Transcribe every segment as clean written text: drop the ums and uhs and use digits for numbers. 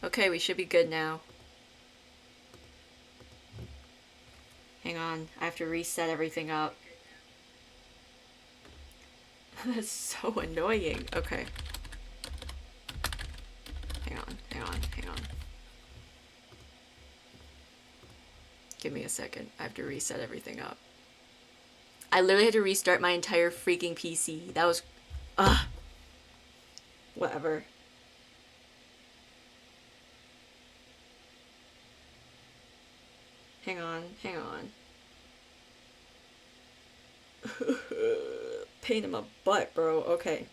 Okay, we should be good now. Hang on, I have to reset everything up. That's so annoying. Okay. Hang on, hang on, hang on. Give me a second. I have to reset everything up. I literally had to restart my entire freaking PC. That was... Ugh. Whatever. Hang on, hang on. Pain in my butt, bro. Okay.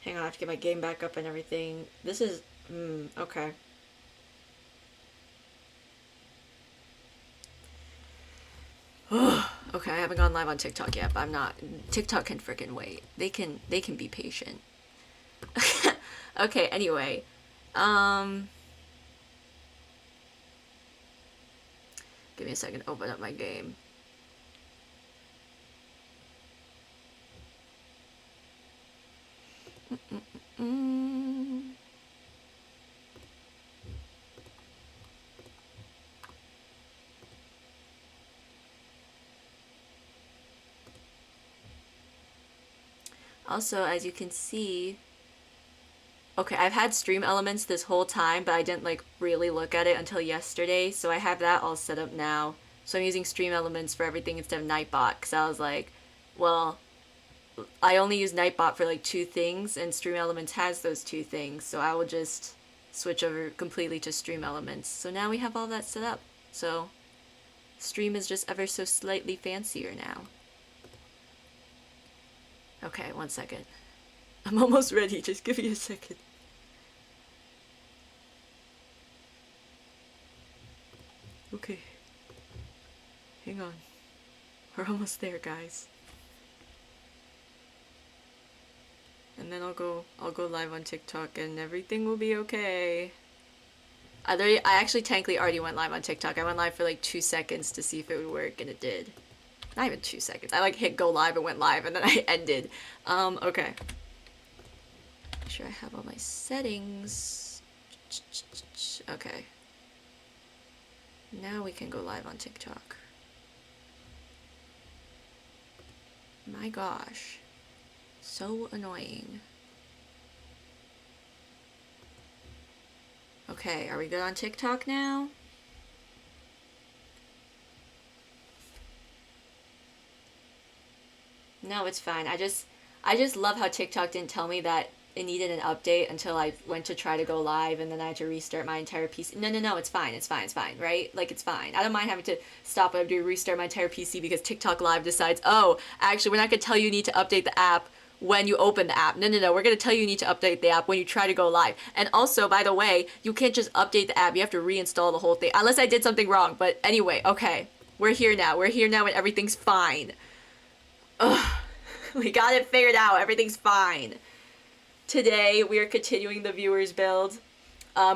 Hang on, I have to get my game back up and everything. This is... okay. Okay, I haven't gone live on TikTok yet, but I'm not... TikTok can freaking wait. They can be patient. Okay, anyway. Give me a second to open up my game. Also, as you can see... Okay, I've had Stream Elements this whole time, but I didn't like really look at it until yesterday, so I have that all set up now. So I'm using Stream Elements for everything instead of Nightbot, because I was like, well, I only use Nightbot for like 2 things, and Stream Elements has those 2 things, so I will just switch over completely to Stream Elements. So now we have all that set up. So Stream is just ever so slightly fancier now. Okay, 1 second. I'm almost ready, just give me a second. Okay. Hang on. We're almost there, guys. And then I'll go live on TikTok and everything will be okay. I actually technically already went live on TikTok. I went live for like 2 seconds to see if it would work, and it did. Not even 2 seconds. I like hit go live and went live, and then I ended. Okay. Make sure I have all my settings. Okay. Now we can go live on TikTok. My gosh. So annoying. Okay, are we good on TikTok now? No, it's fine. I just love how TikTok didn't tell me that it needed an update until I went to try to go live, and then I had to restart my entire PC. No, it's fine, it's fine, it's fine, right? Like, it's fine. I don't mind having to stop and do restart my entire PC because TikTok Live decides, oh, actually, we're not going to tell you need to update the app when you open the app. No, we're going to tell you need to update the app when you try to go live. And also, by the way, you can't just update the app. You have to reinstall the whole thing, unless I did something wrong. But anyway, okay. We're here now. We're here now and everything's fine. Ugh. We got it figured out. Everything's fine. Today, we are continuing the viewers build.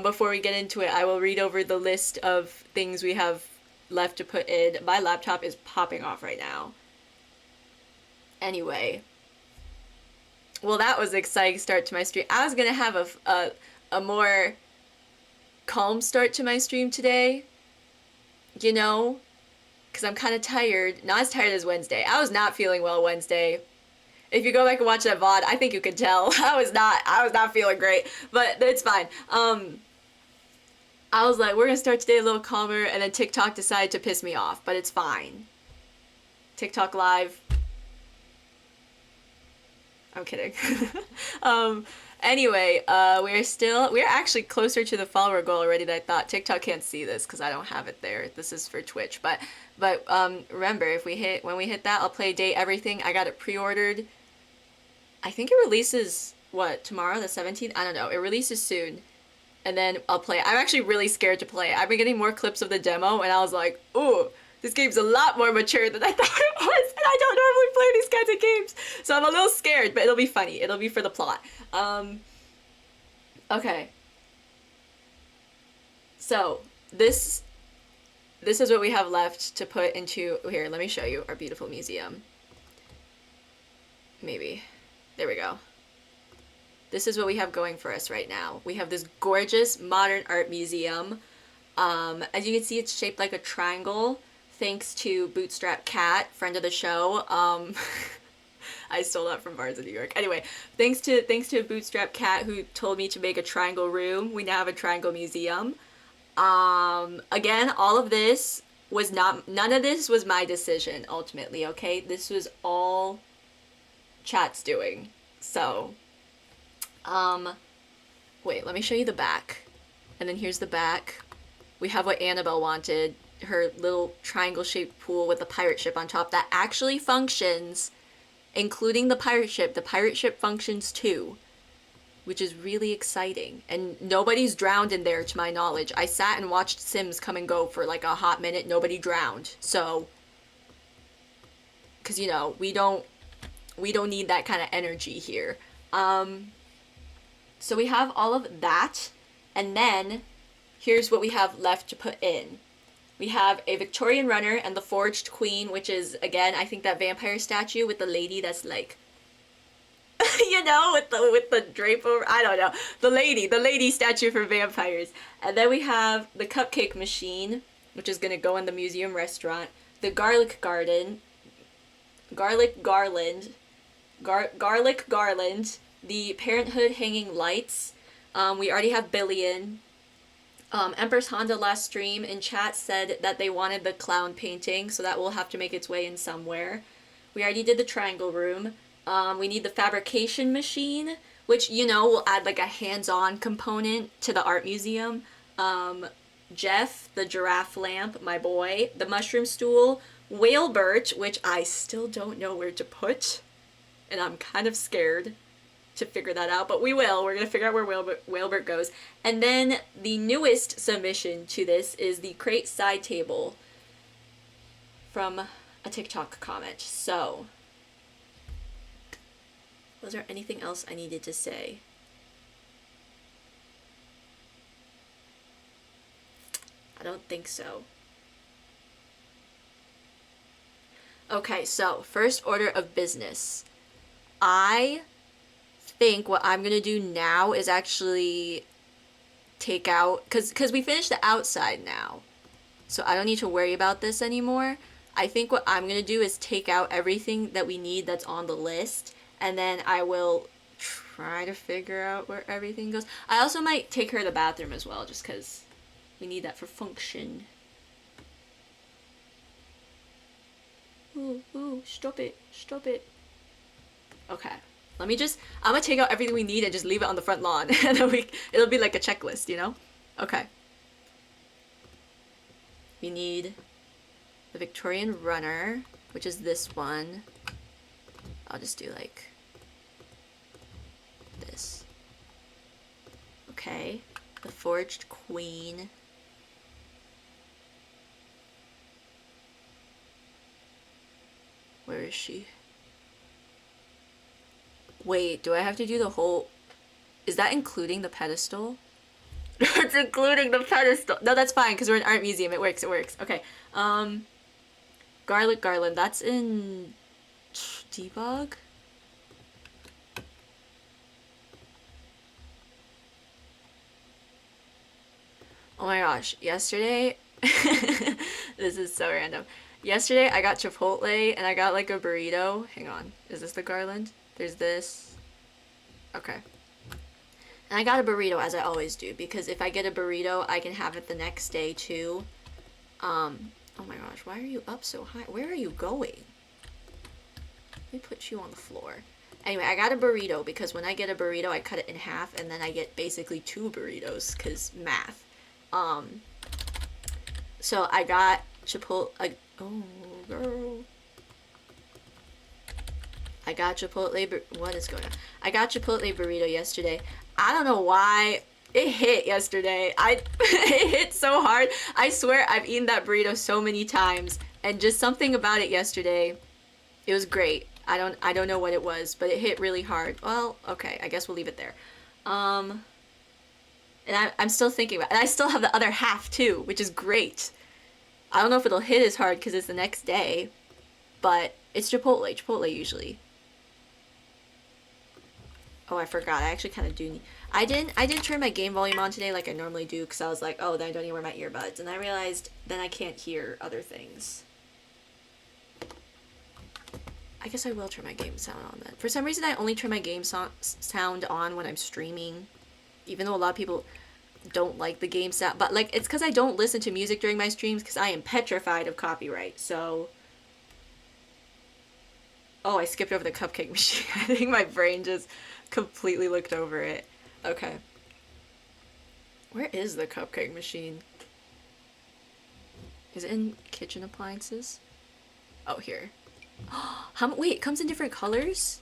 Before we get into it, I will read over the list of things we have left to put in. My laptop is popping off right now. Anyway. Well, that was an exciting start to my stream. I was going to have a more calm start to my stream today. You know? Because I'm kind of tired. Not as tired as Wednesday. I was not feeling well Wednesday. If you go back and watch that VOD, I think you could tell. I was not feeling great, but it's fine. I was like, we're gonna start today a little calmer, and then TikTok decided to piss me off, but it's fine. TikTok Live. I'm kidding. Anyway, we're actually closer to the follower goal already than I thought. TikTok can't see this because I don't have it there. This is for Twitch, but remember, when we hit that, I'll play Date Everything. I got it pre-ordered. I think it releases, what, tomorrow, the 17th? I don't know. It releases soon. And then I'll play it. I'm actually really scared to play it. I've been getting more clips of the demo, and I was like, ooh, this game's a lot more mature than I thought it was, and I don't normally play these kinds of games. So I'm a little scared, but it'll be funny. It'll be for the plot. Okay. So, this is what we have left to put into... Here, let me show you our beautiful museum. maybe. There we go. This is what we have going for us right now. We have this gorgeous modern art museum. As you can see, it's shaped like a triangle, thanks to Bootstrap Cat, friend of the show. I stole that from Barnes in New York. Anyway, thanks to Bootstrap Cat who told me to make a triangle room. We now have a triangle museum. Again, all of this was none of this was my decision ultimately, okay? This was all chat's doing. So, wait, let me show you the back. And then here's the back. We have what Annabelle wanted, her little triangle-shaped pool with a pirate ship on top that actually functions, including the pirate ship. The pirate ship functions too, which is really exciting. And nobody's drowned in there to my knowledge. I sat and watched Sims come and go for like a hot minute. Nobody drowned. So, because, you know, we don't need that kind of energy here. So we have all of that, and then here's what we have left to put in. We have a Victorian runner and the Forged Queen, which is, again, I think that vampire statue with the lady that's like, you know, with the drape over, I don't know, the lady statue for vampires. And then we have the cupcake machine, which is gonna go in the museum restaurant, the garlic garland, the Parenthood hanging lights. We already have Billion. Empress Honda last stream in chat said that they wanted the clown painting, so that will have to make its way in somewhere. We already did the triangle room. We need the fabrication machine, which, you know, will add like a hands-on component to the art museum. Jeff, the giraffe lamp, my boy, the mushroom stool, Whalebert, which I still don't know where to put, and I'm kind of scared to figure that out, but we will. We're gonna figure out where Whalebert goes. And then the newest submission to this is the crate side table from a TikTok comment. So, was there anything else I needed to say? I don't think so. Okay, so first order of business. I think what I'm gonna do now is actually take out, because we finished the outside now, so I don't need to worry about this anymore. I think what I'm gonna do is take out everything that we need that's on the list, and then I will try to figure out where everything goes. I also might take care of the bathroom as well, just because we need that for function. Ooh, stop it. Okay. I'm gonna take out everything we need and just leave it on the front lawn. And then it'll be like a checklist, you know? Okay. We need the Victorian runner, which is this one. I'll just do like this. Okay. The Forged Queen. Where is she? Wait, do I have to do the whole... Is that including the pedestal? It's including the pedestal. No, that's fine, because we're an art museum. It works. Okay. Garlic garland. That's in... debug? Oh my gosh. Yesterday... This is so random. Yesterday, I got Chipotle, and I got like a burrito. Hang on. Is this the garland? There's this. Okay. And I got a burrito, as I always do, because if I get a burrito, I can have it the next day, too. Oh my gosh, why are you up so high? Where are you going? Let me put you on the floor. Anyway, I got a burrito, because when I get a burrito, I cut it in half, and then I get basically 2 burritos, because math. So I got Chipotle... oh, girl. I got Chipotle, what is going on? I got Chipotle burrito yesterday. I don't know why it hit yesterday. It hit so hard. I swear I've eaten that burrito so many times, and just something about it yesterday, it was great. I don't know what it was, but it hit really hard. Well, okay, I guess we'll leave it there. And I'm still thinking about it. And I still have the other half too, which is great. I don't know if it'll hit as hard because it's the next day, but it's Chipotle usually. Oh, I forgot. I actually kind of do need... I didn't turn my game volume on today like I normally do because I was like, oh, then I don't need to wear my earbuds. And I realized then I can't hear other things. I guess I will turn my game sound on then. For some reason, I only turn my game sound on when I'm streaming. Even though a lot of people don't like the game sound. But, like, it's because I don't listen to music during my streams because I am petrified of copyright. So... Oh, I skipped over the cupcake machine. I think my brain just completely looked over it. Okay. Where is the cupcake machine? Is it in kitchen appliances? Oh, here. Wait, it comes in different colors?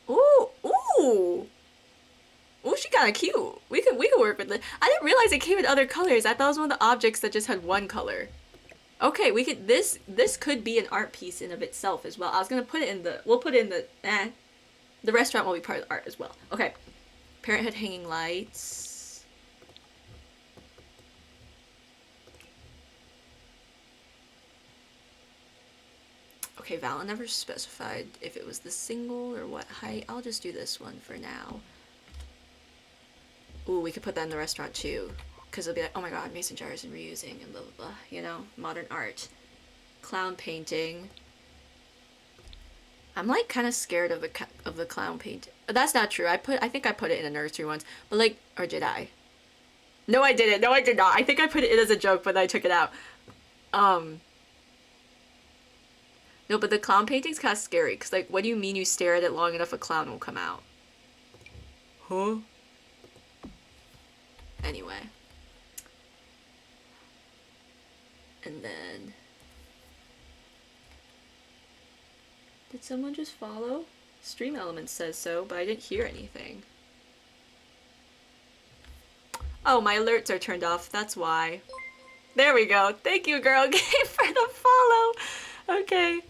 Ooh, ooh. Ooh, she kinda cute. We could work with it. I didn't realize it came in other colors. I thought it was one of the objects that just had one color. Okay, we could this could be an art piece in of itself as well. I was gonna put it in the we'll put it in the restaurant will be part of the art as well. Okay. Parenthood hanging lights. Okay, Val never specified if it was the single or what height. I'll just do this one for now. Ooh, we could put that in the restaurant too. Because it'll be like, oh my god, mason jars and reusing and blah blah blah. You know, modern art. Clown painting. I'm like kind of scared of the clown paint. That's not true. I think I put it in a nursery once, but like, or did I? No, I didn't. No, I did not. I think I put it in as a joke, but I took it out. No, but the clown painting's kind of scary because like, what do you mean you stare at it long enough a clown will come out? Huh? Anyway. And then... Did someone just follow? Stream Elements says so, but I didn't hear anything. Oh, my alerts are turned off, that's why. There we go. Thank you, girl game, for the follow. Okay.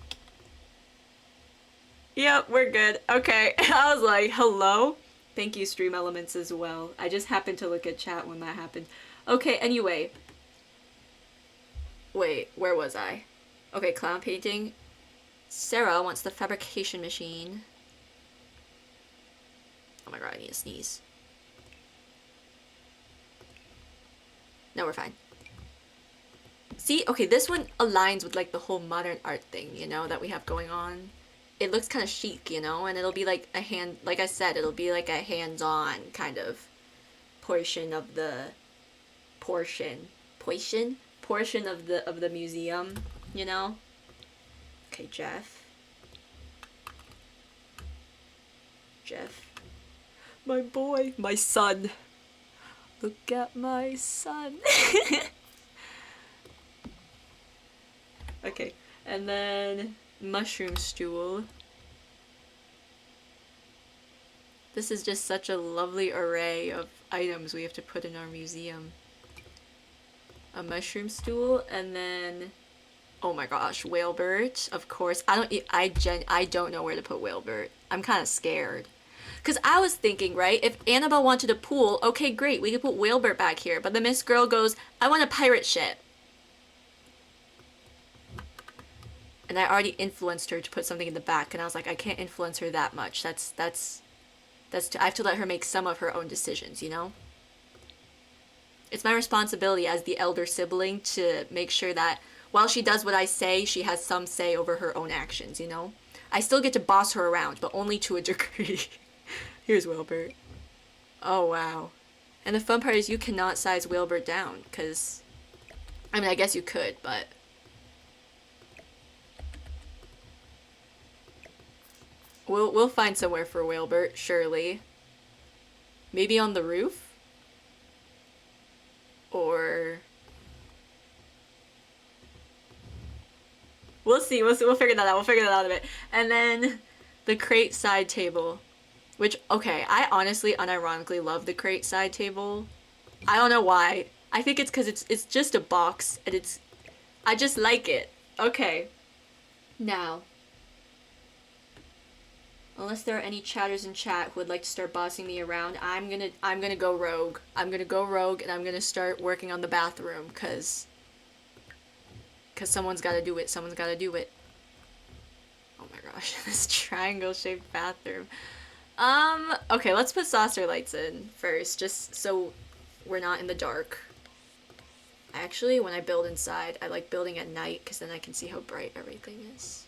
Yep, we're good. Okay. I was like, hello? Thank you, Stream Elements, as well. I just happened to look at chat when that happened. Okay, anyway. Wait, where was I? Okay, clown painting. Sarah wants the fabrication machine. Oh my god, I need to sneeze. No, we're fine. See, okay, this one aligns with like the whole modern art thing, you know, that we have going on. It looks kind of chic, you know, and it'll be like a like I said, it'll be like a hands-on kind of portion of the portion of the museum, you know. Okay, Jeff, my boy, my son. Look at my son. Okay, and then mushroom stool. This is just such a lovely array of items we have to put in our museum. A mushroom stool, and then, oh my gosh, Whalebert, of course. I don't know where to put Whalebert. I'm kind of scared. Because I was thinking, right, if Annabelle wanted a pool, okay, great, we could put Whalebert back here. But the Miss Girl goes, I want a pirate ship. And I already influenced her to put something in the back, and I was like, I can't influence her that much. I have to let her make some of her own decisions, you know? It's my responsibility as the elder sibling to make sure that while she does what I say, she has some say over her own actions, you know? I still get to boss her around, but only to a degree. Here's Wilbert. Oh, wow. And the fun part is you cannot size Wilbert down, because... I mean, I guess you could, but... We'll find somewhere for Wilbert, surely. Maybe on the roof? Or... We'll see, we'll figure that out, we'll figure that out a bit. And then the crate side table. Which, okay, I honestly, unironically love the crate side table. I don't know why. I think it's because it's just a box, and I just like it. Okay. Now. Unless there are any chatters in chat who would like to start bossing me around, I'm gonna go rogue. I'm gonna go rogue, and I'm gonna start working on the bathroom, cause someone's gotta do it. Someone's gotta do it. Oh my gosh, this triangle-shaped bathroom. Okay, let's put saucer lights in first, just so we're not in the dark. Actually, when I build inside, I like building at night because then I can see how bright everything is.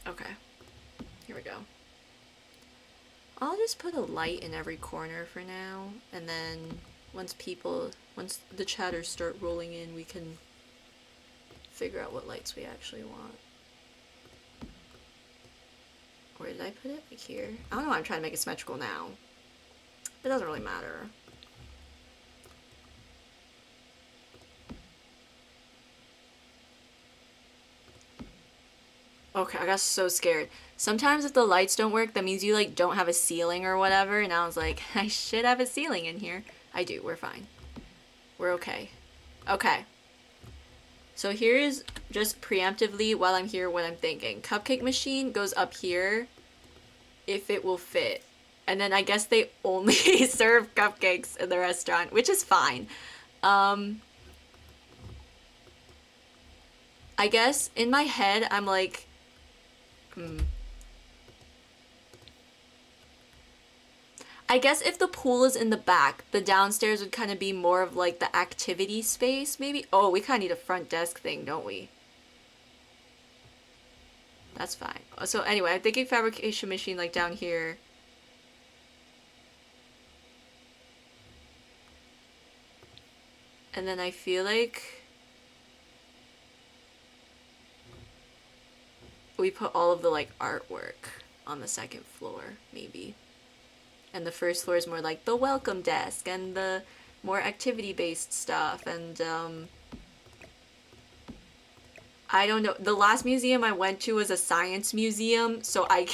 Okay, here we go. I'll just put a light in every corner for now, and then once the chatters start rolling in, we can figure out what lights we actually want. Where did I put it? Like here? I don't know why I'm trying to make it symmetrical now. It doesn't really matter. Okay, I got so scared. Sometimes if the lights don't work, that means you like don't have a ceiling or whatever, and I was like, I should have a ceiling in here. I do, we're fine. We're okay. Okay. So here's just preemptively while I'm here what I'm thinking. Cupcake machine goes up here if it will fit. And then I guess they only serve cupcakes in the restaurant, which is fine. I guess in my head I'm like, I guess if the pool is in the back, the downstairs would kind of be more of like the activity space, maybe. Oh, we kind of need a front desk thing, don't we? That's fine. So anyway, I'm thinking fabrication machine like down here. And then I feel like we put all of the like artwork on the second floor, maybe. And the first floor is more like the welcome desk and the more activity-based stuff. And I don't know. The last museum I went to was a science museum, so I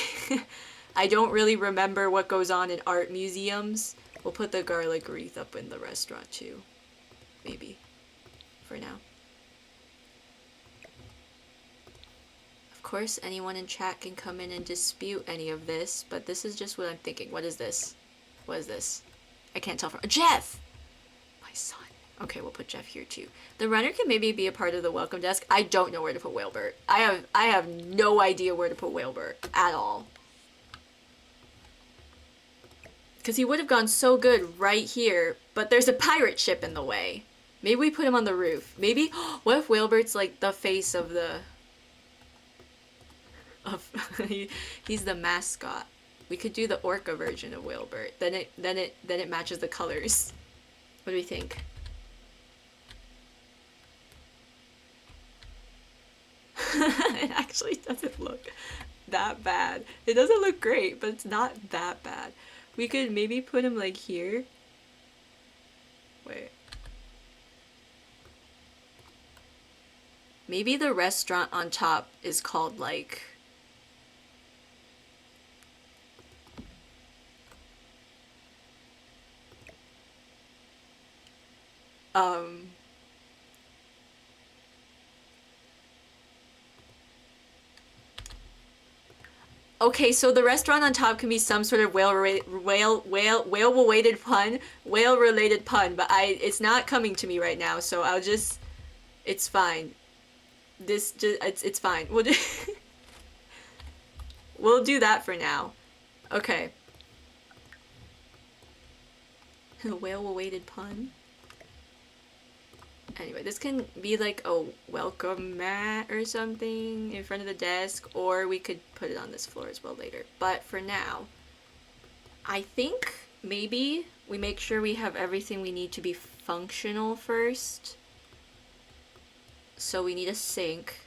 don't really remember what goes on in art museums. We'll put the garlic wreath up in the restaurant too, maybe, for now. Of course, anyone in chat can come in and dispute any of this, but this is just what I'm thinking. What is this? What is this? I can't tell from Jeff! My son. Okay, we'll put Jeff here too. The runner can maybe be a part of the welcome desk. I don't know where to put Whalebert. I have no idea where to put Whalebert at all. Because he would have gone so good right here, but there's a pirate ship in the way. Maybe we put him on the roof. Maybe, what if Whalebert's like the face of the... he's the mascot. We could do the orca version of Whalebert. Then it matches the colors. What do we think? It actually doesn't look that bad. It doesn't look great, but it's not that bad. We could maybe put him like here. Wait. Maybe the restaurant on top is called like... Okay, so the restaurant on top can be some sort of whale-related pun, but it's not coming to me right now, so I'll just, it's fine. It's fine. We'll do that for now. Okay. Whale-related pun. Anyway, this can be like a welcome mat or something in front of the desk, or we could put it on this floor as well later. But for now, I think maybe we make sure we have everything we need to be functional first. So we need a sink.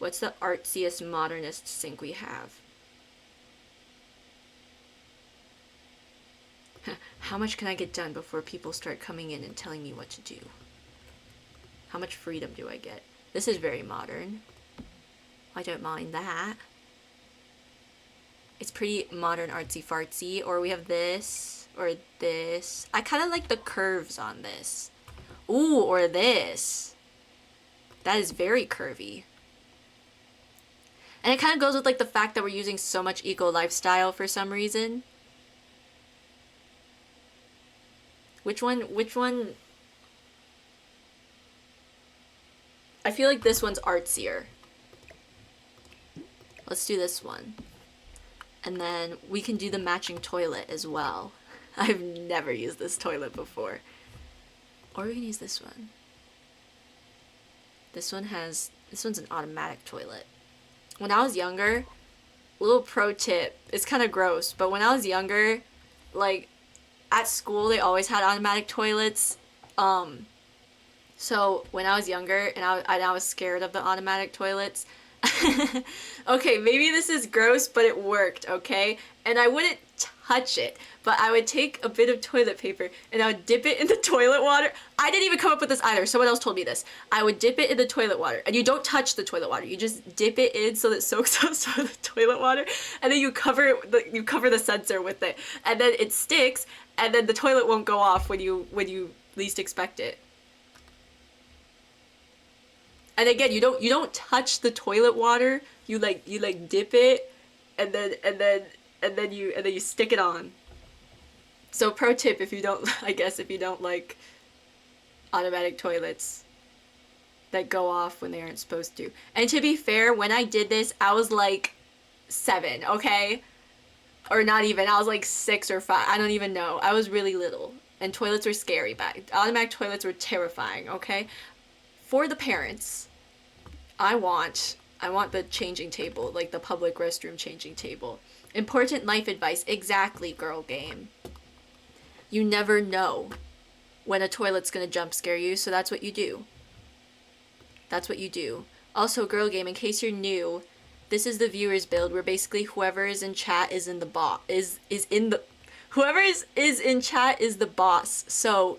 What's the artsiest modernist sink we have? How much can I get done before people start coming in and telling me what to do? How much freedom do I get? This is very modern. I don't mind that. It's pretty modern artsy fartsy. Or we have this, or this. I kind of like the curves on this. Ooh, or this. That is very curvy. And it kind of goes with like the fact that we're using so much eco lifestyle for some reason. Which one? I feel like this one's artsier. Let's do this one. And then we can do the matching toilet as well. I've never used this toilet before. Or we can use this one. This one's an automatic toilet. When I was younger, little pro tip, it's kind of gross, but when I was younger, like, at school they always had automatic toilets. So when I was younger and I was scared of the automatic toilets, okay, maybe this is gross, but it worked, okay? And I wouldn't touch it, but I would take a bit of toilet paper and I would dip it in the toilet water. I didn't even come up with this either. Someone else told me this. I would dip it in the toilet water, and you don't touch the toilet water. You just dip it in so that it soaks up some of the toilet water, and then you cover the sensor with it, and then it sticks, and then the toilet won't go off when you least expect it. And again, you don't touch the toilet water. You dip it, and then you stick it on. So pro tip, if you don't like automatic toilets that go off when they aren't supposed to. And to be fair, when I did this, I was like 7, okay? Or not even. I was like 6 or 5. I don't even know. I was really little, and toilets were scary automatic toilets were terrifying, okay? For the parents, I want the changing table, like the public restroom changing table. Important life advice. Exactly, girl game. You never know when a toilet's gonna jump scare you, so that's what you do. That's what you do. Also, girl game, in case you're new, this is the viewers build where basically whoever is in chat is in the whoever is in chat is the boss. So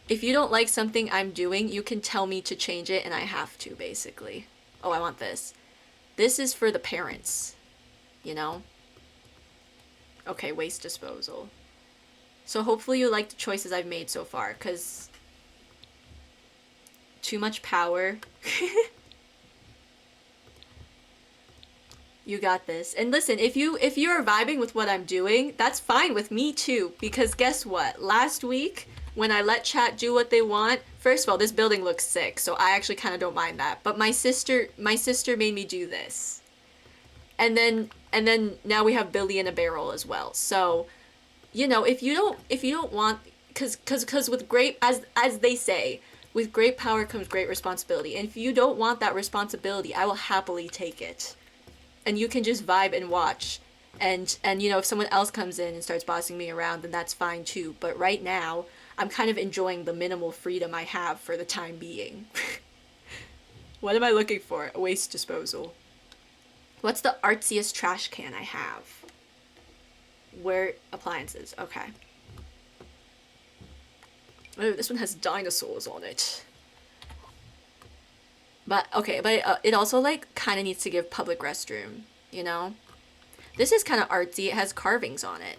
if you don't like something I'm doing, you can tell me to change it, and I have to, basically. Oh, I want this. This is for the parents, you know? Okay, waste disposal. So hopefully you like the choices I've made so far, because too much power. You got this. And listen, if you're vibing with what I'm doing, that's fine with me too, because guess what? Last week, when I let chat do what they want, first of all, this building looks sick, so I actually kind of don't mind that. But my sister made me do this. And then now we have Billy in a barrel as well. So, you know, if you don't want, cuz with great, as they say, with great power comes great responsibility. And if you don't want that responsibility, I will happily take it. And you can just vibe and watch. And you know, if someone else comes in and starts bossing me around, then that's fine too. But right now, I'm kind of enjoying the minimal freedom I have for the time being. What am I looking for? A waste disposal. What's the artsiest trash can I have? Where appliances? Okay. Oh, this one has dinosaurs on it. But okay, but it also like kind of needs to give public restroom, you know? This is kind of artsy. It has carvings on it.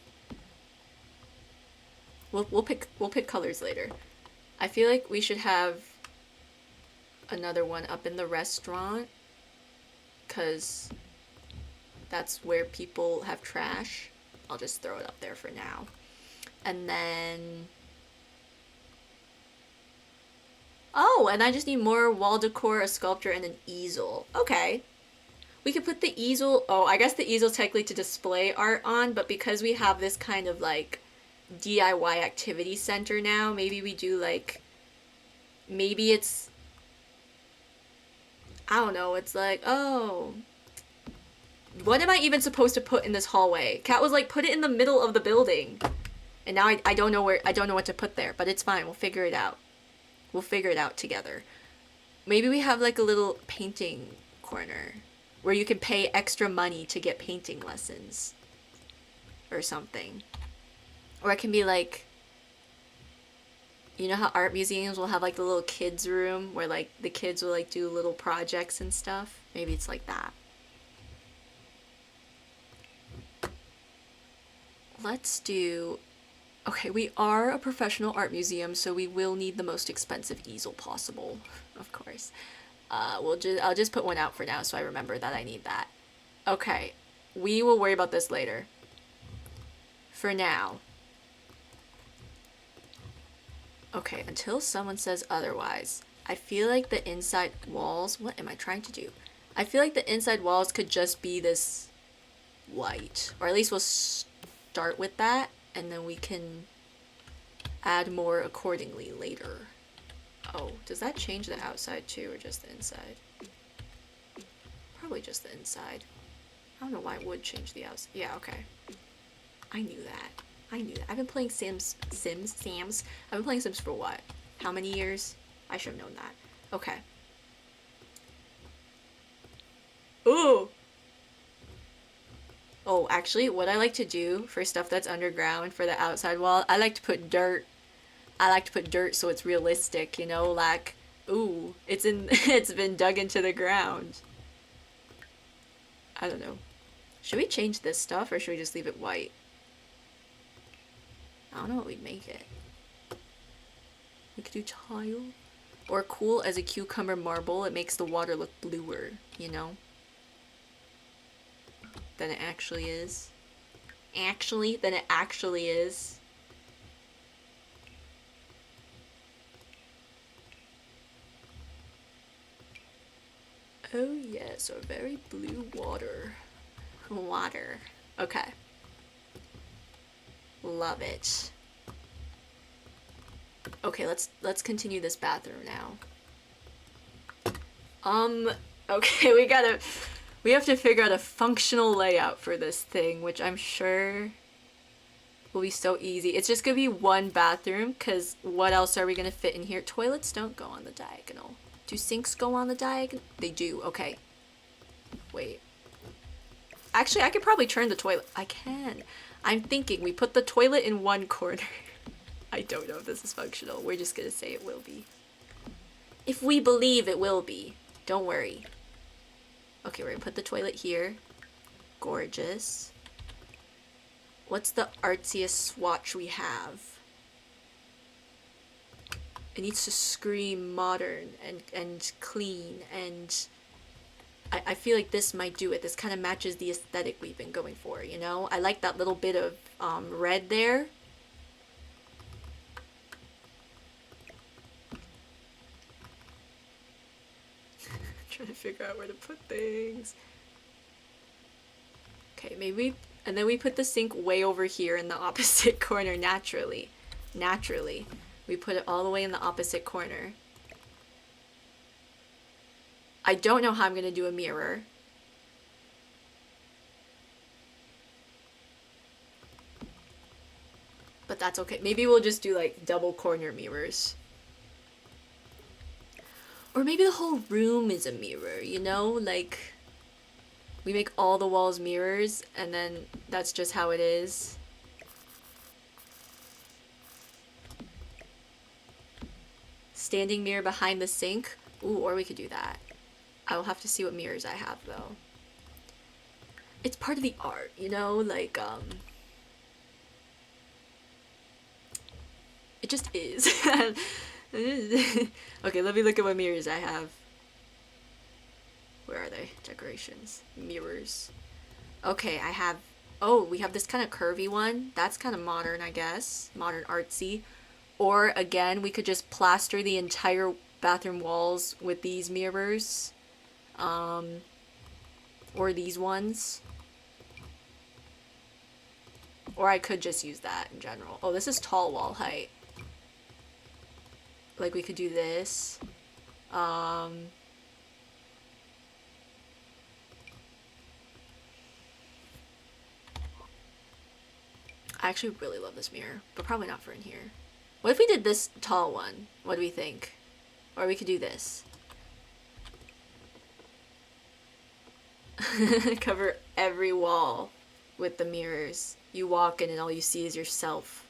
We'll pick colors later. I feel like we should have another one up in the restaurant, cause that's where people have trash. I'll just throw it up there for now. And then oh, and I just need more wall decor, a sculpture, and an easel. Okay. We could put the easel, oh, I guess the easel's technically to display art on, but because we have this kind of like DIY activity center now, maybe we do like, maybe it's, I don't know, it's like, oh, what am I even supposed to put in this hallway? Kat was like, put it in the middle of the building. And now I don't know what to put there, but it's fine, we'll figure it out. We'll figure it out together. Maybe we have like a little painting corner where you can pay extra money to get painting lessons or something. Or it can be like, you know how art museums will have like the little kids room where like the kids will like do little projects and stuff? Maybe it's like that. Let's do, okay, we are a professional art museum, so we will need the most expensive easel possible, of course. I'll just put one out for now so I remember that I need that. Okay, we will worry about this later. For now. Okay, until someone says otherwise. I feel like the inside walls, what am I trying to do? I feel like the inside walls could just be this white, or at least we'll start with that, and then we can add more accordingly later. Oh, does that change the outside too, or just the inside? Probably just the inside. I don't know why it would change the outside. Yeah, okay. I knew that. I knew that. I've been playing Sims. I've been playing Sims for what? How many years? I should have known that. Okay. Ooh! Oh, actually, what I like to do for stuff that's underground for the outside wall, I like to put dirt. I like to put dirt so it's realistic, you know, like, ooh, it's in, it's been dug into the ground. I don't know. Should we change this stuff or should we just leave it white? I don't know what we'd make it. We could do tile. Or cool as a cucumber marble, it makes the water look bluer, you know? Than it actually is. Than it actually is. Oh yes, a very blue water. Water. Okay. Love it. Okay, let's continue this bathroom now. Okay, we have to figure out a functional layout for this thing, which I'm sure will be so easy. It's just gonna be one bathroom, because what else are we gonna fit in here? Toilets don't go on the diagonal. Do sinks go on the diagonal? They do, okay. Wait. Actually, I could probably turn the toilet. I can. I'm thinking we put the toilet in one corner. I don't know if this is functional. We're just gonna say it will be. If we believe it will be. Don't worry. Okay, we're gonna put the toilet here. Gorgeous. What's the artsiest swatch we have? It needs to scream modern and clean, and I feel like this might do it. This kind of matches the aesthetic we've been going for, you know? I like that little bit of red there. Trying to figure out where to put things. Okay, maybe, and then we put the sink way over here in the opposite corner naturally. Naturally. We put it all the way in the opposite corner. I don't know how I'm gonna do a mirror. But that's okay. Maybe we'll just do like double corner mirrors. Or maybe the whole room is a mirror, you know? Like, we make all the walls mirrors, and then that's just how it is. Standing mirror behind the sink. Ooh, or we could do that. I will have to see what mirrors I have, though. It's part of the art, you know? Like, it just is. Okay, let me look at what mirrors I have. Where are they? Decorations. Mirrors. Okay, I have... Oh, we have this kind of curvy one. That's kind of modern, I guess. Modern artsy. Or, again, we could just plaster the entire bathroom walls with these mirrors. Or these ones. Or I could just use that in general. Oh, this is tall wall height. Like, we could do this. I actually really love this mirror, but probably not for in here. What if we did this tall one? What do we think? Or we could do this. Cover every wall with the mirrors. You walk in and all you see is yourself.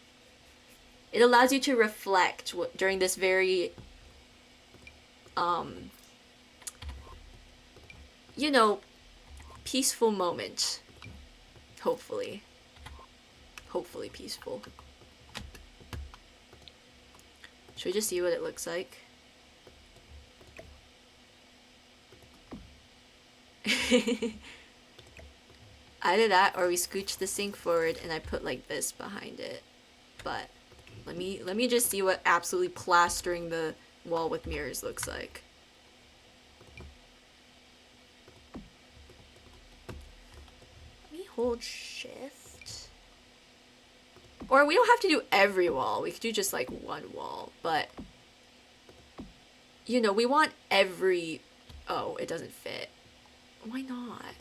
It allows you to reflect during this very, you know, peaceful moment. Hopefully. Hopefully peaceful. Should we just see what it looks like? Either that or we scooch the sink forward and I put like this behind it. But let me just see what absolutely plastering the wall with mirrors looks like. Let me hold shift. Or we don't have to do every wall. We could do just like one wall, but you know, we want every... Oh, it doesn't fit. Why not?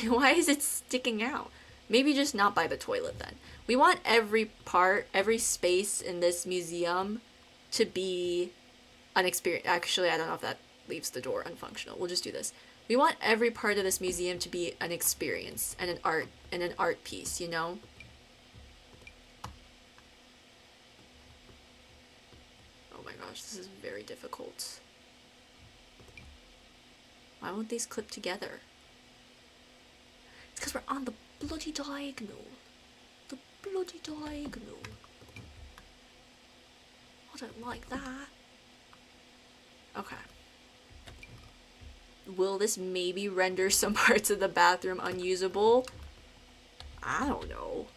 Why is it sticking out? Maybe just not by the toilet then. We want every part, every space in this museum to be an experience. Actually, I don't know if that leaves the door unfunctional. We'll just do this. We want every part of this museum to be an experience and an art piece, you know? Oh my gosh, this is very difficult. Why won't these clip together? It's because we're on the bloody diagonal. The bloody diagonal. I don't like that. Okay. Will this maybe render some parts of the bathroom unusable? I don't know.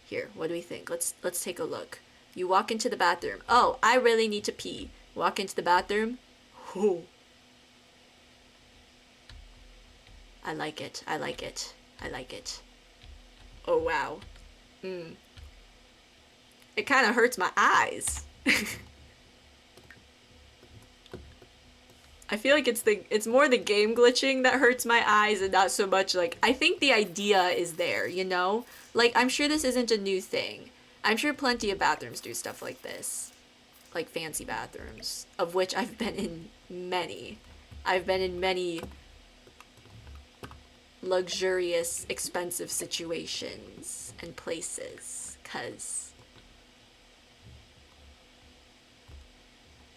Here, what do we think? Let's take a look. You walk into the bathroom. Oh, I really need to pee. Walk into the bathroom. Whew. I like it. I like it. I like it. Oh, wow. It kind of hurts my eyes. I feel like it's more the game glitching that hurts my eyes and not so much like... I think the idea is there, you know? Like, I'm sure this isn't a new thing. I'm sure plenty of bathrooms do stuff like this. Like fancy bathrooms. Of which I've been in many. I've been in many... luxurious, expensive situations and places, because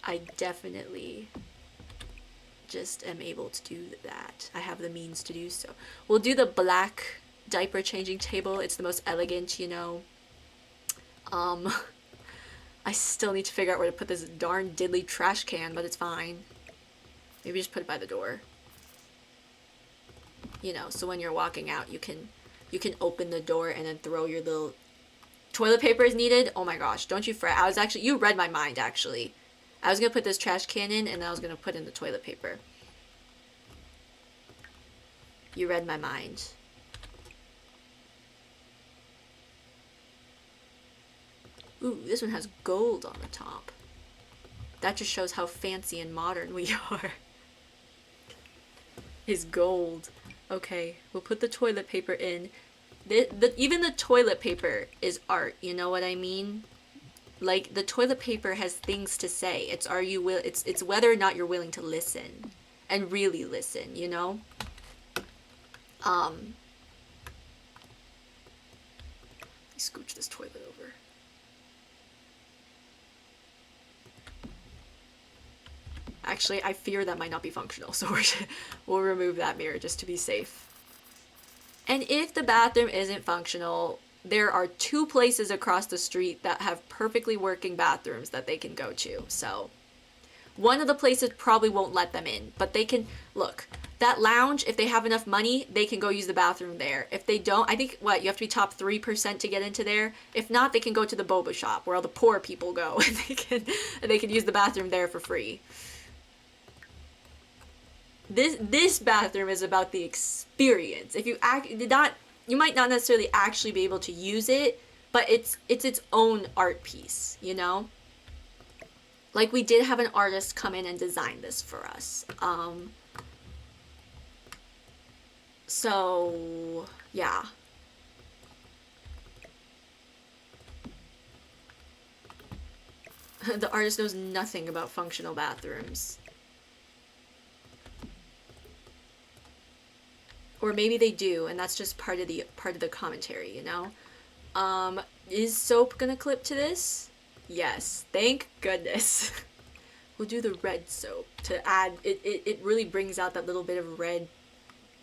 I definitely just am able to do that. I have the means to do so. We'll do the black diaper changing table. It's the most elegant, you know. I still need to figure out where to put this darn diddly trash can, but it's fine. Maybe just put it by the door. You know, so when you're walking out, you can open the door and then throw your little... Toilet paper is needed? Oh my gosh, don't you fret. You read my mind, actually. I was gonna put this trash can in, and then I was gonna put in the toilet paper. You read my mind. Ooh, this one has gold on the top. That just shows how fancy and modern we are. Is gold. Okay, we'll put the toilet paper in. Even the toilet paper is art, you know what I mean? Like, the toilet paper has things to say. It's whether or not you're willing to listen. And really listen, you know? Let me scooch this toilet over. Actually, I fear that might not be functional, so we'll remove that mirror just to be safe. And if the bathroom isn't functional, there are 2 places across the street that have perfectly working bathrooms that they can go to. So one of the places probably won't let them in, but they can... Look, that lounge, if they have enough money, they can go use the bathroom there. If they don't, I think, what, you have to be top 3% to get into there? If not, they can go to the boba shop where all the poor people go, and they can use the bathroom there for free. This bathroom is about the experience. If you you might not necessarily actually be able to use it, but it's its own art piece, you know? Like, we did have an artist come in and design this for us. So, yeah. The artist knows nothing about functional bathrooms. Or maybe they do, and that's just part of the commentary, you know? Is soap gonna clip to this? Yes, thank goodness. We'll do the red soap to add, it really brings out that little bit of red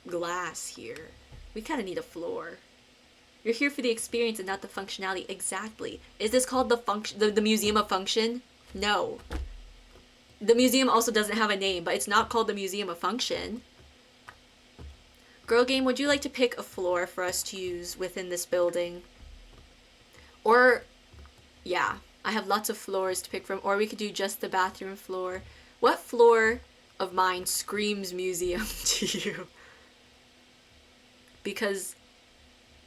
glass here. We kind of need a floor. You're here for the experience and not the functionality. Exactly. Is this called the Museum of Function? No. The museum also doesn't have a name, but it's not called the Museum of Function. Girl Game, would you like to pick a floor for us to use within this building? Or, yeah, I have lots of floors to pick from, or we could do just the bathroom floor. What floor of mine screams museum to you? Because,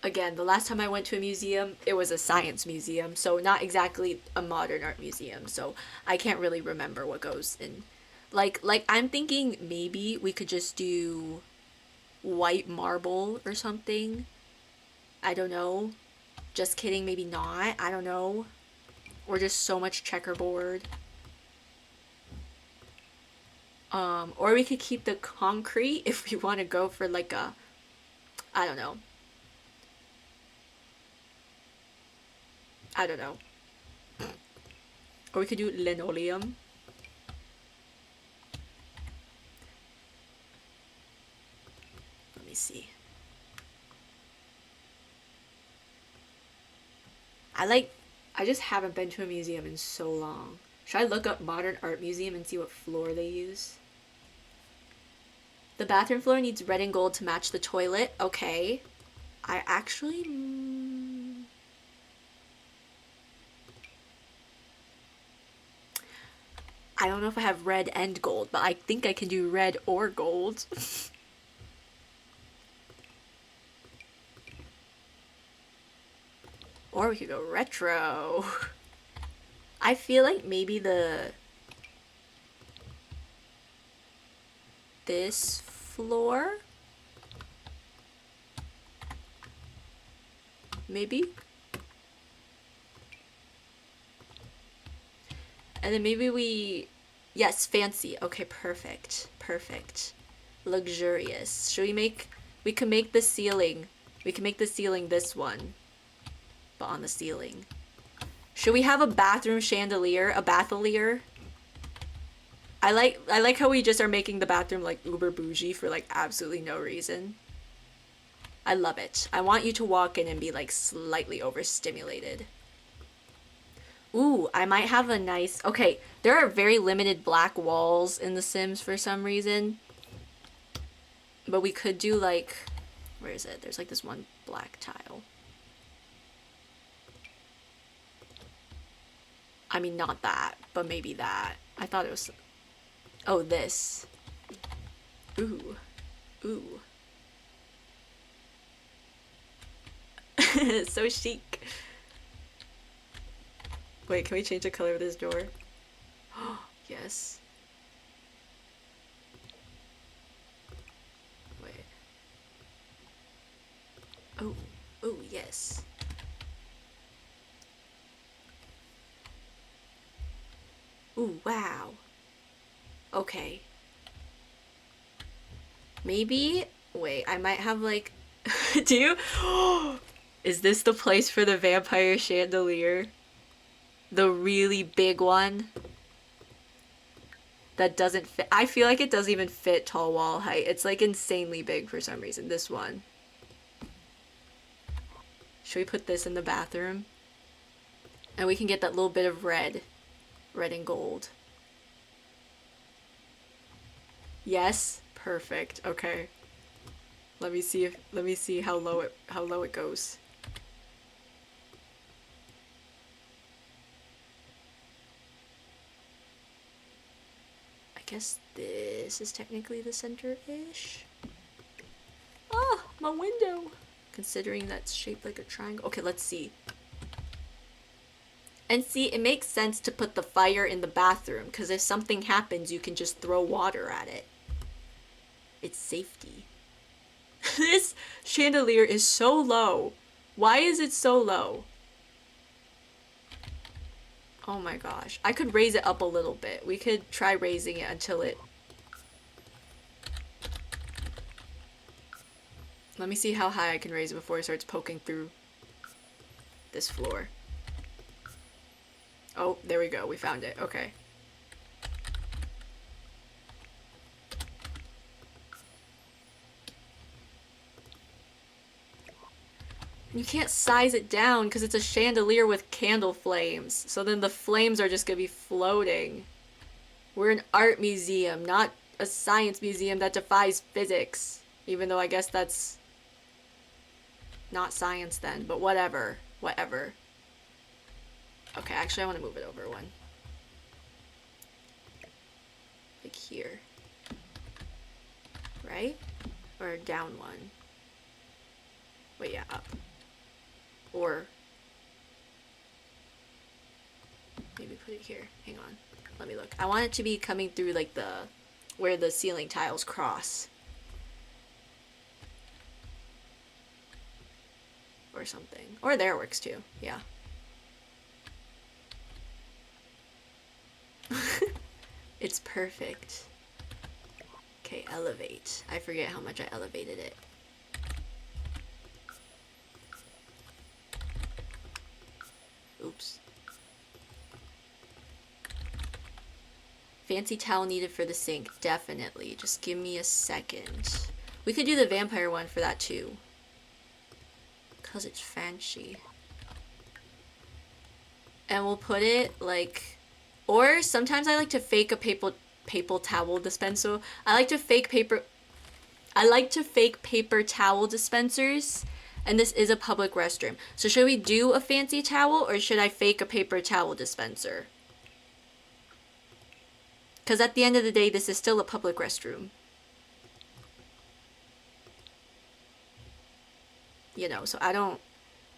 again, the last time I went to a museum, it was a science museum, so not exactly a modern art museum, so I can't really remember what goes in. Like I'm thinking maybe we could just do white marble or something. I don't know. Just kidding, maybe not. I don't know. Or just so much checkerboard. Or we could keep the concrete if we want to go for like a, I don't know. I don't know. Or we could do linoleum. Let me see. I just haven't been to a museum in so long. Should I look up modern art museum and see what floor they use? The bathroom floor needs red and gold to match the toilet. Okay. I actually... I don't know if I have red and gold, but I think I can do red or gold. Or we could go retro. I feel like maybe this floor? Maybe? And then maybe we... Yes, fancy. Okay, perfect. Perfect. Luxurious. Should we make... We can make the ceiling. We can make the ceiling this one. But on the ceiling. Should we have a bathroom chandelier? A bathalier? I like how we just are making the bathroom like uber bougie for like absolutely no reason. I love it. I want you to walk in and be like slightly overstimulated. Ooh, I might have a nice... Okay, there are very limited black walls in The Sims for some reason. But we could do like... Where is it? There's like this one black tile. I mean, not that, but maybe that. I thought it was... Oh, this. Ooh. Ooh. So chic. Wait, can we change the color of this door? Yes. Wait. Oh. Oh, yes. Ooh, wow. Okay. Maybe... Wait, I might have like... Do you... Is this the place for the vampire chandelier? The really big one? That doesn't fit. I feel like it doesn't even fit tall wall height. It's like insanely big for some reason. This one. Should we put this in the bathroom? And we can get that little bit of red. Red and gold. Yes? Perfect. Okay. Let me see how low it goes. I guess this is technically the center-ish. Ah, my window! Considering that's shaped like a triangle. Okay, let's see. And see, it makes sense to put the fire in the bathroom, because if something happens, you can just throw water at it. It's safety. This chandelier is so low. Why is it so low? Oh my gosh. I could raise it up a little bit. We could try raising it until it... Let me see how high I can raise it before it starts poking through this floor. Oh, there we go. We found it. Okay. You can't size it down because it's a chandelier with candle flames. So then the flames are just gonna be floating. We're an art museum, not a science museum that defies physics. Even though I guess that's not science then, but whatever. Whatever. Okay, actually I want to move it over one. Like here. Right? Or down one. Wait, yeah, up. Or maybe put it here. Hang on. Let me look. I want it to be coming through like where the ceiling tiles cross. Or something. Or there works too. Yeah. It's perfect. Okay, elevate. I forget how much I elevated it. Oops. Fancy towel needed for the sink. Definitely. Just give me a second. We could do the vampire one for that too. Because it's fancy. And we'll put it like... Or sometimes I like to fake a paper towel dispenser. I like to fake paper towel dispensers. And this is a public restroom. So should we do a fancy towel or should I fake a paper towel dispenser? Because at the end of the day, this is still a public restroom. You know, so I don't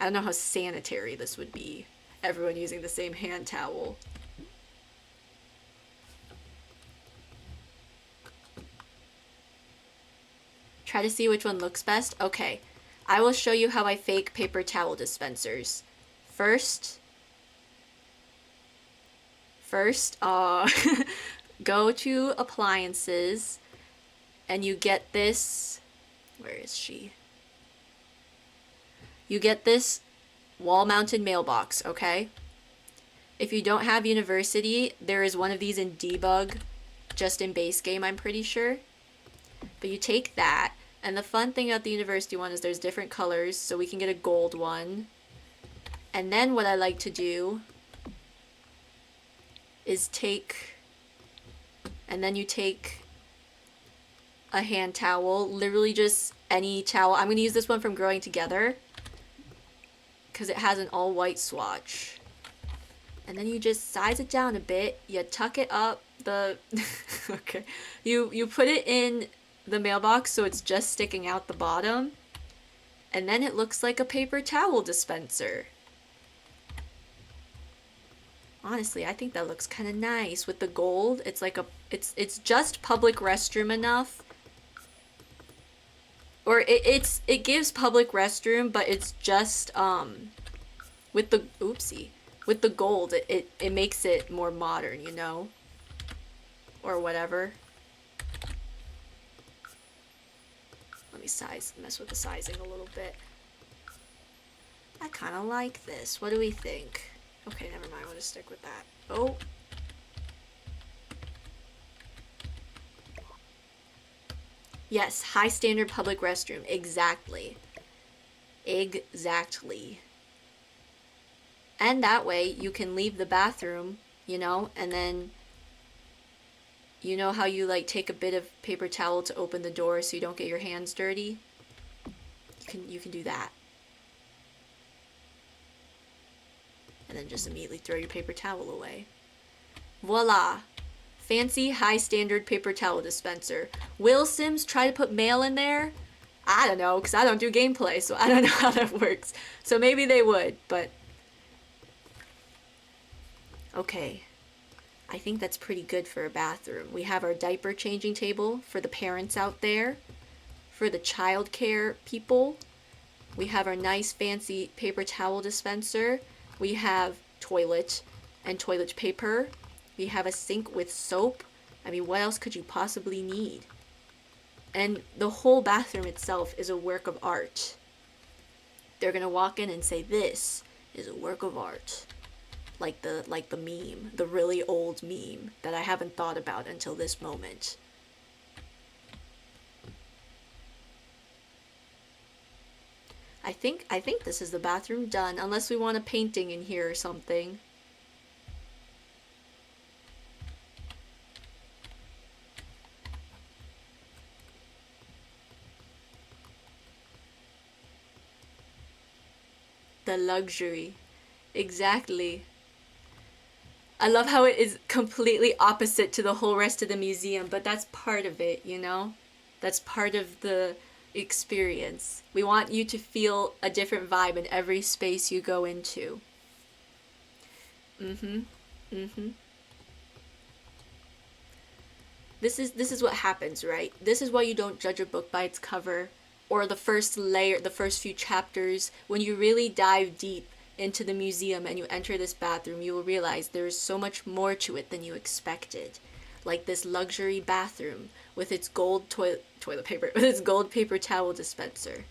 know how sanitary this would be. Everyone using the same hand towel. Try to see which one looks best. Okay, I will show you how I fake paper towel dispensers. First, go to appliances and you get this, where is she? You get this wall-mounted mailbox, okay? If you don't have University, there is one of these in Debug, just in base game, I'm pretty sure. But you take that, and the fun thing about the University one is there's different colors, so we can get a gold one. And then what I like to do is take, and then you take a hand towel, literally just any towel. I'm gonna use this one from Growing Together because it has an all white swatch. And then you just size it down a bit, you tuck it up the okay. You put it in the mailbox so it's just sticking out the bottom. And then it looks like a paper towel dispenser. Honestly, I think that looks kind of nice with the gold. It's like it's just public restroom enough. Or it gives public restroom, but it's just with the with the gold, it makes it more modern, you know? Or whatever. Let me mess with the sizing a little bit. I kind of like this. What do we think? Okay, never mind. I'll just stick with that. Oh. Yes, high standard public restroom. Exactly. Exactly. And that way you can leave the bathroom, you know, and then you know how you like take a bit of paper towel to open the door so you don't get your hands dirty? You can do that. And then just immediately throw your paper towel away. Voila! Fancy high standard paper towel dispenser. Will Sims try to put mail in there? I don't know, because I don't do gameplay, so I don't know how that works. So maybe they would, but... Okay. I think that's pretty good for a bathroom. We have our diaper changing table for the parents out there. For the childcare people. We have our nice fancy paper towel dispenser. We have toilet and toilet paper. We have a sink with soap. I mean, what else could you possibly need? And the whole bathroom itself is a work of art. They're gonna walk in and say, this is a work of art. Like the meme, the really old meme that I haven't thought about until this moment. I think this is the bathroom done, unless we want a painting in here or something. The luxury. Exactly. I love how it is completely opposite to the whole rest of the museum, but that's part of it, you know? That's part of the experience. We want you to feel a different vibe in every space you go into. Mm-hmm. Mm-hmm. This is what happens, right? This is why you don't judge a book by its cover or the first layer, the first few chapters. When you really dive deep into the museum and you enter this bathroom, you will realize there is so much more to it than you expected. Like this luxury bathroom with its gold toilet paper, with its gold paper towel dispenser.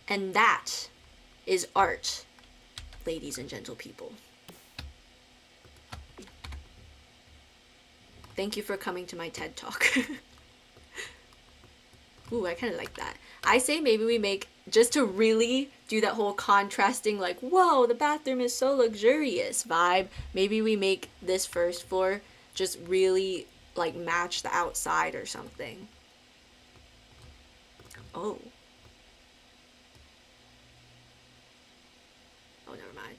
And that is art, ladies and gentle people. Thank you for coming to my TED Talk. Ooh, I kind of like that. I say maybe we make, just to really do that whole contrasting, like, whoa, the bathroom is so luxurious vibe, maybe we make this first floor just really, like, match the outside or something. Oh. Oh, never mind.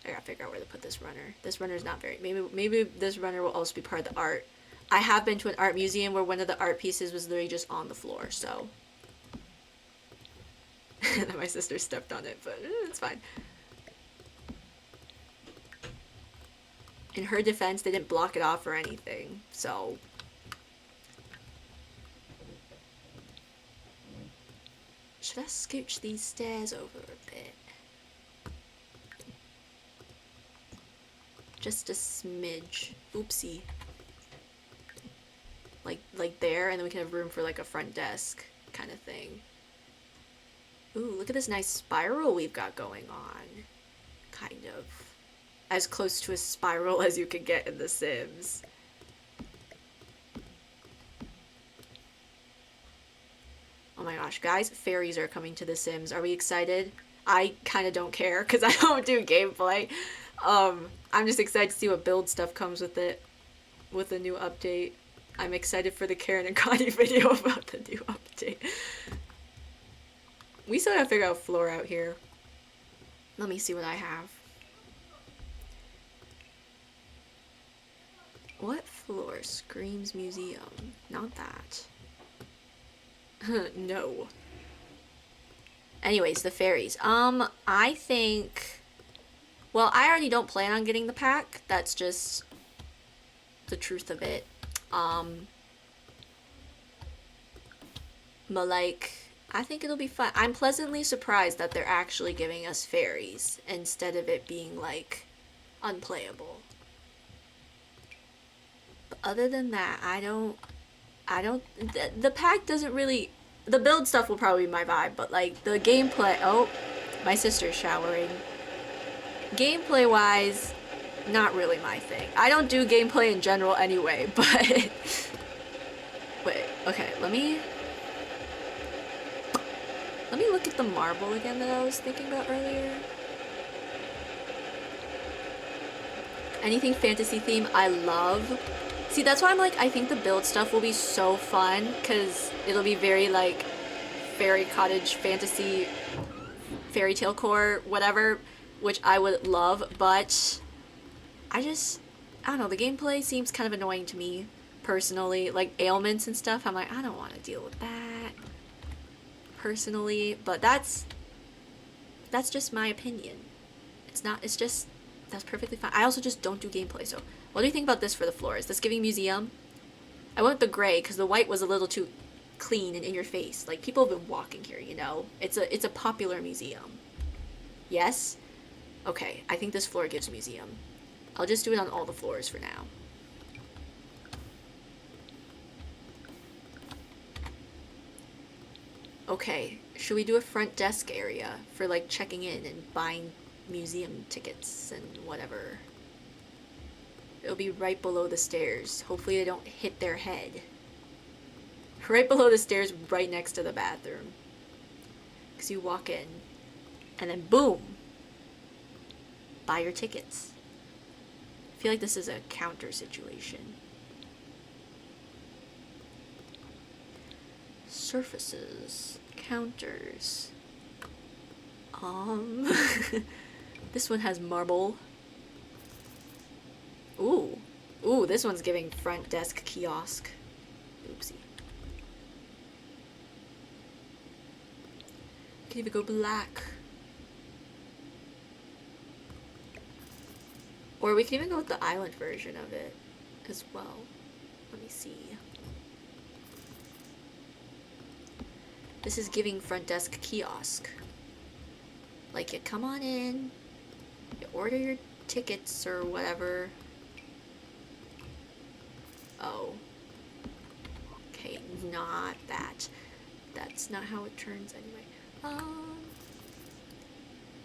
I gotta figure out where to put this runner. This runner's not very... Maybe this runner will also be part of the art. I have been to an art museum where one of the art pieces was literally just on the floor, so... My sister stepped on it, but it's fine. In her defense, they didn't block it off or anything, so... Should I scooch these stairs over a bit? Just a smidge. Oopsie. Like there, and then we can have room for like a front desk kind of thing. Ooh, look at this nice spiral we've got going on. Kind of. As close to a spiral as you could get in The Sims. Oh my gosh, guys, fairies are coming to The Sims. Are we excited? I kind of don't care because I don't do gameplay. I'm just excited to see what build stuff comes with it, with the new update. I'm excited for the Karen and Connie video about the new update. We still gotta figure out floor out here. Let me see what I have. What floor screams museum? Not that. No. Anyways, the fairies. I think... Well, I already don't plan on getting the pack. That's just the truth of it. But like, I think it'll be fun. I'm pleasantly surprised that they're actually giving us fairies instead of it being like unplayable. But other than that, the pack doesn't really, the build stuff will probably be my vibe, but like the gameplay, oh, my sister's showering. Gameplay wise, not really my thing. I don't do gameplay in general anyway, but wait, okay, let me look at the marble again that I was thinking about earlier. Anything fantasy theme I love. See, that's why I'm like, I think the build stuff will be so fun, because it'll be very like fairy cottage fantasy, fairy tale core, whatever, which I would love, but I don't know, the gameplay seems kind of annoying to me, personally. Like, ailments and stuff, I'm like, I don't want to deal with that, personally, but that's just my opinion. That's perfectly fine. I also just don't do gameplay, so what do you think about this for the floor? Is this giving museum? I went with the gray, because the white was a little too clean and in your face. Like, people have been walking here, you know? It's a popular museum. Yes? Okay, I think this floor gives museum. I'll just do it on all the floors for now. Okay, should we do a front desk area for like checking in and buying museum tickets and whatever? It'll be right below the stairs. Hopefully they don't hit their head. Right below the stairs, right next to the bathroom. Because you walk in, and then boom! Buy your tickets. I feel like this is a counter situation. Surfaces. Counters. This one has marble. Ooh. Ooh, this one's giving front desk kiosk. Oopsie. Can even go black. Or we can even go with the island version of it as well. Let me see. This is giving front desk kiosk. Like, you come on in, you order your tickets or whatever. Oh. Okay, not that. That's not how it turns anyway.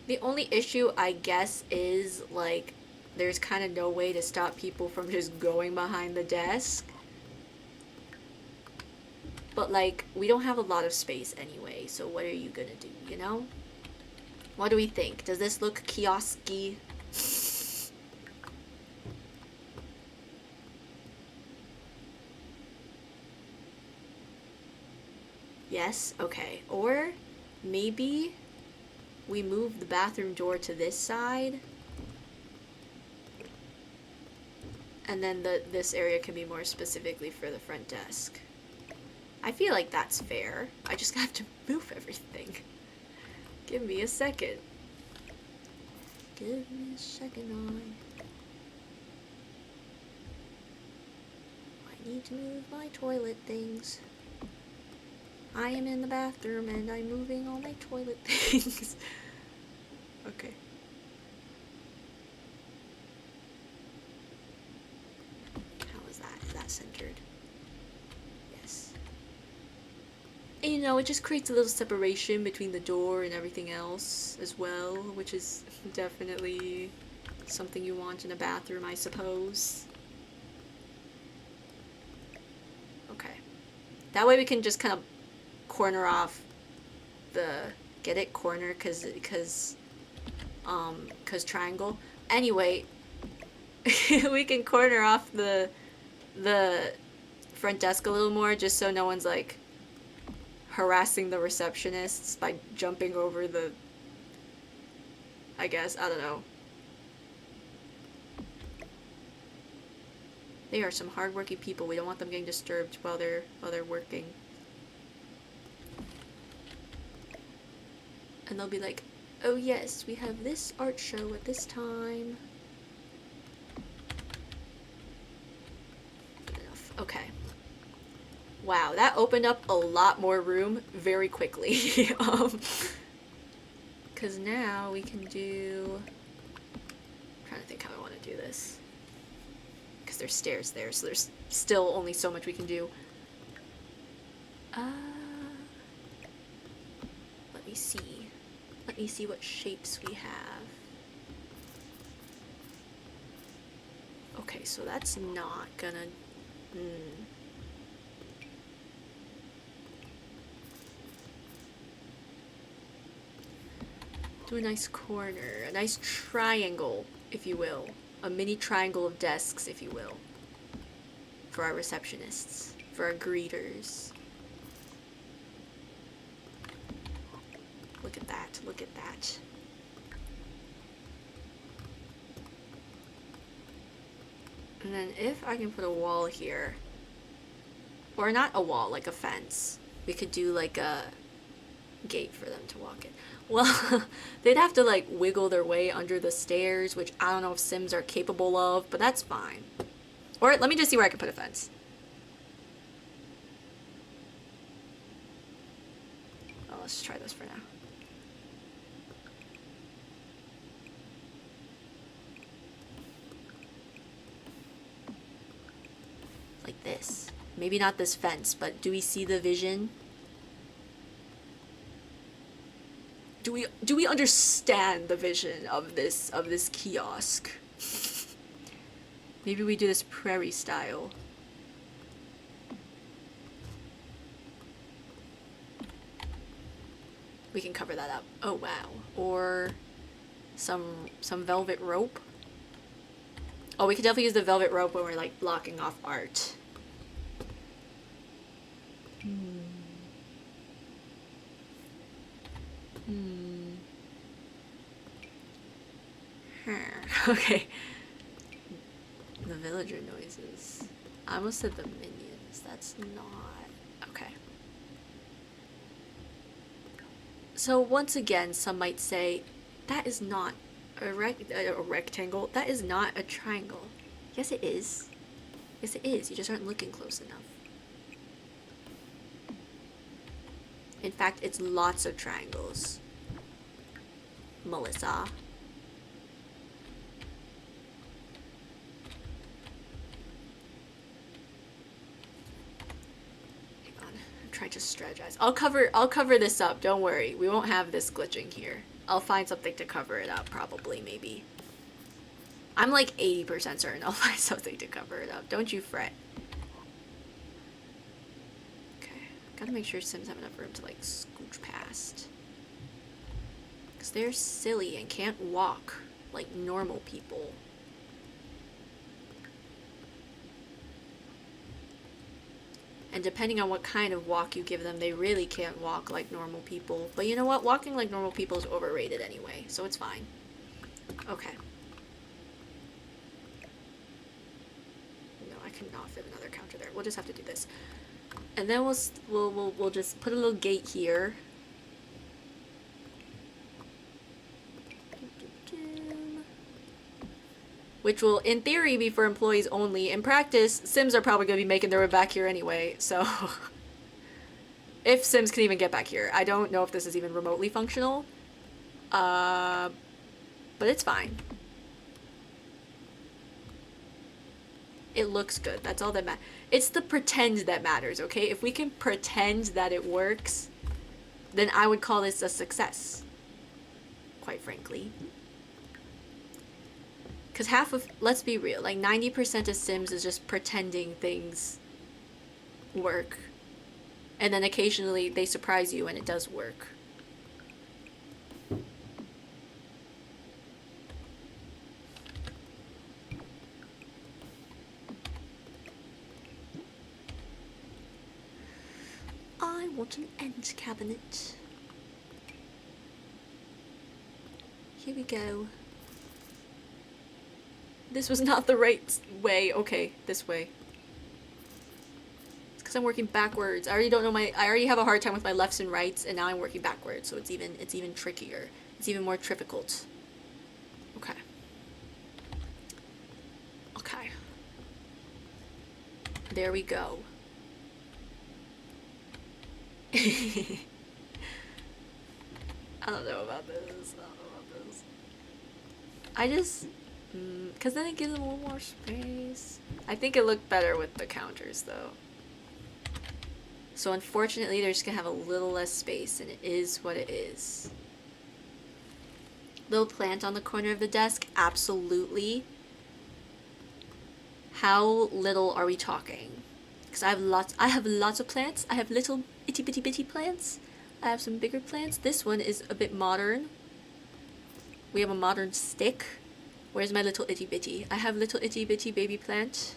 The only issue, I guess, is, like, there's kind of no way to stop people from just going behind the desk. But, like, we don't have a lot of space anyway, so what are you gonna do, you know? What do we think? Does this look kiosky? Yes? Okay. Or maybe we move the bathroom door to this side. And then this area can be more specifically for the front desk. I feel like that's fair. I just have to move everything. Give me a second. Give me a second, I need to move my toilet things. I am in the bathroom and I'm moving all my toilet things. Okay. How is that? Is that centered? Yes. And you know, it just creates a little separation between the door and everything else as well, which is definitely something you want in a bathroom, I suppose. Okay. That way we can just kind of corner off the, get it, corner, cause triangle. Anyway, we can corner off the front desk a little more, just so no one's like harassing the receptionists by jumping over the, I guess, I don't know. They are some hardworking people. We don't want them getting disturbed while they're working. And they'll be like, oh yes, we have this art show at this time. Good enough. Okay. Wow, that opened up a lot more room very quickly. Because now we can do... I'm trying to think how I want to do this. Because there's stairs there, so there's still only so much we can do. Let me see. Let me see what shapes we have. Okay, so that's not gonna... Do a nice corner, a nice triangle, if you will. A mini triangle of desks, if you will. For our receptionists, for our greeters. Look at that, look at that. And then if I can put a wall here, or not a wall, like a fence, we could do like a gate for them to walk in. Well, they'd have to like wiggle their way under the stairs, which I don't know if Sims are capable of, but that's fine. Or let me just see where I can put a fence. Oh, let's try this for now. Like this. Maybe not this fence, but do we see the vision? Do we understand the vision of this kiosk? Maybe we do this prairie style. We can cover that up. Oh wow. Or some velvet rope. Oh, we could definitely use the velvet rope when we're like blocking off art. Okay. The villager noises. I almost said the minions. That's not... Okay. So once again, some might say, that is not a rectangle. That is not a triangle. Yes, it is. Yes, it is. You just aren't looking close enough. In fact, it's lots of triangles. Melissa. Hang on. I'm trying to strategize. I'll cover this up. Don't worry. We won't have this glitching here. I'll find something to cover it up, probably, maybe. I'm like 80% certain I'll find something to cover it up. Don't you fret. Okay. Gotta make sure Sims have enough room to, like, scooch past. Because they're silly and can't walk like normal people. And depending on what kind of walk you give them, they really can't walk like normal people. But you know what? Walking like normal people is overrated anyway, so it's fine. Okay. No, I cannot fit another counter there. We'll just have to do this. And then we'll just put a little gate here. Which will, in theory, be for employees only. In practice, Sims are probably going to be making their way back here anyway, so... if Sims can even get back here. I don't know if this is even remotely functional. But it's fine. It looks good. That's all that matters. It's the pretend that matters, okay? If we can pretend that it works, then I would call this a success. Quite frankly. Because half of, let's be real, like 90% of Sims is just pretending things work. And then occasionally they surprise you and it does work. I want an end cabinet. Here we go. This was not the right way. Okay, this way. It's because I'm working backwards. I already have a hard time with my lefts and rights, and now I'm working backwards, so it's even trickier. It's even more difficult. Okay. Okay. There we go. I don't know about this. I just... because then it gives them a little more space. I think it looked better with the counters, though. So unfortunately, they're just gonna have a little less space, and it is what it is. Little plant on the corner of the desk? Absolutely. How little are we talking? Because I have lots of plants. I have little itty bitty bitty plants. I have some bigger plants. This one is a bit modern. We have a modern stick. Where's my little itty bitty? I have little itty bitty baby plant.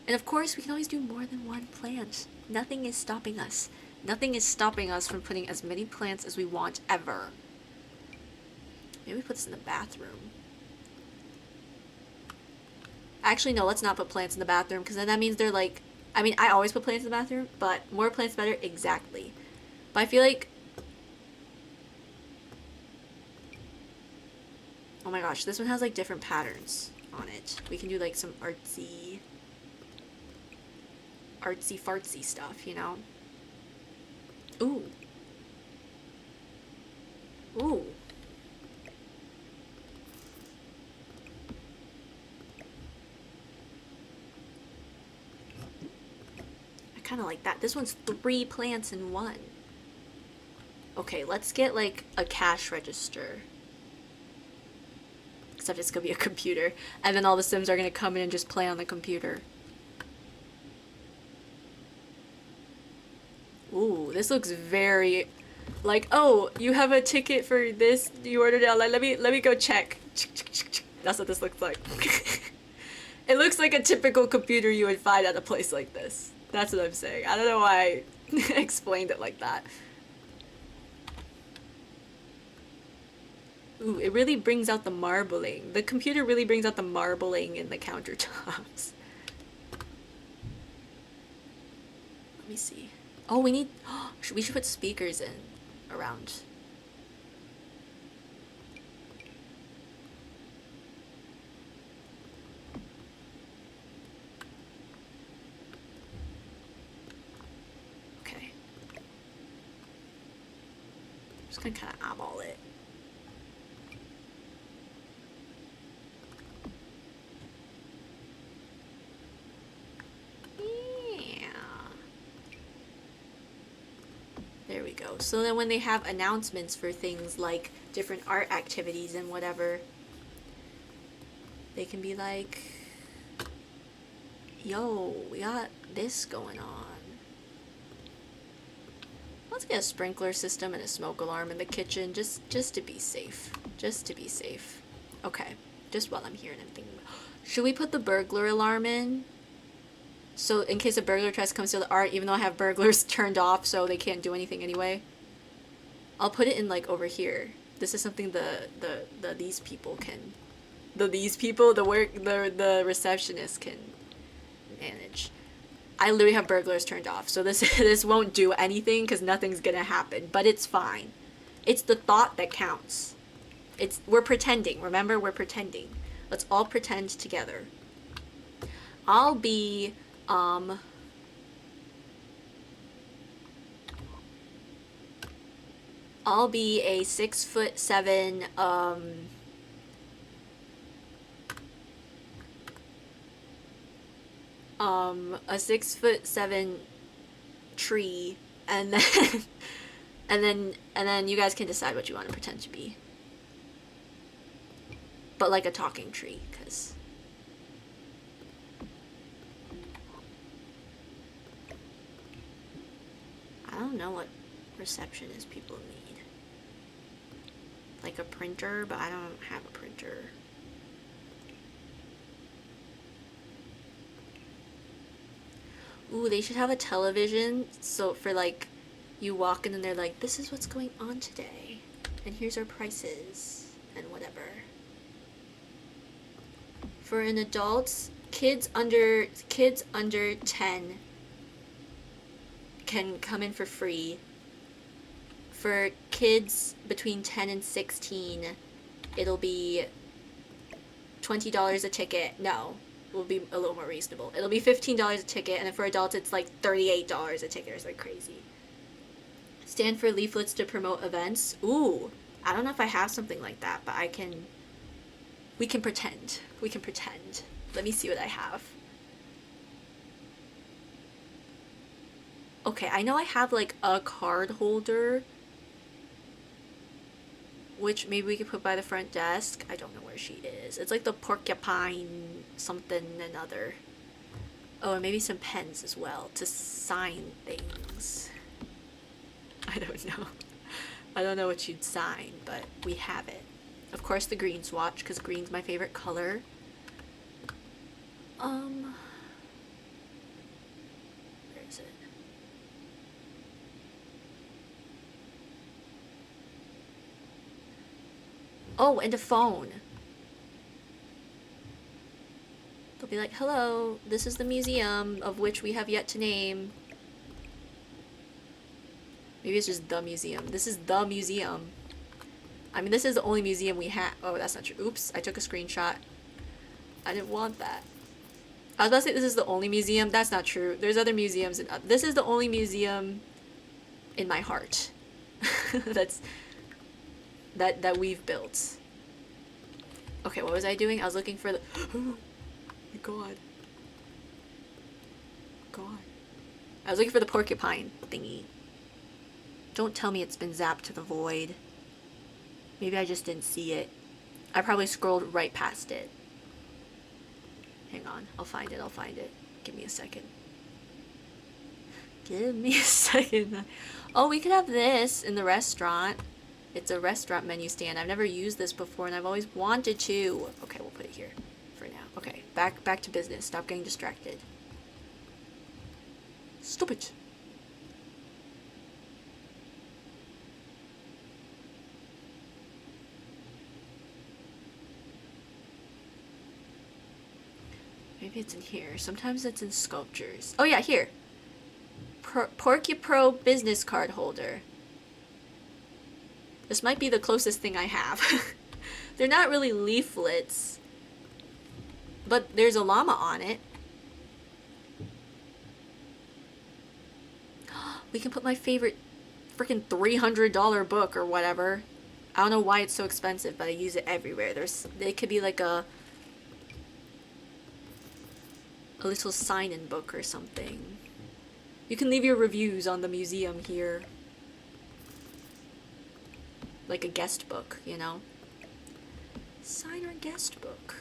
And of course, we can always do more than one plant. Nothing is stopping us. Nothing is stopping us from putting as many plants as we want ever. Maybe we put this in the bathroom. Actually, no, let's not put plants in the bathroom, because then that means they're like... I mean, I always put plants in the bathroom, but more plants better, exactly. But I feel like... oh my gosh, this one has like different patterns on it. We can do like some artsy fartsy stuff, you know? Ooh. Ooh. I kind of like that. This one's 3 plants in one. Okay, let's get like a cash register. Except it's gonna be a computer. And then all the Sims are gonna come in and just play on the computer. Ooh, this looks very... like, oh, you have a ticket for this, you ordered it, like, let me go check. That's what this looks like. It looks like a typical computer you would find at a place like this. That's what I'm saying. I don't know why I explained it like that. Ooh, it really brings out the marbling. The computer really brings out the marbling in the countertops. Let me see. Oh, we need... we should put speakers in around. Okay. Just gonna kind of eyeball it. There we go. So then when they have announcements for things like different art activities and whatever, they can be like, yo, we got this going on. Let's get a sprinkler system and a smoke alarm in the kitchen just to be safe. Just to be safe. Okay. Just while I'm here and I'm thinking, should we put the burglar alarm in? So in case a burglar tries to come steal the art, even though I have burglars turned off so they can't do anything anyway. I'll put it in like over here. This is something these people can, the receptionist can manage. I literally have burglars turned off, so this this won't do anything because nothing's gonna happen. But it's fine. It's the thought that counts. We're pretending. Remember, we're pretending. Let's all pretend together. I'll be a 6'7" a 6'7" tree, and then and then you guys can decide what you want to pretend to be. But like a talking tree, because I don't know what receptionist people need. Like a printer, but I don't have a printer. Ooh, they should have a television, so for like, you walk in and they're like, this is what's going on today, and here's our prices, and whatever. For an adult, kids under 10 can come in for free. For kids between 10 and 16, it'll be $20 a ticket. No, it will be a little more reasonable. It'll be $15 a ticket, and then for adults, it's like $38 a ticket. It's like crazy. Stand for leaflets to promote events. Ooh, I don't know if I have something like that, but we can pretend. We can pretend. Let me see what I have. Okay, I know I have like a card holder, which maybe we could put by the front desk. I don't know where she is. It's like the porcupine something another. Oh, and maybe some pens as well to sign things. I don't know. I don't know what you'd sign, but we have it. Of course the green swatch, because green's my favorite color. Where is it? Oh, and a phone. They'll be like, hello, this is the museum of which we have yet to name. Maybe it's just the museum. This is the museum. I mean, this is the only museum we have. Oh, that's not true. Oops, I took a screenshot. I didn't want that. I was about to say this is the only museum. That's not true. There's other museums. This is the only museum in my heart. that we've built. Okay, what was I doing? I was looking for the... Oh my god. God. I was looking for the porcupine thingy. Don't tell me it's been zapped to the void. Maybe I just didn't see it. I probably scrolled right past it. Hang on. I'll find it. I'll find it. Give me a second. Give me a second. Oh, we could have this in the restaurant. It's a restaurant menu stand. I've never used this before and I've always wanted to. Okay, we'll put it here for now. Okay, back to business. Stop getting distracted. Stupid. Maybe it's in here. Sometimes it's in sculptures. Oh yeah, here. Porcupro business card holder. This might be the closest thing I have. They're not really leaflets, but there's a llama on it. We can put my favorite freaking $300 book or whatever. I don't know why it's so expensive, but I use it everywhere. It could be like a little sign-in book or something. You can leave your reviews on the museum here. Like a guest book, you know? Sign our guest book.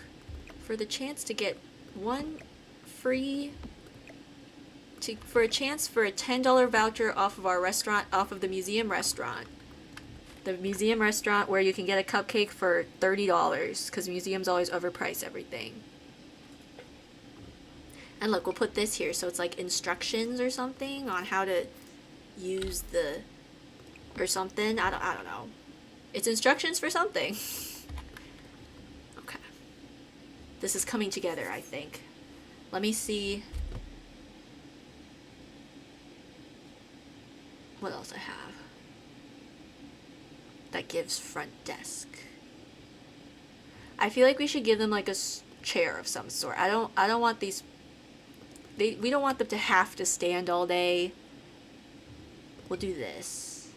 For the chance to get one free... for a chance for a $10 voucher off of our restaurant, off of the museum restaurant. The museum restaurant where you can get a cupcake for $30, because museums always overprice everything. And look, we'll put this here, so it's like instructions or something on how to use the... or something. I don't know. It's instructions for something. Okay. This is coming together, I think. Let me see what else I have that gives front desk. I feel like we should give them like a chair of some sort. I don't want these... we don't want them to have to stand all day. We'll do this.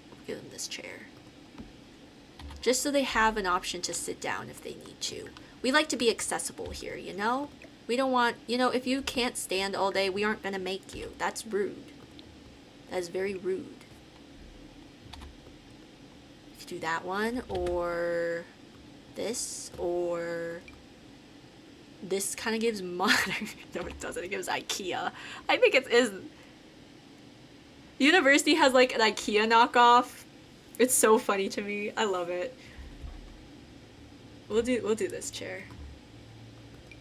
We'll give them this chair. Just so they have an option to sit down if they need to. We like to be accessible here, you know? We don't want... you know, if you can't stand all day, we aren't gonna make you. That's rude. That is very rude. You could do that one, or this, or... this kind of gives modern. No, it doesn't. It gives IKEA. I think it is. University has like an IKEA knockoff. It's so funny to me. I love it. We'll do this chair.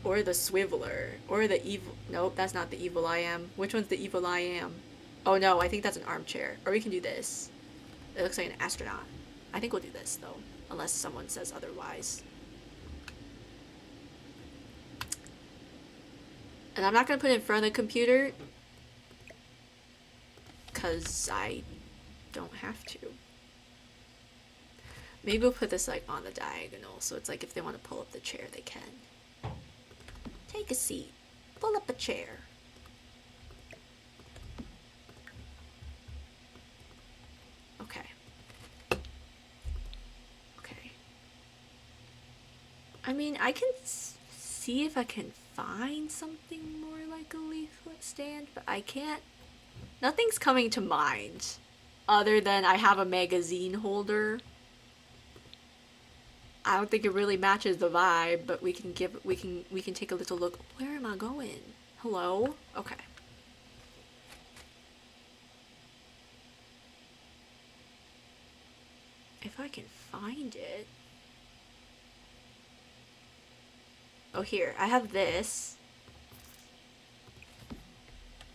Or the swiveler. Or the evil... nope, that's not the evil I am. Which one's the evil I am? Oh no, I think that's an armchair. Or we can do this. It looks like an astronaut. I think we'll do this though. Unless someone says otherwise. And I'm not going to put it in front of the computer because I don't have to. Maybe we'll put this like on the diagonal, so it's like if they want to pull up the chair, they can. Take a seat. Pull up a chair. Okay. Okay. I mean, I can see if I can find something more like a leaflet stand, but I can't. Nothing's coming to mind other than I have a magazine holder. I don't think it really matches the vibe, but we can take a little look. Where am I going? Hello? Okay. If I can find it. Oh, here. I have this.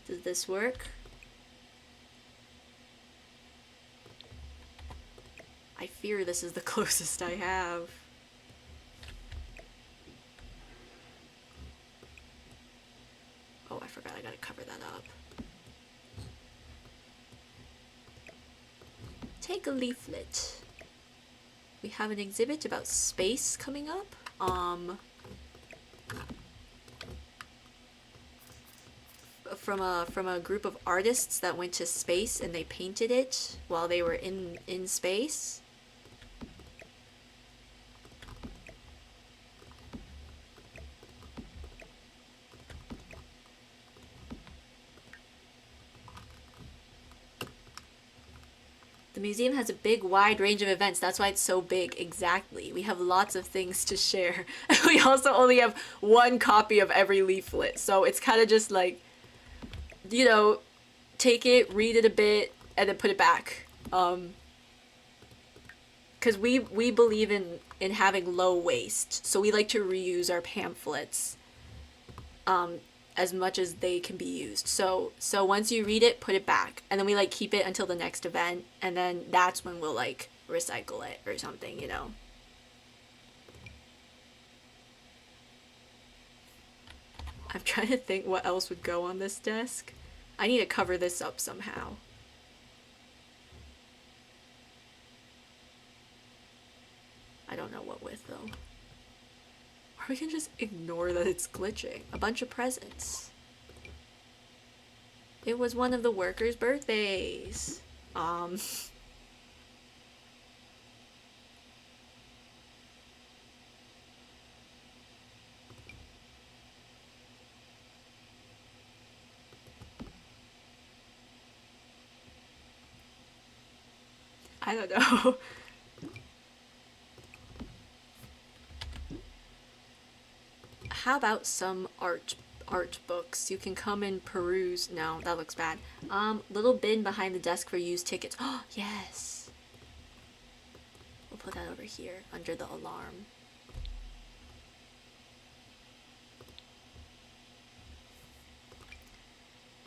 Does this work? I fear this is the closest I have. Oh, I forgot I gotta cover that up. Take a leaflet. We have an exhibit about space coming up. From a group of artists that went to space and they painted it while they were in space. The museum has a big, wide range of events. That's why it's so big. Exactly. We have lots of things to share. We also only have one copy of every leaflet. So it's kind of just like, you know, take it, read it a bit, and then put it back. Because we believe in having low waste. So we like to reuse our pamphlets as much as they can be used. So once you read it, put it back. And then we like keep it until the next event. And then that's when we'll like recycle it or something, you know. I'm trying to think what else would go on this desk. I need to cover this up somehow. I don't know what with though. Or we can just ignore that it's glitching. A bunch of presents. It was one of the workers' birthdays. I don't know. How about some art books? You can come and peruse. No, that looks bad. Little bin behind the desk for used tickets. Oh, yes. We'll put that over here under the alarm.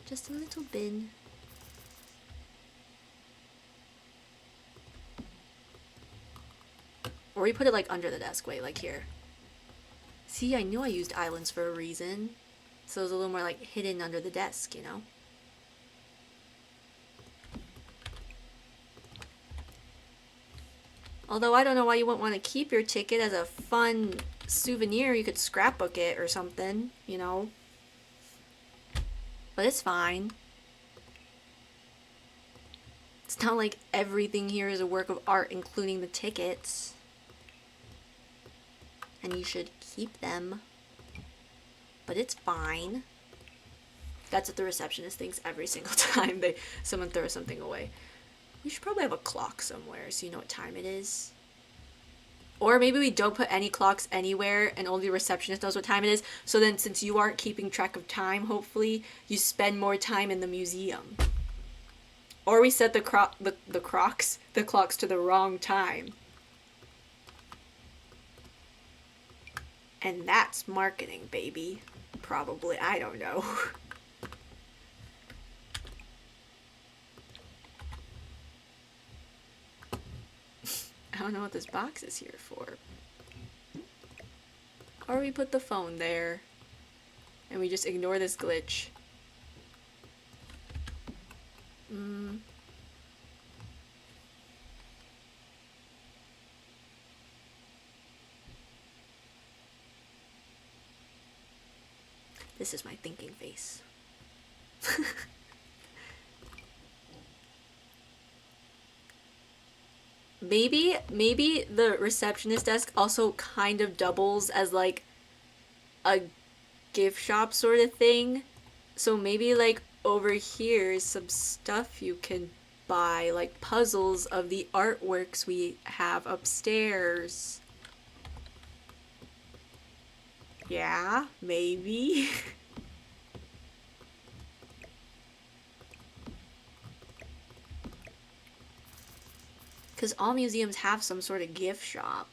Just a little bin. Or we put it like under the desk. Wait, like here. See, I knew I used islands for a reason. So it was a little more like hidden under the desk, you know? Although I don't know why you wouldn't want to keep your ticket as a fun souvenir. You could scrapbook it or something, you know? But it's fine. It's not like everything here is a work of art, including the tickets. And you should keep them. But it's fine. That's what the receptionist thinks every single time someone throws something away. We should probably have a clock somewhere so you know what time it is. Or maybe we don't put any clocks anywhere and only the receptionist knows what time it is. So then since you aren't keeping track of time, hopefully, you spend more time in the museum. Or we set the clocks to the wrong time. And that's marketing, baby. Probably. I don't know. I don't know what this box is here for. Or we put the phone there. And we just ignore this glitch. This is my thinking face. Maybe the receptionist desk also kind of doubles as like a gift shop sort of thing. So maybe like over here is some stuff you can buy, like puzzles of the artworks we have upstairs. Yeah, maybe. Because all museums have some sort of gift shop.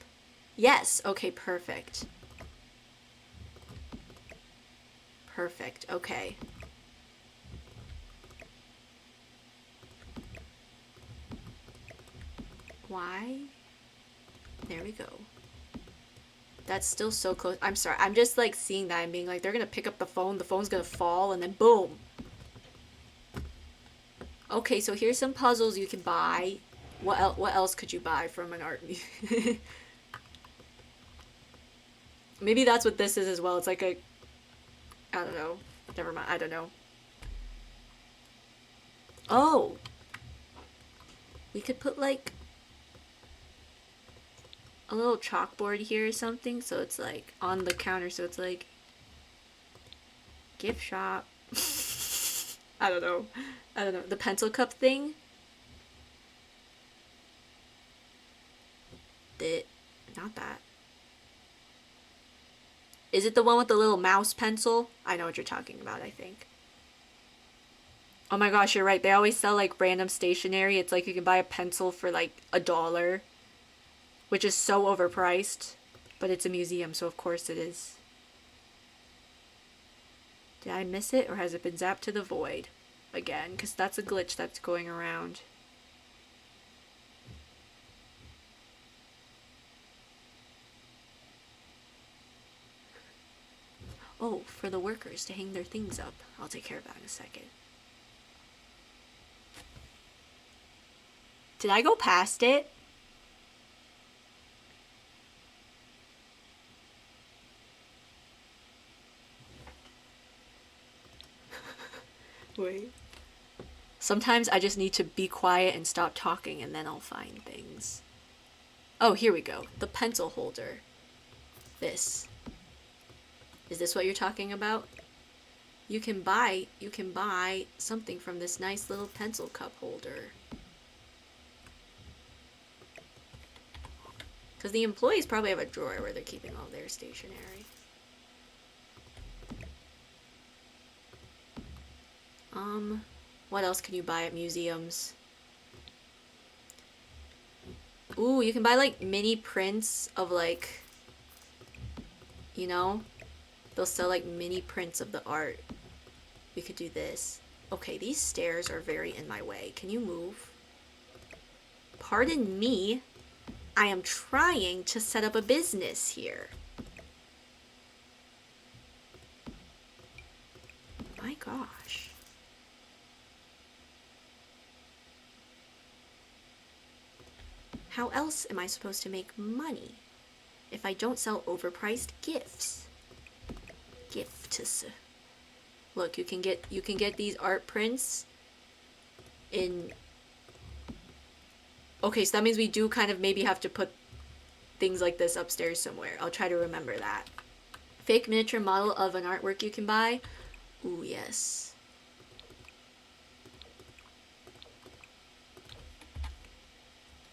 Yes, okay, perfect. Perfect, okay. Why? There we go. That's still so close. I'm sorry, I'm just like seeing that and being like, they're gonna pick up the phone's gonna fall, and then boom. Okay, so here's some puzzles you can buy. What else could you buy from an art museum? Maybe that's what this is as well. It's like a... I don't know. Never mind. I don't know. Oh! We could put like a little chalkboard here or something, so it's like on the counter, so it's like gift shop. I don't know. I don't know. The pencil cup thing? Not that. Is it the one with the little mouse pencil? I know what you're talking about, I think. Oh my gosh, you're right. They always sell like random stationery. It's like you can buy a pencil for like $1, which is so overpriced. But it's a museum, so of course it is. Did I miss it, or has it been zapped to the void again? Because that's a glitch that's going around. Oh, for the workers to hang their things up. I'll take care of that in a second. Did I go past it? Wait. Sometimes I just need to be quiet and stop talking and then I'll find things. Oh, here we go. The pencil holder. This. Is this what you're talking about? You can buy something from this nice little pencil cup holder. Because the employees probably have a drawer where they're keeping all their stationery. What else can you buy at museums? Ooh, you can buy like mini prints of like, you know, they'll sell like mini prints of the art. We could do this. Okay, these stairs are very in my way. Can you move? Pardon me. I am trying to set up a business here. My gosh. How else am I supposed to make money if I don't sell overpriced gifts? Gifts. Look, you can get these art prints in. Okay, so that means we do kind of maybe have to put things like this upstairs somewhere. I'll try to remember that. Fake miniature model of an artwork you can buy. Ooh, yes.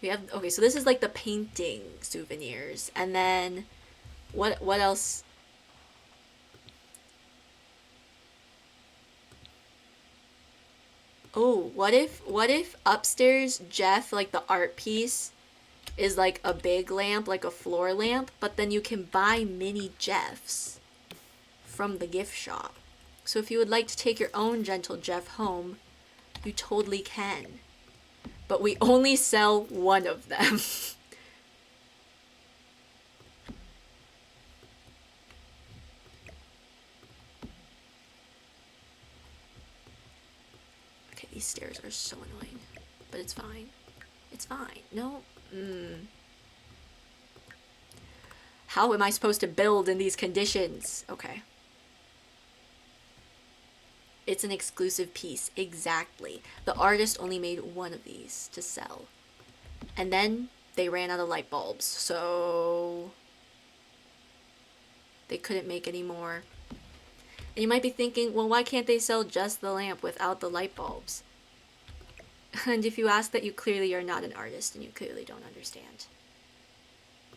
We have, okay, so this is like the painting souvenirs. And then what else? Oh, what if upstairs Jeff, like the art piece, is like a big lamp, like a floor lamp, but then you can buy mini Jeffs from the gift shop. So if you would like to take your own gentle Jeff home, you totally can. But we only sell one of them. Okay, these stairs are so annoying. But it's fine. It's fine. No. How am I supposed to build in these conditions? Okay. It's an exclusive piece. Exactly. The artist only made one of these to sell. And then they ran out of light bulbs. So they couldn't make any more. And you might be thinking, well, why can't they sell just the lamp without the light bulbs? And if you ask that, you clearly are not an artist and you clearly don't understand.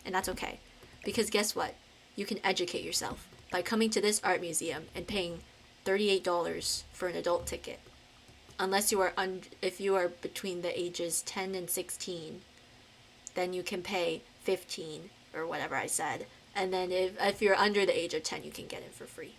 And that's okay. Because guess what? You can educate yourself by coming to this art museum and paying $38 for an adult ticket. Unless you are if you are between the ages 10 and 16, then you can pay 15 or whatever I said. And then if you're under the age of 10, you can get it for free.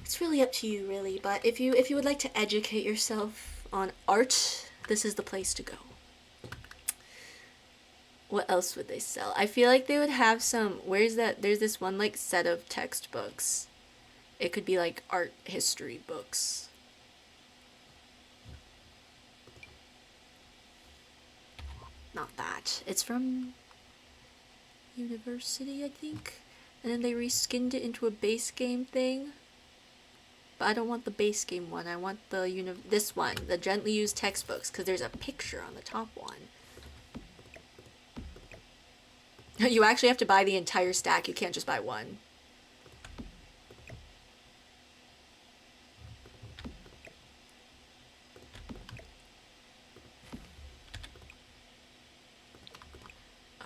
It's really up to you, really, but if you would like to educate yourself on art, this is the place to go. What else would they sell? I feel like they would have some, where's that? There's this one like set of textbooks. It could be like art history books. Not that. It's from university, I think. And then they reskinned it into a base game thing. But I don't want the base game one. I want the this one, the gently used textbooks, because there's a picture on the top one. You actually have to buy the entire stack. You can't just buy one.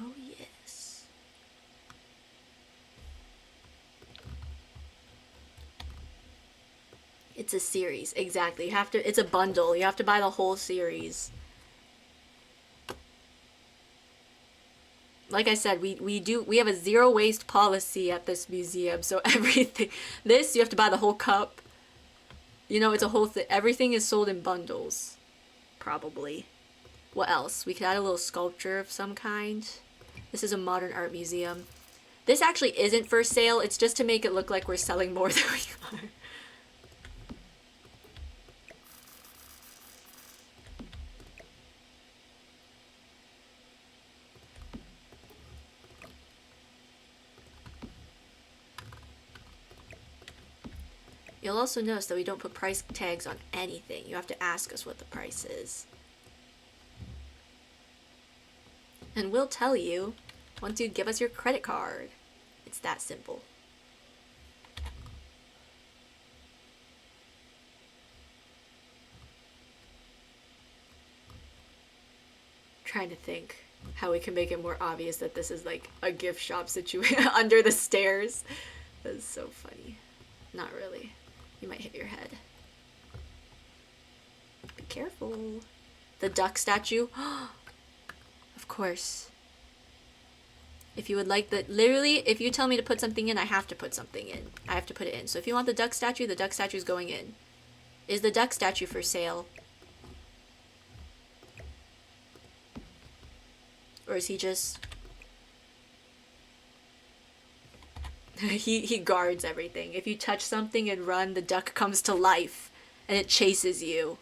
Oh, yes. It's a series, exactly. You have to, it's a bundle. You have to buy the whole series. Like I said, we have a zero waste policy at this museum, so everything, this, you have to buy the whole cup. You know, it's a whole thing. Everything is sold in bundles. Probably. What else? We could add a little sculpture of some kind. This is a modern art museum. This actually isn't for sale. It's just to make it look like we're selling more than we are. You'll also notice that we don't put price tags on anything. You have to ask us what the price is. And we'll tell you once you give us your credit card. It's that simple. Trying to think how we can make it more obvious that this is like a gift shop situation under the stairs. That's so funny. Not really. You might hit your head. Be careful. The duck statue. Of course. If you would like the, literally, if you tell me to put something in, I have to put something in. I have to put it in. So if you want the duck statue is going in. Is the duck statue for sale? Or is he just... he guards everything. If you touch something and run, the duck comes to life. And it chases you.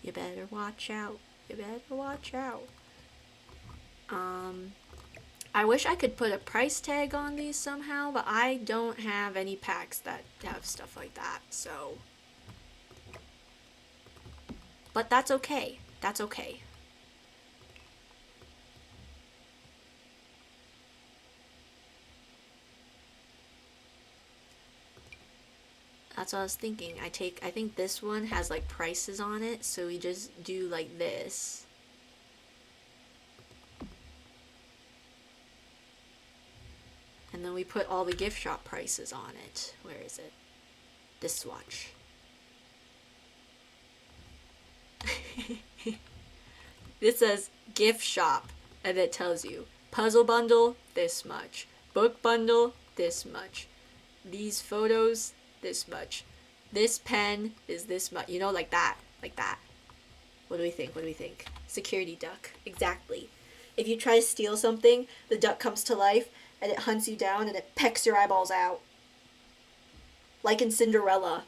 You better watch out. You better watch out. I wish I could put a price tag on these somehow, but I don't have any packs that have stuff like that, so... But that's okay. That's okay. That's what I was thinking. I think this one has like prices on it, so we just do like this. And then we put all the gift shop prices on it. Where is it? This swatch. This says gift shop, and it tells you puzzle bundle, this much. Book bundle, this much. These photos, this much. This pen is this much. You know, like that. Like that. What do we think? What do we think? Security duck. Exactly. If you try to steal something, the duck comes to life, and it hunts you down, and it pecks your eyeballs out. Like in Cinderella.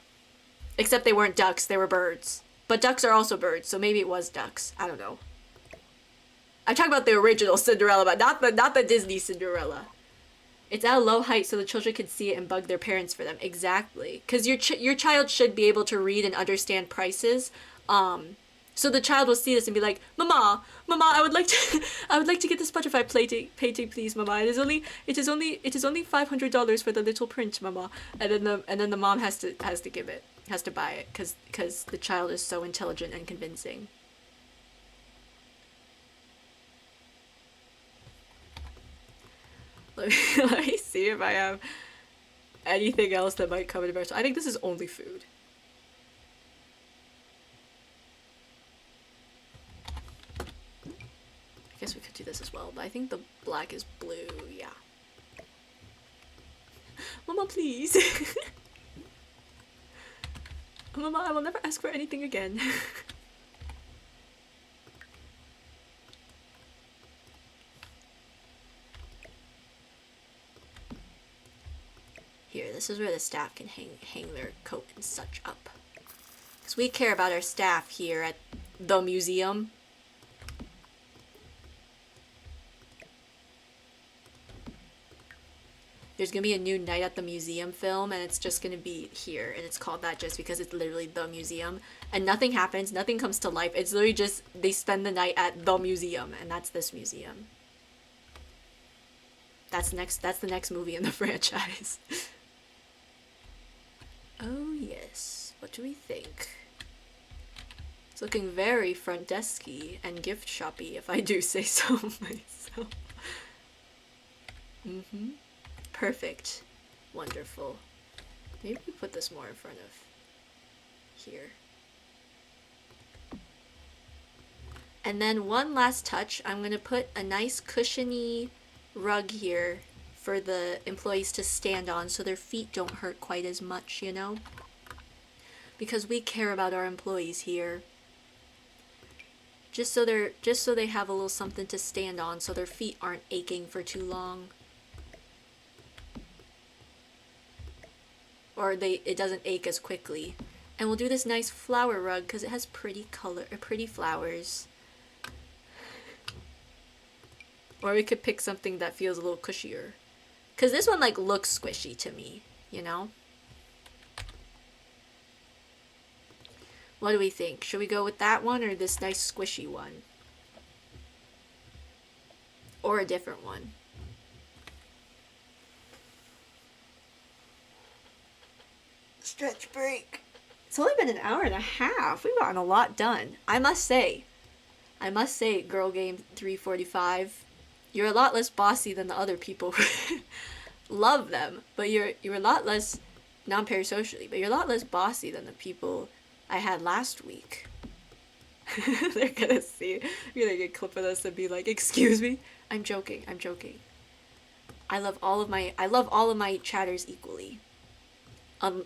Except they weren't ducks, they were birds. But ducks are also birds, so maybe it was ducks. I don't know. I'm talking about the original Cinderella, but not the Disney Cinderella. It's at a low height so the children can see it and bug their parents for them. Exactly. Because your child should be able to read and understand prices. So the child will see this and be like, Mama, I would like to get this butterfly painting, please, Mama. It is only $500 for the little print, Mama. And then the mom has to buy it because the child is so intelligent and convincing. Let me see if I have anything else that might come into my... I think this is only food. I guess we could do this as well, but I think the black is blue, yeah. Mama, please. Mama, I will never ask for anything again. Here, this is where the staff can hang their coat and such up. Because we care about our staff here at the museum. There's gonna be a new Night at the Museum film, and it's just gonna be here, and it's called that just because it's literally the museum, and nothing happens, nothing comes to life. It's literally just they spend the night at the museum, and that's this museum. That's the next movie in the franchise. Oh yes, what do we think? It's looking very front desky and gift shoppy, if I do say so myself. Perfect. Wonderful. Maybe we put this more in front of here. And then one last touch, I'm gonna put a nice cushiony rug here for the employees to stand on so their feet don't hurt quite as much, you know? because we care about our employees here. Just so they have a little something to stand on so their feet aren't aching for too long. Or it doesn't ache as quickly. And we'll do this nice flower rug because it has pretty flowers. Or we could pick something that feels a little cushier. Because this one like looks squishy to me, you know? What do we think? Should we go with that one or this nice squishy one? Or a different one? Stretch break. It's only been an hour and a half. We've gotten a lot done. I must say, Girl Game 345, you're a lot less bossy than the other people. Love them, but you're a lot less non-parasocially, but you're a lot less bossy than the people I had last week. They're gonna see, you're gonna get a clip of this and be like, excuse me? I'm joking. I love all of my chatters equally. I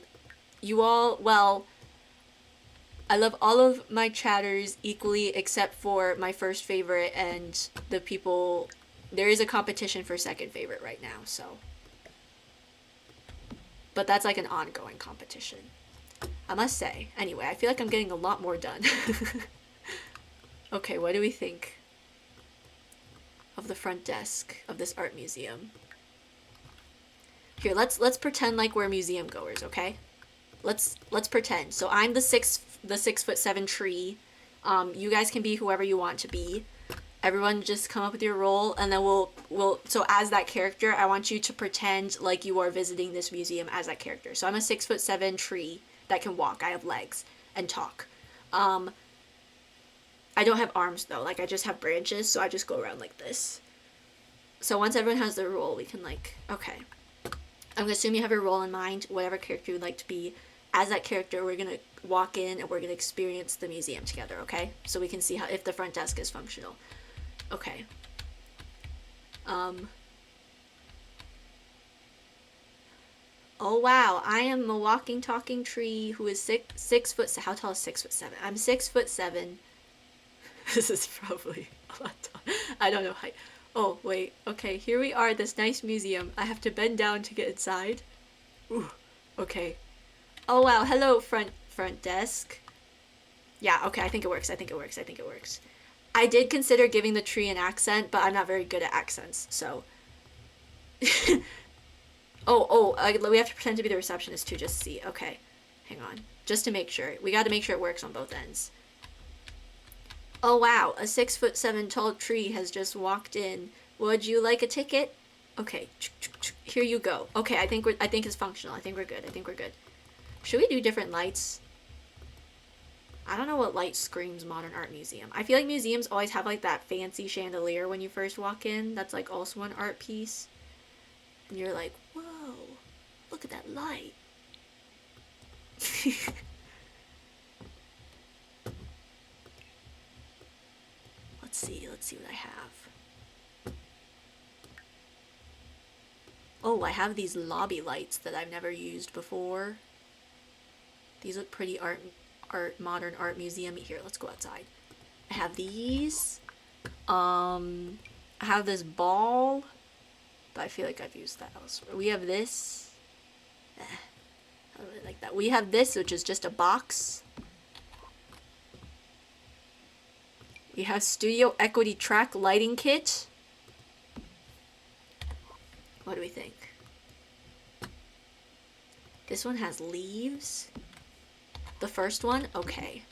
love all of my chatters equally except for my first favorite and the people, there is a competition for second favorite right now, so. But that's like an ongoing competition. I must say. Anyway, I feel like I'm getting a lot more done. Okay, what do we think of the front desk of this art museum? Here, let's pretend like we're museum goers, okay? Let's pretend. So I'm the 6'7" tree. You guys can be whoever you want to be. Everyone just come up with your role, and then we'll so as that character, I want you to pretend like you are visiting this museum as that character. So I'm a 6'7" tree that can walk. I have legs and talk. I don't have arms though. Like I just have branches, so I just go around like this. So once everyone has their role, we can like, okay. I'm gonna assume you have your role in mind, whatever character you would like to be. As that character, we're gonna walk in and we're gonna experience the museum together, okay? So we can see if the front desk is functional. Okay. Oh wow, I am a walking, talking tree who is six foot. How tall is 6'7"? I'm 6'7". This is probably a lot tall. I don't know height. Oh wait, okay, here we are at this nice museum. I have to bend down to get inside. Ooh, okay. Oh wow, hello front desk. Yeah, okay, I think it works. I did consider giving the tree an accent, but I'm not very good at accents, so. We have to pretend to be the receptionist too, just to see. Okay, hang on. Just to make sure. We gotta make sure it works on both ends. Oh wow, a 6'7" tall tree has just walked in. Would you like a ticket? Okay, here you go. Okay, I think it's functional. I think we're good. Should we do different lights? I don't know what light screams modern art museum. I feel like museums always have like that fancy chandelier when you first walk in. That's like also an art piece. And you're like, whoa, look at that light. Let's see what I have. Oh, I have these lobby lights that I've never used before. These look pretty modern art museum. Here, let's go outside. I have these. I have this ball, but I feel like I've used that elsewhere. We have this. I don't really like that. We have this, which is just a box. We have Studio Equity Track lighting kit. What do we think? This one has leaves. The first one? Okay.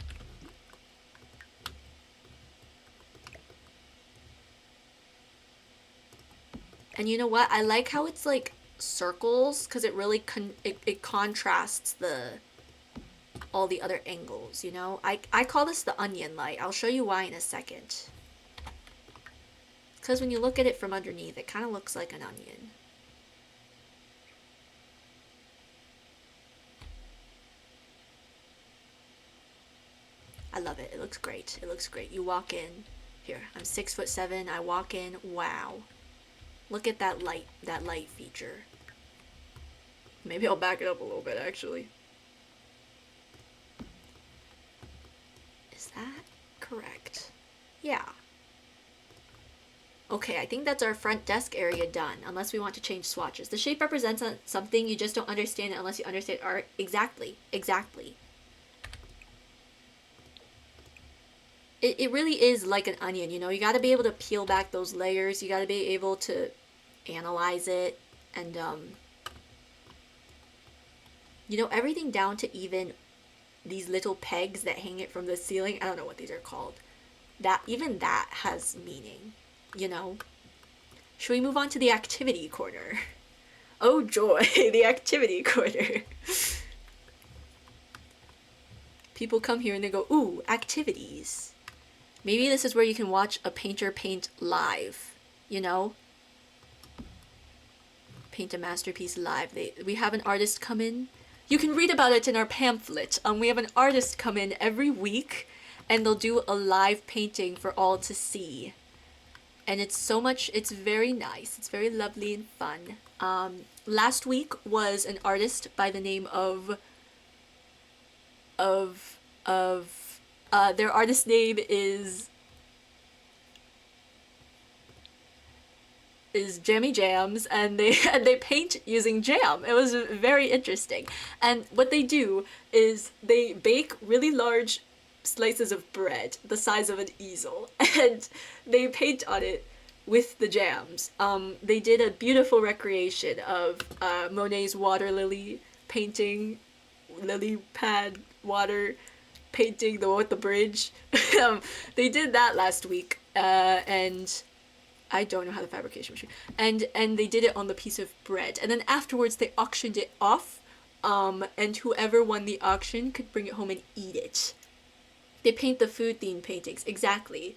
And you know what? I like how it's like circles because it really it contrasts all the other angles, you know? I call this the onion light. I'll show you why in a second. Because when you look at it from underneath, it kind of looks like an onion. I love it. It looks great. You walk in. Here, I'm 6'7". I walk in. Wow. Look at that light feature. Maybe I'll back it up a little bit, actually. Is that correct? Yeah. Okay, I think that's our front desk area done, unless we want to change swatches. The shape represents something, you just don't understand it unless you understand art. Exactly, exactly. It really is like an onion, you know? You gotta be able to peel back those layers, you gotta be able to analyze it, and, you know, everything down to even these little pegs that hang it from the ceiling. I don't know what these are called. That, even that has meaning, you know? Should we move on to the activity corner? Oh joy, the activity corner. People come here and they go, ooh, activities. Maybe this is where you can watch a painter paint live, you know? Paint a masterpiece live. We have an artist come in. You can read about it in our pamphlet. We have an artist come in every week and they'll do a live painting for all to see. And it's so much, it's very nice. It's very lovely and fun. Last week was an artist by the name of their artist name is Jammy Jams, and they paint using jam. It was very interesting. And what they do is they bake really large slices of bread the size of an easel, and they paint on it with the jams. They did a beautiful recreation of Monet's water lily painting, lily pad water painting, the one with the bridge. They did that last week, and I don't know how the fabrication machine. And they did it on the piece of bread. And then afterwards they auctioned it off, and whoever won the auction could bring it home and eat it. They paint the food themed paintings, exactly.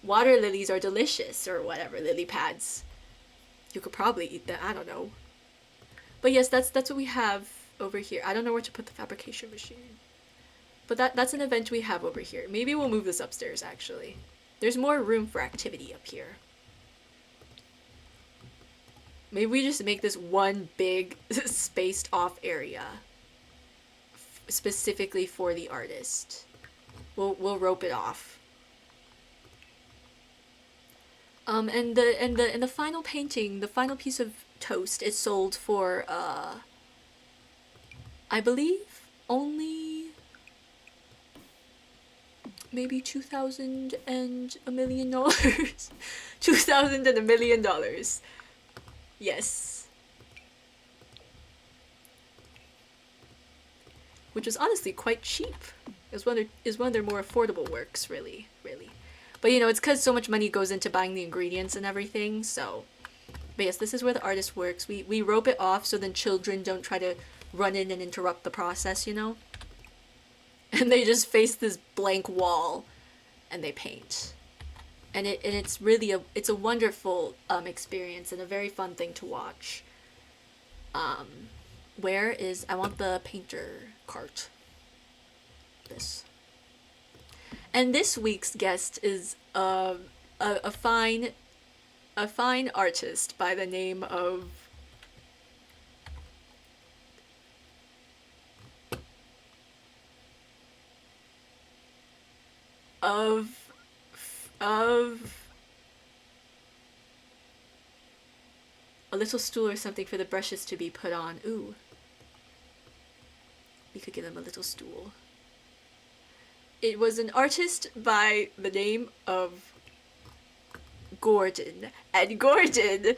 Water lilies are delicious, or whatever, lily pads. You could probably eat them, I don't know. But yes, that's what we have over here. I don't know where to put the fabrication machine. But that's an event we have over here. Maybe we'll move this upstairs, actually. There's more room for activity up here. Maybe we just make this one big spaced off area specifically for the artist. We'll rope it off. And the final painting, the final piece of toast is sold for I believe only maybe $2,000 and $1 million. $2,000 and $1 million. Yes. Which was honestly quite cheap. It was one of their more affordable works, really. But you know, it's because so much money goes into buying the ingredients and everything, so. But yes, this is where the artist works. We rope it off so then children don't try to run in and interrupt the process, you know? And they just face this blank wall and they paint. And it's really it's a wonderful experience and a very fun thing to watch. Where is, I want the painter cart. This. And this week's guest is a fine artist by the name of a little stool or something for the brushes to be put on. Ooh. We could give them a little stool. It was an artist by the name of Gordon. And Gordon,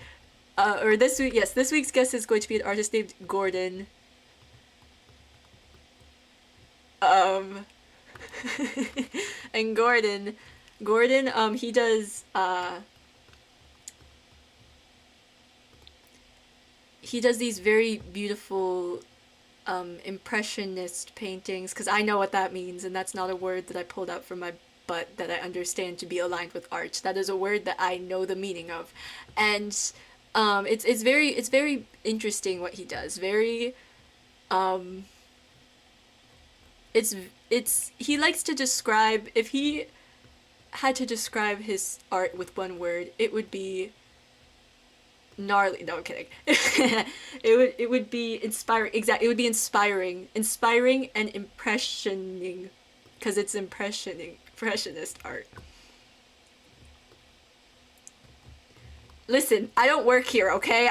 this week's guest is going to be an artist named Gordon. And Gordon, he does these very beautiful impressionist paintings, because I know what that means, and that's not a word that I pulled out from my butt that I understand to be aligned with art. That is a word that I know the meaning of, and it's very interesting what he does. Very he likes to describe, if he had to describe his art with one word, it would be gnarly. No, I'm kidding. it would be inspiring. Exactly, it would be inspiring and impressioning, because it's impressioning. Impressionist art. Listen, I don't work here, okay?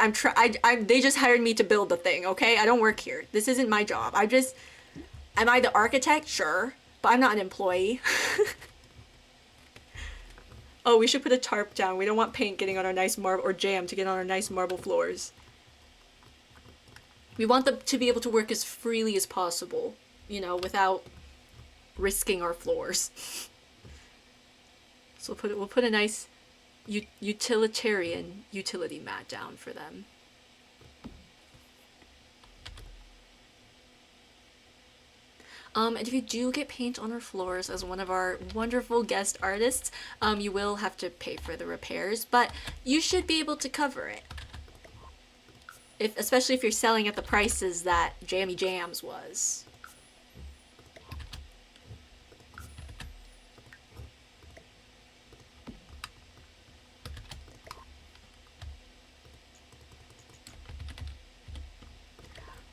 They just hired me to build the thing, okay? I don't work here. This isn't my job. Am I the architect? Sure, but I'm not an employee. Oh, we should put a tarp down. We don't want paint getting on our nice marble, or jam to get on our nice marble floors. We want them to be able to work as freely as possible, you know, without risking our floors. So we'll put a nice utilitarian utility mat down for them. And if you do get paint on our floors as one of our wonderful guest artists, you will have to pay for the repairs, but you should be able to cover it. Especially if you're selling at the prices that Jammy Jams was.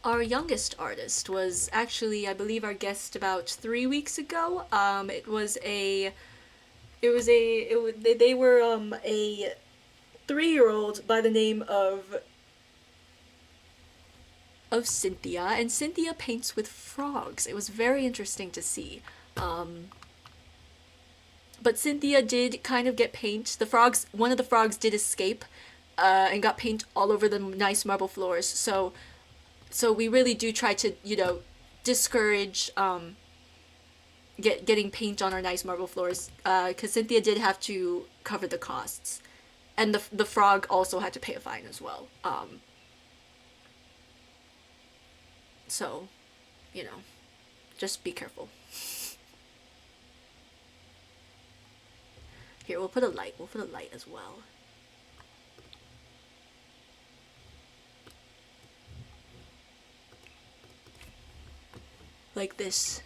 Our youngest artist was actually, I believe, our guest about 3 weeks ago. They were a 3-year-old by the name of Cynthia, and Cynthia paints with frogs. It was very interesting to see. But Cynthia did kind of get paint. One of the frogs did escape, and got paint all over the nice marble floors. So we really do try to, you know, discourage getting paint on our nice marble floors, because Cynthia did have to cover the costs, and the frog also had to pay a fine as well. So, you know, just be careful. Here, we'll put a light as well. Like this,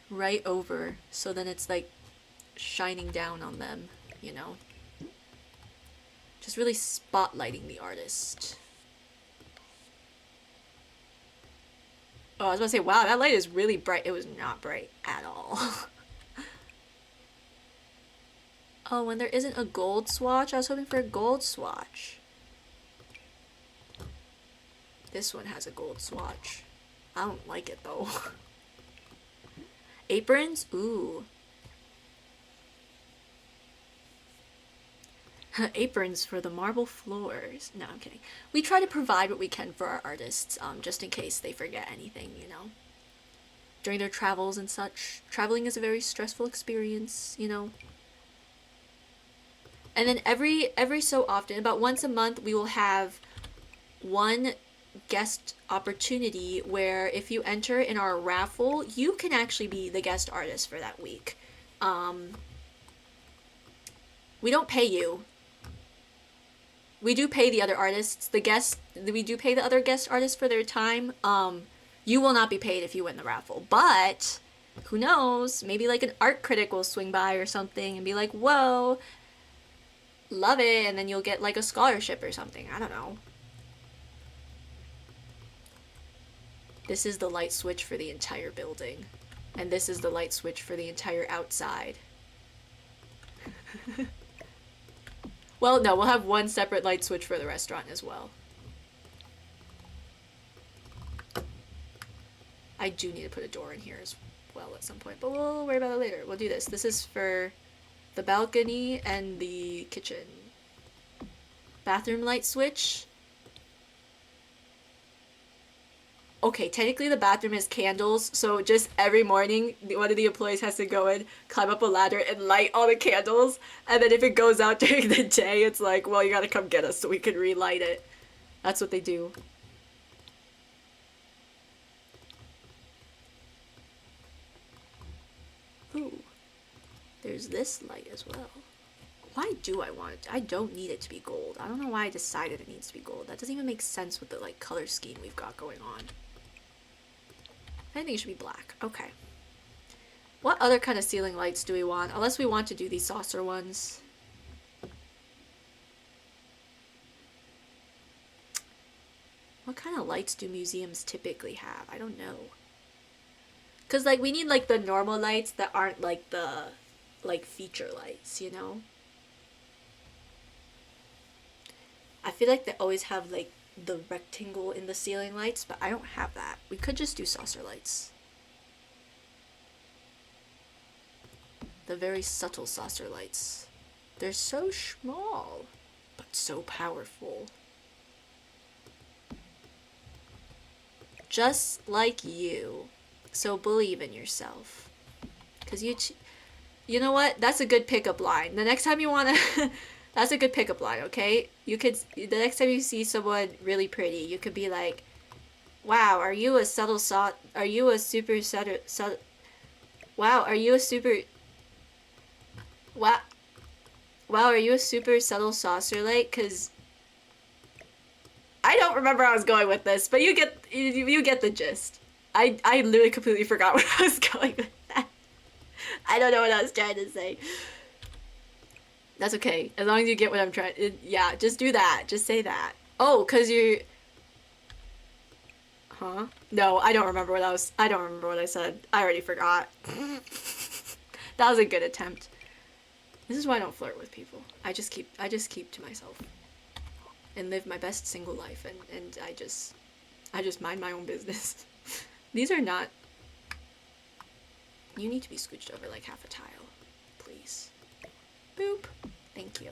right over, so then it's like shining down on them, you know? Just really spotlighting the artist. Oh, I was gonna say, wow, that light is really bright. It was not bright at all. Oh, and there isn't a gold swatch? I was hoping for a gold swatch. This one has a gold swatch. I don't like it though. Aprons? Ooh. Aprons for the marble floors. No, I'm kidding. We try to provide what we can for our artists, just in case they forget anything, you know. During their travels and such. Traveling is a very stressful experience, you know. And then every so often, about once a month, we will have one guest opportunity where if you enter in our raffle, you can actually be the guest artist for that week. We don't pay you. We do pay the other artists. We do pay the other guest artists for their time. You will not be paid if you win the raffle, but who knows? Maybe like an art critic will swing by or something and be like, whoa, love it, and then you'll get like a scholarship or something. I don't know. This is the light switch for the entire building, and this is the light switch for the entire outside. Well, no, we'll have one separate light switch for the restaurant as well. I do need to put a door in here as well at some point, but we'll worry about it later. We'll do this. This is for the balcony and the kitchen. Bathroom light switch. Okay, technically the bathroom has candles, so just every morning, one of the employees has to go in, climb up a ladder, and light all the candles, and then if it goes out during the day, it's like, well, you gotta come get us so we can relight it. That's what they do. Ooh. There's this light as well. Why do I want it? I don't need it to be gold. I don't know why I decided it needs to be gold. That doesn't even make sense with the like color scheme we've got going on. I think it should be black. Okay. What other kind of ceiling lights do we want? Unless we want to do these saucer ones. What kind of lights do museums typically have? I don't know. Cause like we need like the normal lights that aren't like the like feature lights, you know? I feel like they always have like the rectangle in the ceiling lights, but I don't have that. We could just do saucer lights. The very subtle saucer lights. They're so small, but so powerful. Just like you. So believe in yourself. Because you know what? That's a good pickup line. The next time you want to... That's a good pickup line, okay? You could... The next time you see someone really pretty, you could be like, wow, are you a subtle Are you a super subtle... Wow, are you a super... Wow, are you a super subtle saucer light? Because I don't remember how I was going with this, but you get the gist. I literally completely forgot where I was going with that. I don't know what I was trying to say. That's okay. As long as you get what I'm trying... yeah, just do that. Just say that. Oh, because you're... Huh? No, I don't remember what I don't remember what I said. I already forgot. That was a good attempt. This is why I don't flirt with people. I just keep to myself. And live my best single life, and I just mind my own business. These are not... You need to be scooched over like half a tile. Please. Boop. Thank you.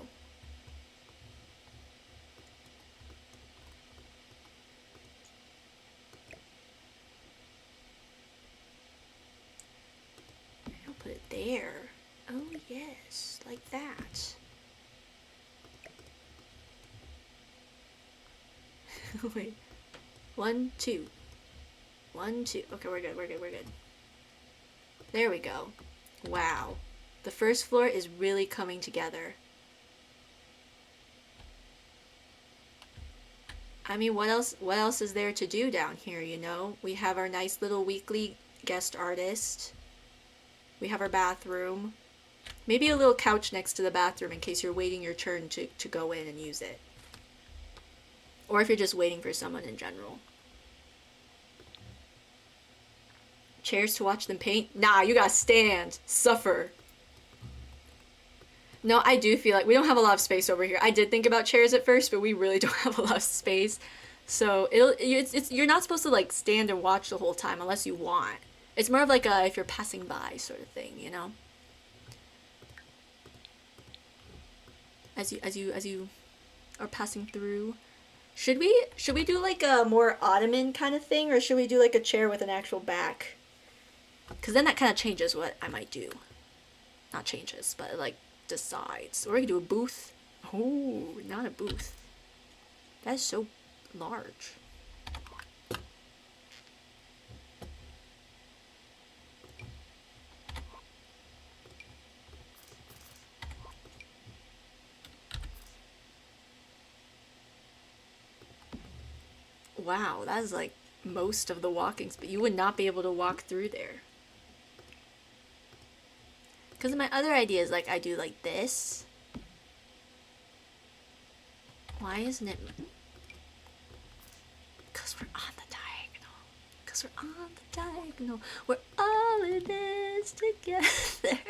I'll put it there. Oh yes, like that. Wait. 1, 2. 1, 2. Okay, we're good. There we go. Wow. The first floor is really coming together. I mean, what else is there to do down here, you know? We have our nice little weekly guest artist. We have our bathroom. Maybe a little couch next to the bathroom in case you're waiting your turn to go in and use it. Or if you're just waiting for someone in general. Chairs to watch them paint? Nah, you gotta stand. Suffer. No, I do feel like we don't have a lot of space over here. I did think about chairs at first, but we really don't have a lot of space. So you're not supposed to like stand and watch the whole time unless you want. It's more of like a if you're passing by sort of thing, you know? As you are passing through. Should we do like a more ottoman kind of thing, or should we do like a chair with an actual back? Because then that kind of changes what I might do. Not changes, but like decides. Or we could do a booth. Oh, not a booth. That is so large. Wow, that is like most of the walking space. You would not be able to walk through there. Because my other idea is like I do like this. Why isn't it? Because we're on the diagonal. Because we're on the diagonal. We're all in this together.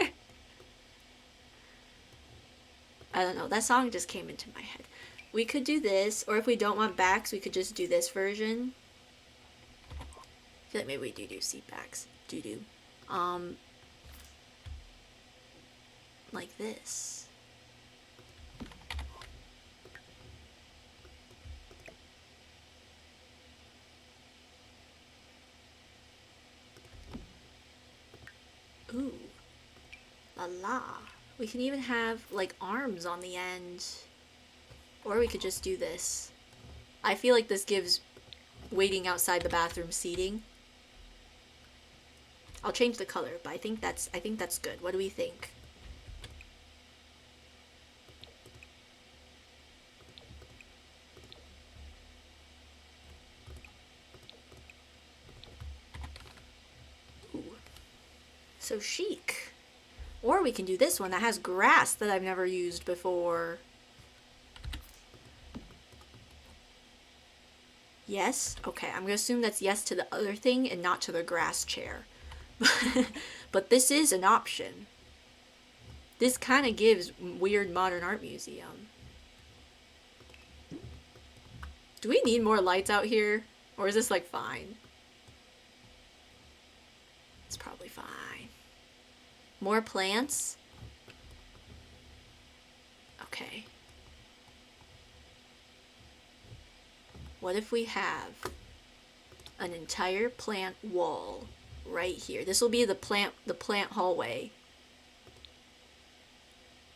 I don't know. That song just came into my head. We could do this, or if we don't want backs, we could just do this version. I feel like maybe we do seat backs. Like this. Ooh. La la. We can even have like arms on the end. Or we could just do this. I feel like this gives waiting outside the bathroom seating. I'll change the color, but I think that's good. What do we think? Ooh. So chic. Or we can do this one that has grass that I've never used before. Yes? Okay, I'm gonna assume that's yes to the other thing and not to the grass chair. But this is an option. This kind of gives weird modern art museum. Do we need more lights out here? Or is this like fine? It's probably fine. More plants? Okay. What if we have an entire plant wall right here? This will be the plant hallway.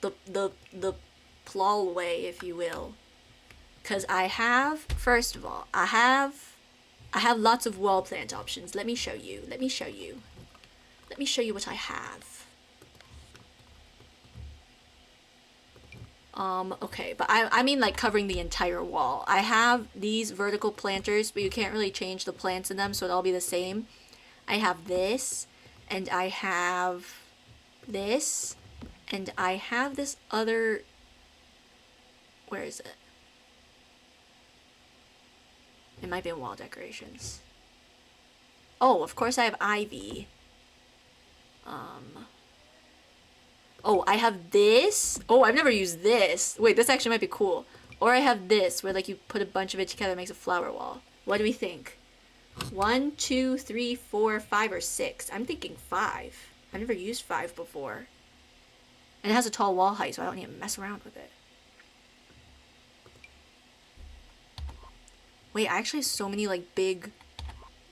The plallway, if you will. Cause I have, first of all, I have lots of wall plant options. Let me show you. Let me show you. Let me show you what I have. Okay, but I mean like covering the entire wall. I have these vertical planters, but you can't really change the plants in them, so it'll all be the same. I have this, and I have this, and I have this other, where is it? It might be in wall decorations. Oh, of course I have ivy. Oh, I have this. Oh, I've never used this. Wait, this actually might be cool. Or I have this, where like you put a bunch of it together and makes a flower wall. What do we think? 1, 2, 3, 4, 5, or 6? I'm thinking 5. I've never used 5 before. And it has a tall wall height, so I don't need to mess around with it. Wait, I actually have so many like big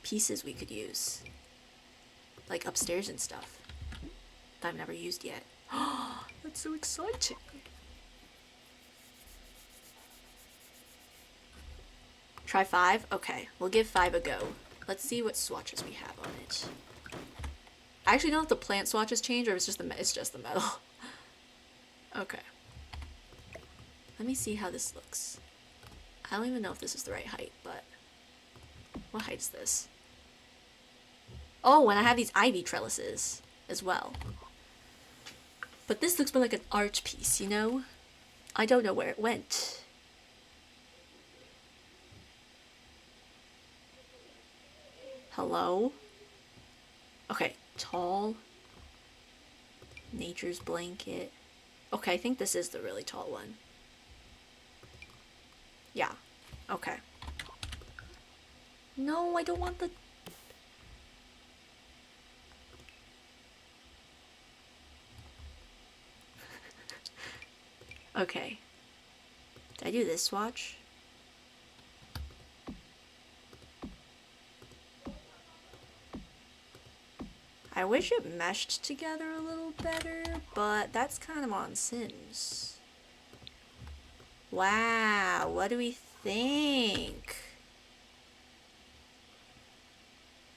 pieces we could use. Like upstairs and stuff. That I've never used yet. That's so exciting. Try 5? Okay, we'll give 5 a go. Let's see what swatches we have on it. I actually don't know if the plant swatches change or if it's just the metal. Okay. Let me see how this looks. I don't even know if this is the right height, but what height is this? Oh, and I have these ivy trellises as well. But this looks more like an art piece, you know? I don't know where it went. Hello? Okay, tall. Nature's blanket. Okay, I think this is the really tall one. Yeah. Okay. No, I don't want the... Okay. Did I do this swatch? I wish it meshed together a little better, but that's kind of on Sims. Wow, what do we think?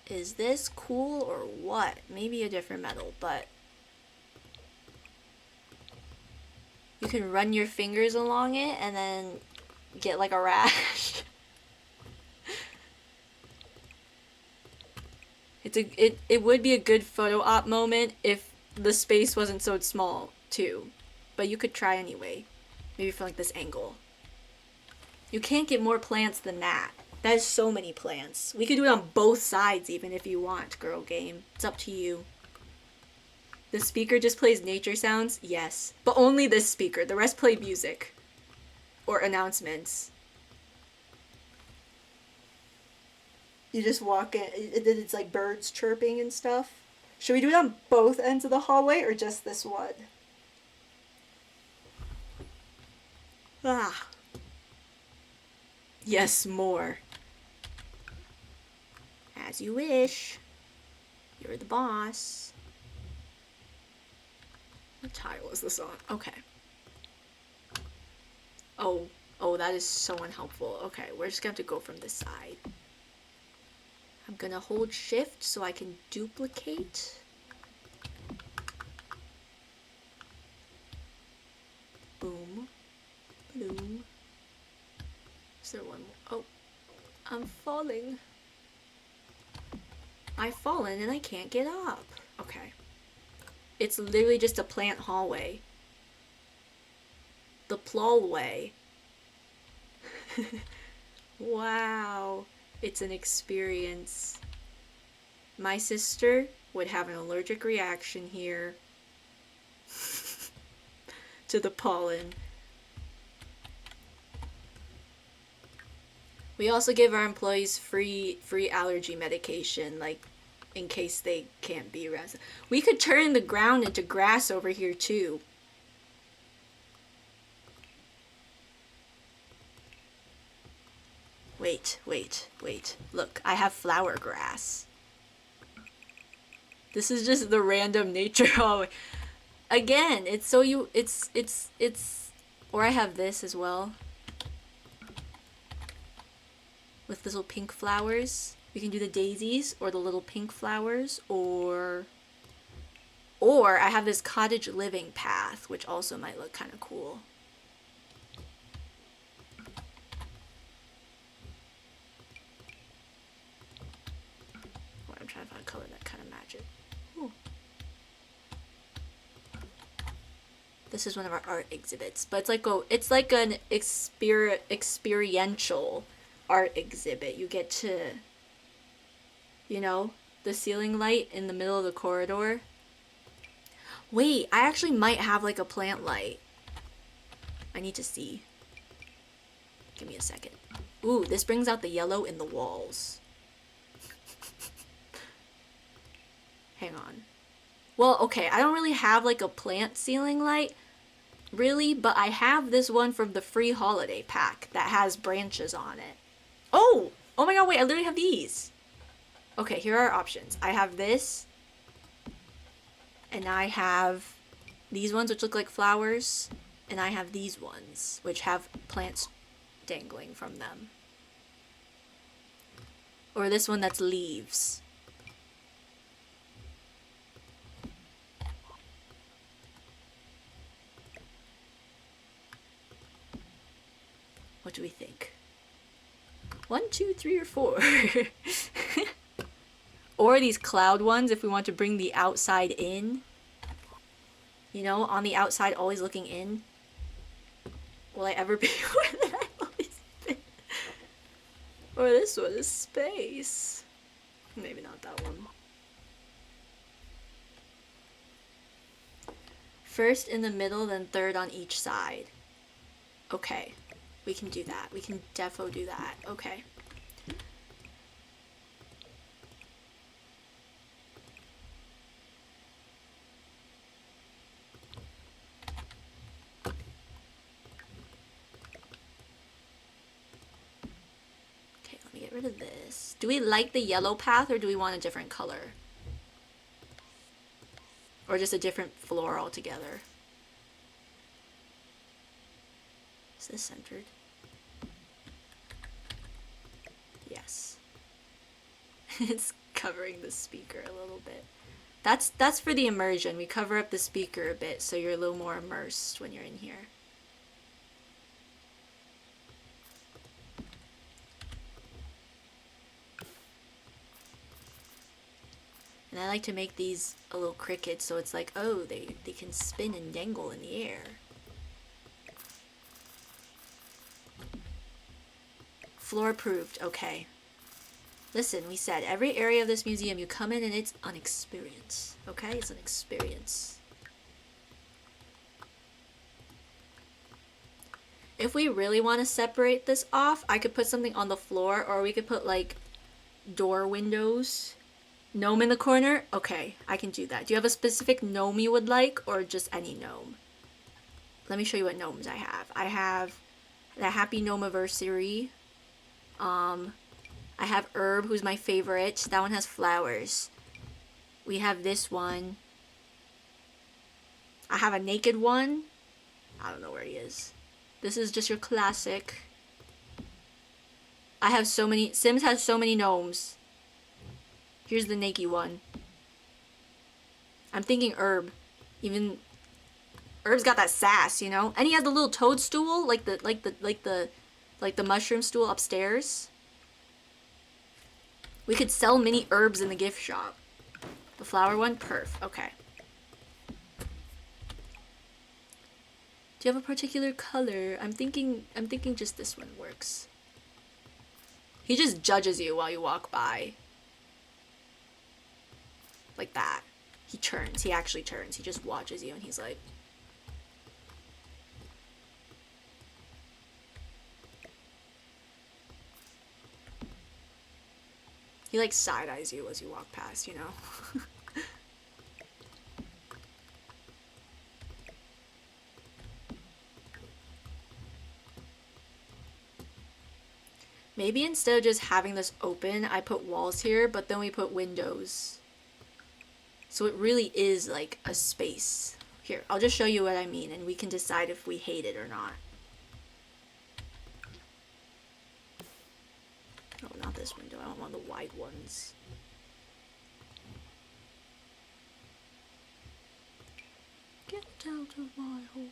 Is this cool or what? Maybe a different metal, but you can run your fingers along it and then get like a rash. It would be a good photo op moment if the space wasn't so small too, but you could try anyway. Maybe for like this angle. You can't get more plants than that. That is so many plants. We could do it on both sides even if you want, girl game. It's up to you. The speaker just plays nature sounds? Yes. But only this speaker. The rest play music. Or announcements. You just walk in, it's like birds chirping and stuff. Should we do it on both ends of the hallway or just this one? Ah. Yes, more. As you wish. You're the boss. What tile is this on? Okay. Oh, that is so unhelpful. Okay, we're just gonna have to go from this side. I'm gonna hold shift so I can duplicate. Boom. Boom. Is there one more? Oh, I'm falling. I've fallen and I can't get up. Okay. It's literally just a plant hallway. The plallway. Wow. It's an experience. My sister would have an allergic reaction here. to the pollen. We also give our employees free allergy medication, like in case they can't be around. We could turn the ground into grass over here too. Wait. Look, I have flower grass. This is just the random nature. Oh, again, it's so you, it's, or I have this as well. With little pink flowers. We can do the daisies or the little pink flowers, or I have this cottage living path, which also might look kind of cool. I'm trying to find a color that kind of matches. Ooh. This is one of our art exhibits, but it's like an experiential art exhibit. You get to, you know, the ceiling light in the middle of the corridor. Wait, I actually might have like a plant light. I need to see. Give me a second. Ooh, this brings out the yellow in the walls. Hang on. Well, okay, I don't really have like a plant ceiling light, really, but I have this one from the free holiday pack that has branches on it. Oh my god, wait, I literally have these. Okay, here are our options. I have this, and I have these ones which look like flowers, and I have these ones which have plants dangling from them. Or this one that's leaves. What do we think? 1, 2, 3, or 4? Or these cloud ones if we want to bring the outside in. You know, on the outside, always looking in. Will I ever be where I've always been? Or this one is space. Maybe not that one. First in the middle, then third on each side. Okay. We can do that. We can defo do that. Okay. Okay, let me get rid of this. Do we like the yellow path or do we want a different color? Or just a different floor altogether? Is this centered? Yes. It's covering the speaker a little bit. That's for the immersion. We cover up the speaker a bit so you're a little more immersed when you're in here. And I like to make these a little cricket so it's like, oh, they can spin and dangle in the air. Floor approved. Okay. Listen, we said every area of this museum you come in and it's an experience. Okay? It's an experience. If we really want to separate this off, I could put something on the floor, or we could put like door windows. Gnome in the corner? Okay, I can do that. Do you have a specific gnome you would like, or just any gnome? Let me show you what gnomes I have. I have the Happy Gnomeversary. I have Herb, who's my favorite. That one has flowers. We have this one. I have a naked one. I don't know where he is. This is just your classic. I have so many. Sims has so many gnomes. Here's the naked one. I'm thinking Herb. Even Herb's got that sass, you know? And he has the little toadstool, like the mushroom stool upstairs. We could sell mini herbs in the gift shop. The flower one? Perf. Okay. Do you have a particular color? I'm thinking just this one works. He just judges you while you walk by. Like that. He turns. He actually turns. He just watches you and he's like... He like side eyes you as you walk past, you know? Maybe instead of just having this open, I put walls here, but then we put windows. So it really is like a space. Here, I'll just show you what I mean, and we can decide if we hate it or not. Oh, not this window. I want one of the wide ones. Get out of my hallway.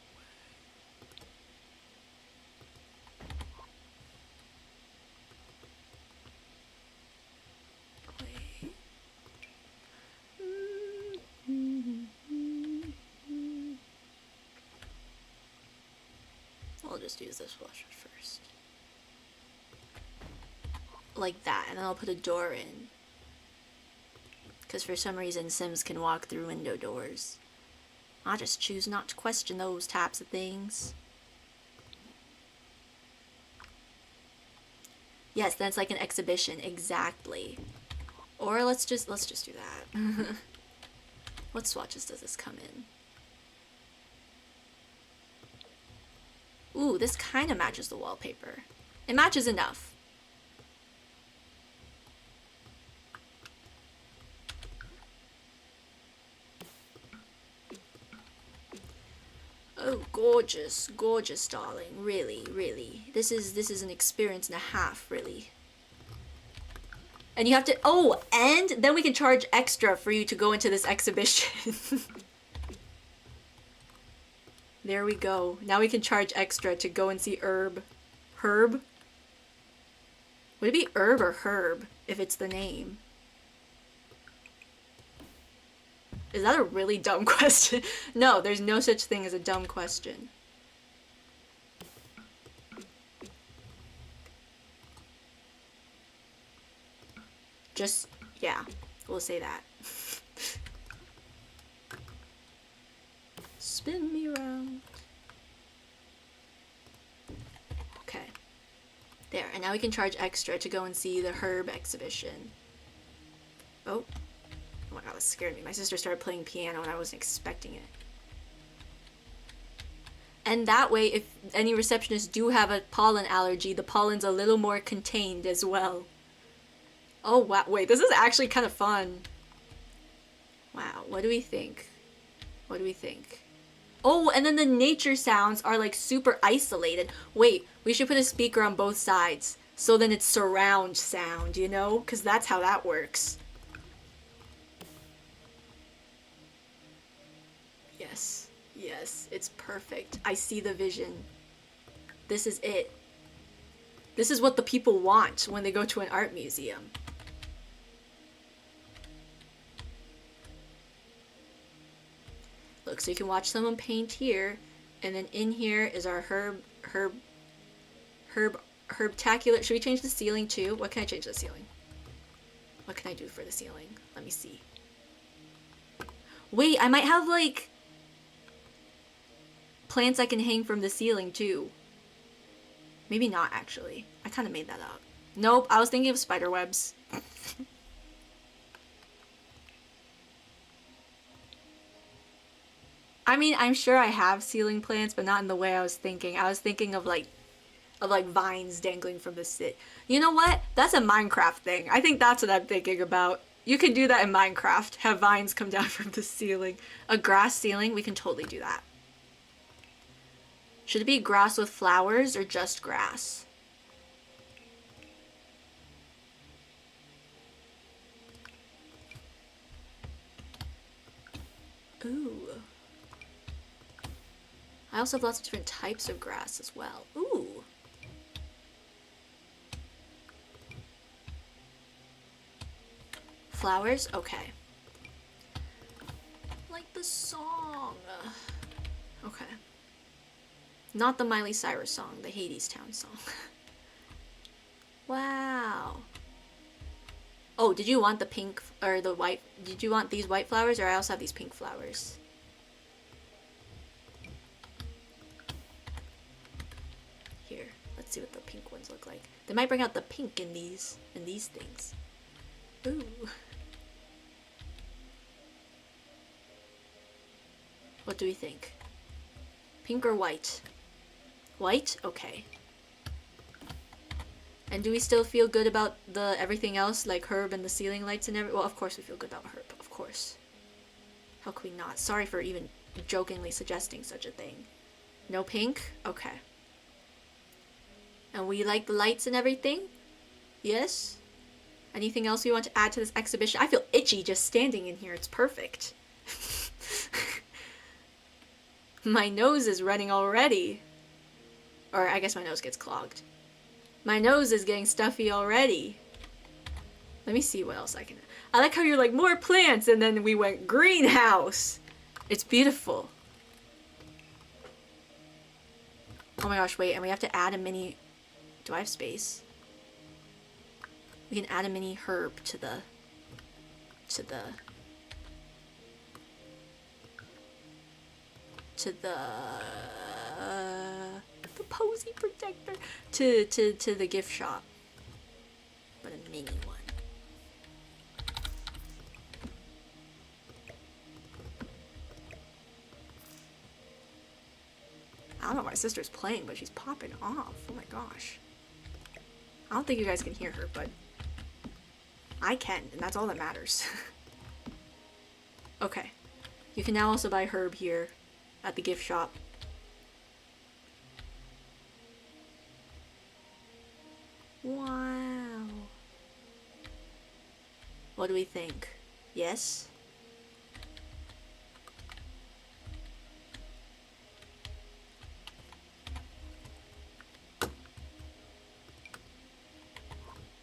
I'll just use this flusher first. Like that, and then I'll put a door in. Because for some reason Sims can walk through window doors. I just choose not to question those types of things. Yes, that's like an exhibition, exactly. Or let's just do that. What swatches does this come in? Ooh, this kind of matches the wallpaper. It matches enough. Oh, gorgeous, gorgeous, darling. Really, really. This is an experience and a half, really. And you have to, oh, and then we can charge extra for you to go into this exhibition. There we go. Now we can charge extra to go and see Herb. Herb? Would it be Herb or Herb if it's the name? Is that a really dumb question? No, there's no such thing as a dumb question. Just, yeah, we'll say that. Spin me around. Okay. There, and now we can charge extra to go and see the Herb exhibition. Oh. Oh my god, that scared me. My sister started playing piano and I wasn't expecting it. And that way, if any receptionists do have a pollen allergy, the pollen's a little more contained as well. Oh wow, wait, this is actually kind of fun. Wow, what do we think? What do we think? Oh, and then the nature sounds are like super isolated. Wait, we should put a speaker on both sides. So then it's surround sound, you know? Because that's how that works. Yes, yes, it's perfect. I see the vision. This is it. This is what the people want when they go to an art museum. Look, so you can watch someone paint here, and then in here is our herbtacular. Should we change the ceiling too? What can I change the ceiling? What can I do for the ceiling? Let me see. Wait, I might have like plants I can hang from the ceiling too. Maybe not actually. I kind of made that up. Nope, I was thinking of spider webs. I mean, I'm sure I have ceiling plants, but not in the way I was thinking. I was thinking of like vines dangling from the ceiling. You know what? That's a Minecraft thing. I think that's what I'm thinking about. You can do that in Minecraft. Have vines come down from the ceiling. A grass ceiling, we can totally do that. Should it be grass with flowers or just grass? Ooh. I also have lots of different types of grass as well. Ooh. Flowers? Okay. Like the song. Okay. Not the Miley Cyrus song, the Hadestown song. Wow. Oh, did you want the pink or the white? Did you want these white flowers, or I also have these pink flowers? Here, let's see what the pink ones look like. They might bring out the pink in these things. Ooh. What do we think? Pink or white? White? Okay. And do we still feel good about the everything else, like herb and the ceiling lights and well, of course we feel good about herb, of course. How could we not? Sorry for even jokingly suggesting such a thing. No pink? Okay. And we like the lights and everything? Yes? Anything else we want to add to this exhibition? I feel itchy just standing in here. It's perfect. My nose is running already. Or I guess my nose gets clogged. My nose is getting stuffy already. Let me see what else I can... I like how you're like, more plants, and then we went greenhouse. It's beautiful. Oh my gosh, wait, and we have to add a mini... Do I have space? We can add a mini herb to the... To the posy protector. To the gift shop. But a mini one. I don't know, my sister's playing, but she's popping off. Oh my gosh. I don't think you guys can hear her, but I can, and that's all that matters. Okay. You can now also buy herb here at the gift shop. Wow. What do we think? Yes?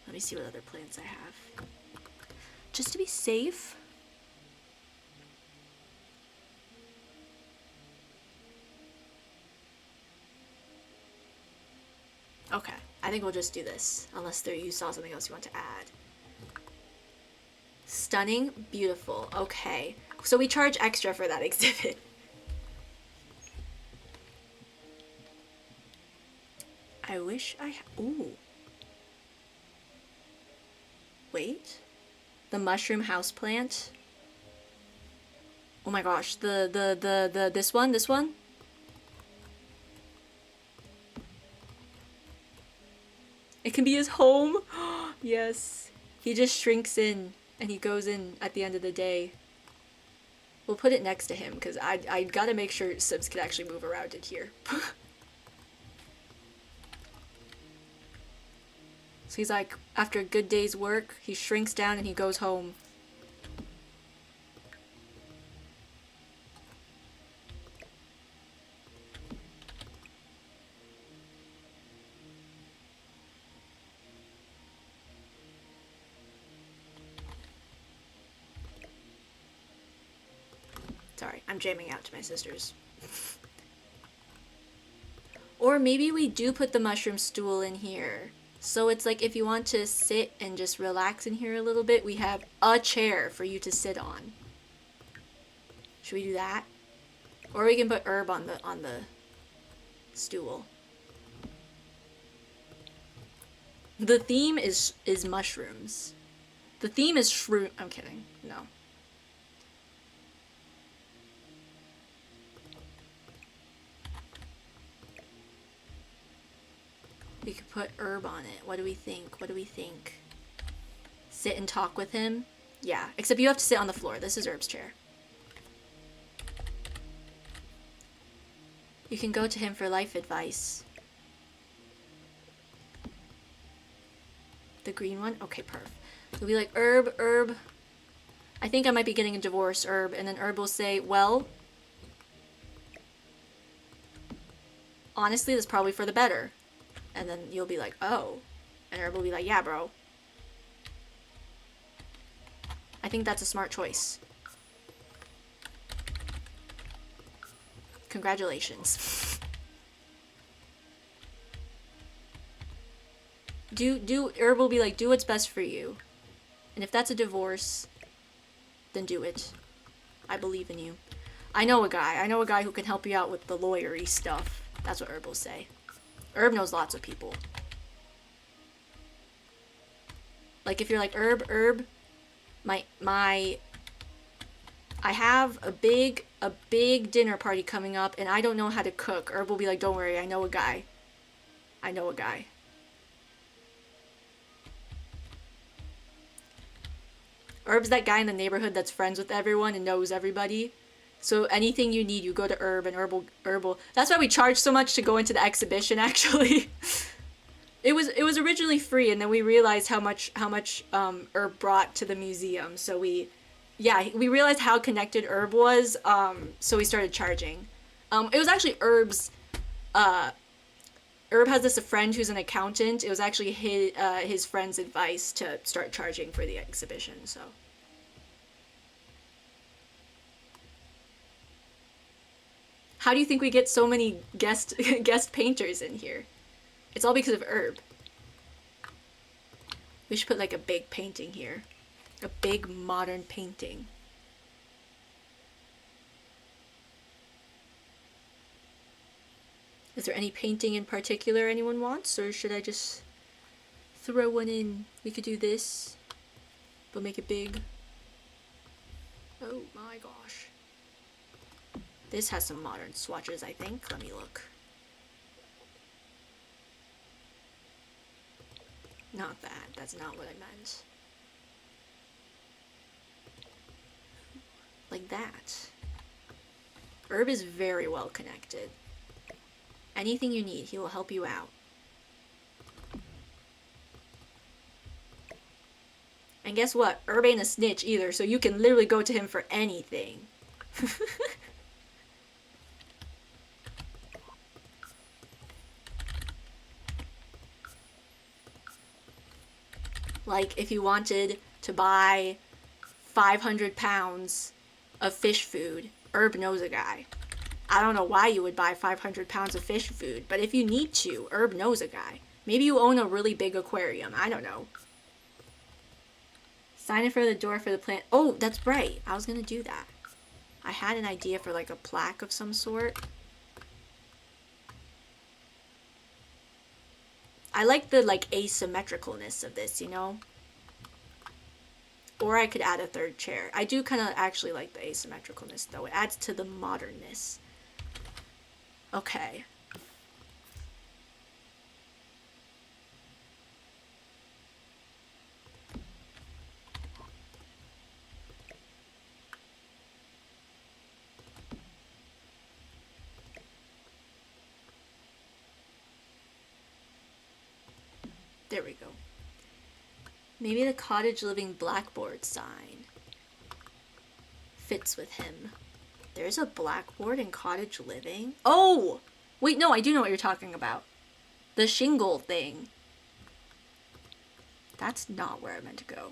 Let me see what other plants I have. Just to be safe. Okay, I think we'll just do this, unless you saw something else you want to add. Stunning, beautiful. Okay, so we charge extra for that exhibit. I wish I... Ooh. Wait. The mushroom houseplant? Oh my gosh, this one? It can be his home. Yes. He just shrinks in and he goes in at the end of the day. We'll put it next to him because I gotta make sure Sibs can actually move around in here. So he's like, after a good day's work, he shrinks down and he goes home. Sorry, I'm jamming out to my sisters. Or maybe we do put the mushroom stool in here. So it's like if you want to sit and just relax in here a little bit, we have a chair for you to sit on. Should we do that? Or we can put herb on the stool. The theme is mushrooms. The theme is shroom. I'm kidding. No. We could put herb on it. What do we think? What do we think? Sit and talk with him? Yeah, except you have to sit on the floor. This is Herb's chair. You can go to him for life advice. The green one? Okay, perf. It'll be like, Herb. I think I might be getting a divorce, Herb. And then Herb will say, well, honestly, that's probably for the better. And then you'll be like, oh. And Herb will be like, yeah, bro. I think that's a smart choice. Congratulations. Herb will be like, do what's best for you. And if that's a divorce, then do it. I believe in you. I know a guy who can help you out with the lawyery stuff. That's what Herb will say. Herb knows lots of people. Like if you're like, Herb, my I have a big dinner party coming up, and I don't know how to cook. Herb will be like, "Don't worry, I know a guy. I know a guy." Herb's that guy in the neighborhood that's friends with everyone and knows everybody. So anything you need, you go to Herb, and Herb. That's why we charge so much to go into the exhibition. Actually, it was originally free, and then we realized how much Herb brought to the museum. So we realized how connected Herb was. So we started charging. It was actually Herb has this a friend who's an accountant. It was actually his friend's advice to start charging for the exhibition. So. How do you think we get so many guest painters in here? It's all because of Herb. We should put like a big painting here. A big modern painting. Is there any painting in particular anyone wants, or should I just throw one in? We could do this, but make it big. Oh my gosh. This has some modern swatches, I think. Let me look. Not that. That's not what I meant. Like that. Herb is very well connected. Anything you need, he will help you out. And guess what? Herb ain't a snitch either, so you can literally go to him for anything. Like, if you wanted to buy 500 pounds of fish food, Herb knows a guy. I don't know why you would buy 500 pounds of fish food, but if you need to, Herb knows a guy. Maybe you own a really big aquarium. I don't know. Sign in for the door for the plant. Oh, that's right. I was gonna do that. I had an idea for like a plaque of some sort. I like the like asymmetricalness of this, you know? Or I could add a third chair. I do kind of actually like the asymmetricalness though. It adds to the modernness. Okay. There we go. Maybe the cottage living blackboard sign fits with him. There's a blackboard in cottage living? Oh! Wait, no, I do know what you're talking about. The shingle thing. That's not where I meant to go.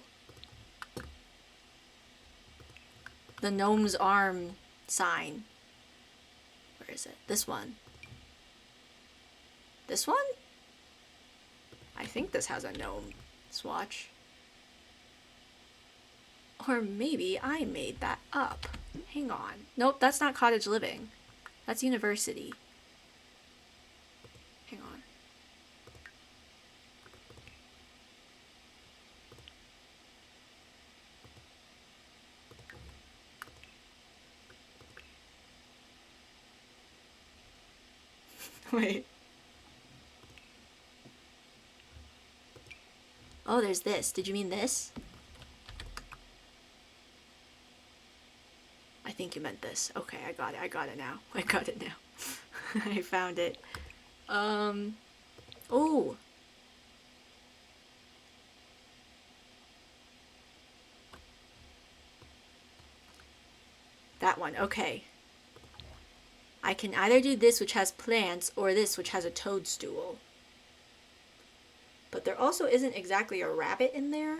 The gnome's arm sign. Where is it? This one. This one? I think this has a gnome swatch. Or maybe I made that up. Hang on. Nope, that's not cottage living. That's university. Hang on. Wait. Oh, there's this. Did you mean this? I think you meant this. Okay, I got it. I got it now. I got it now. I found it. Oh. That one. Okay. I can either do this, which has plants, or this, which has a toadstool. But there also isn't exactly a rabbit in there.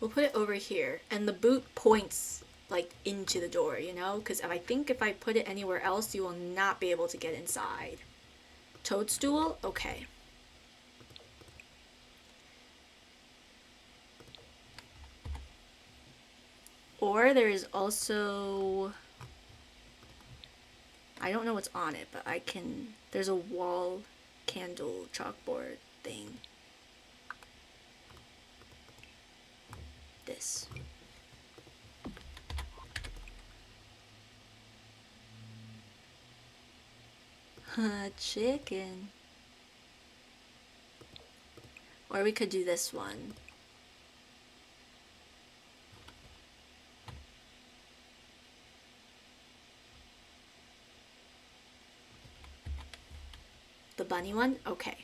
We'll put it over here, and the boot points like into the door, you know? Because I think if I put it anywhere else, you will not be able to get inside. Toadstool? Okay. Or there is also I don't know what's on it, but I can... There's a wall candle chalkboard thing. This. Chicken. Or we could do this one. The bunny one? Okay.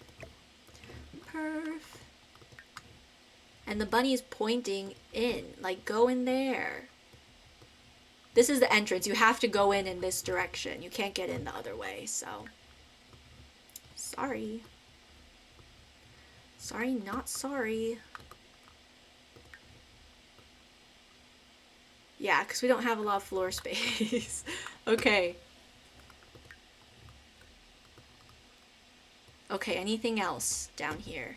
Perf. And the bunny is pointing in. Like, go in there. This is the entrance. You have to go in this direction. You can't get in the other way, so... Sorry. Sorry, not sorry. Yeah, because we don't have a lot of floor space. Okay. Okay, anything else down here?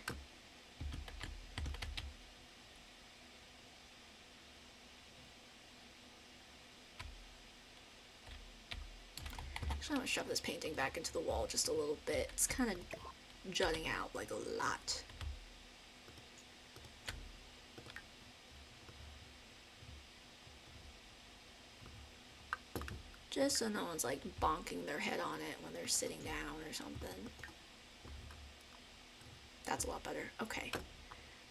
Actually, I'm gonna shove this painting back into the wall just a little bit. It's kind of jutting out like a lot. Just so no one's like bonking their head on it when they're sitting down or something. That's a lot better. Okay.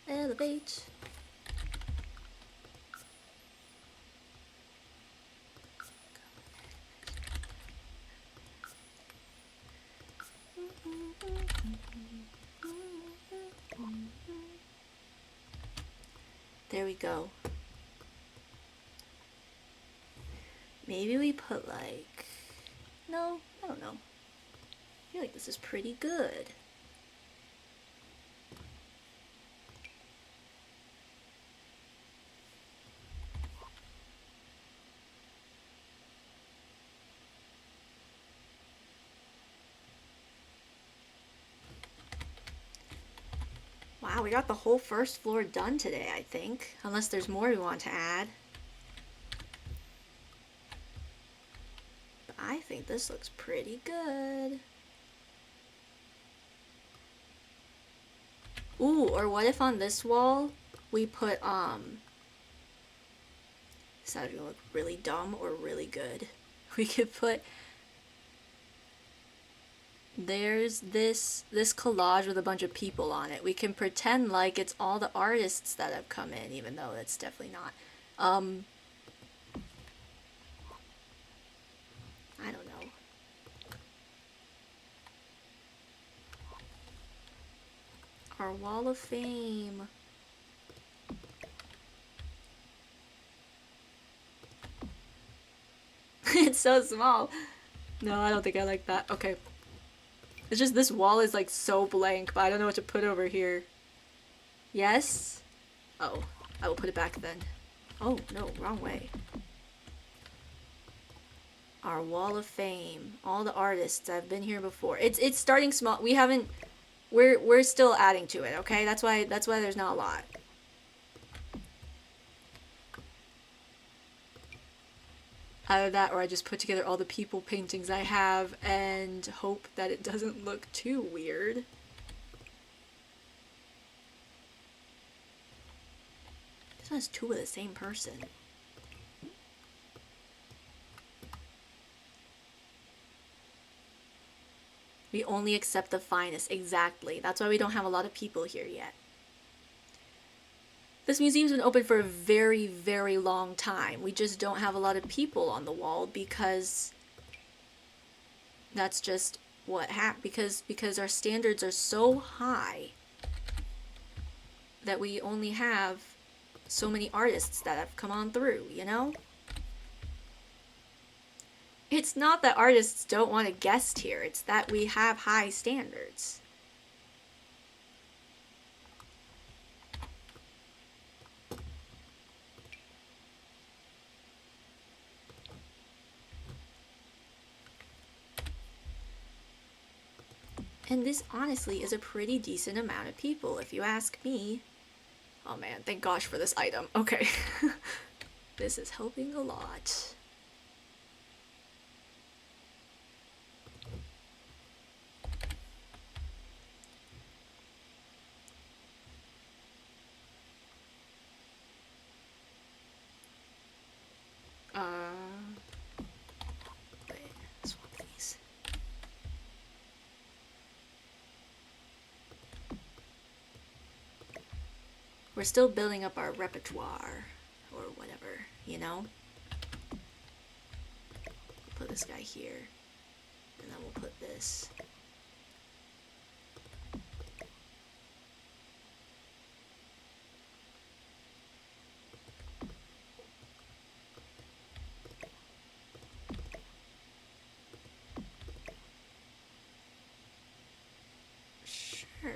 Elevate. There we go. Maybe we put like... No, I don't know. I feel like this is pretty good. Wow, we got the whole first floor done today, I think. Unless there's more we want to add. But I think this looks pretty good. Ooh, or what if on this wall we put, is that gonna look really dumb or really good? We could put... There's this collage with a bunch of people on it. We can pretend like it's all the artists that have come in, even though it's definitely not. I don't know. Our wall of fame. It's so small. No, I don't think I like that. Okay. It's just this wall is like so blank, but I don't know what to put over here. Yes? Oh, I will put it back then. Oh, no, wrong way. Our wall of fame. All the artists that have been here before. It's starting small. We haven't... We're still adding to it, okay? That's why there's not a lot. Either that or I just put together all the people paintings I have and hope that it doesn't look too weird. This one has two of the same person. We only accept the finest. Exactly. That's why we don't have a lot of people here yet. This museum's been open for a very, very long time. We just don't have a lot of people on the wall because that's just what happened. Because our standards are so high that we only have so many artists that have come on through, you know? It's not that artists don't want to guest here. It's that we have high standards. And this honestly is a pretty decent amount of people, if you ask me. Oh man, thank gosh for this item. Okay. This is helping a lot. We're still building up our repertoire, or whatever, you know? Put this guy here, and then we'll put this. Sure,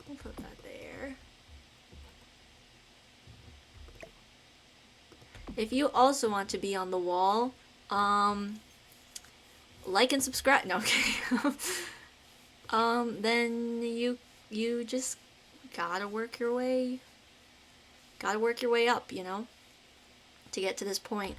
we'll put that there. If you also want to be on the wall, like and subscribe. No, okay. Then you just gotta work your way up, you know, to get to this point.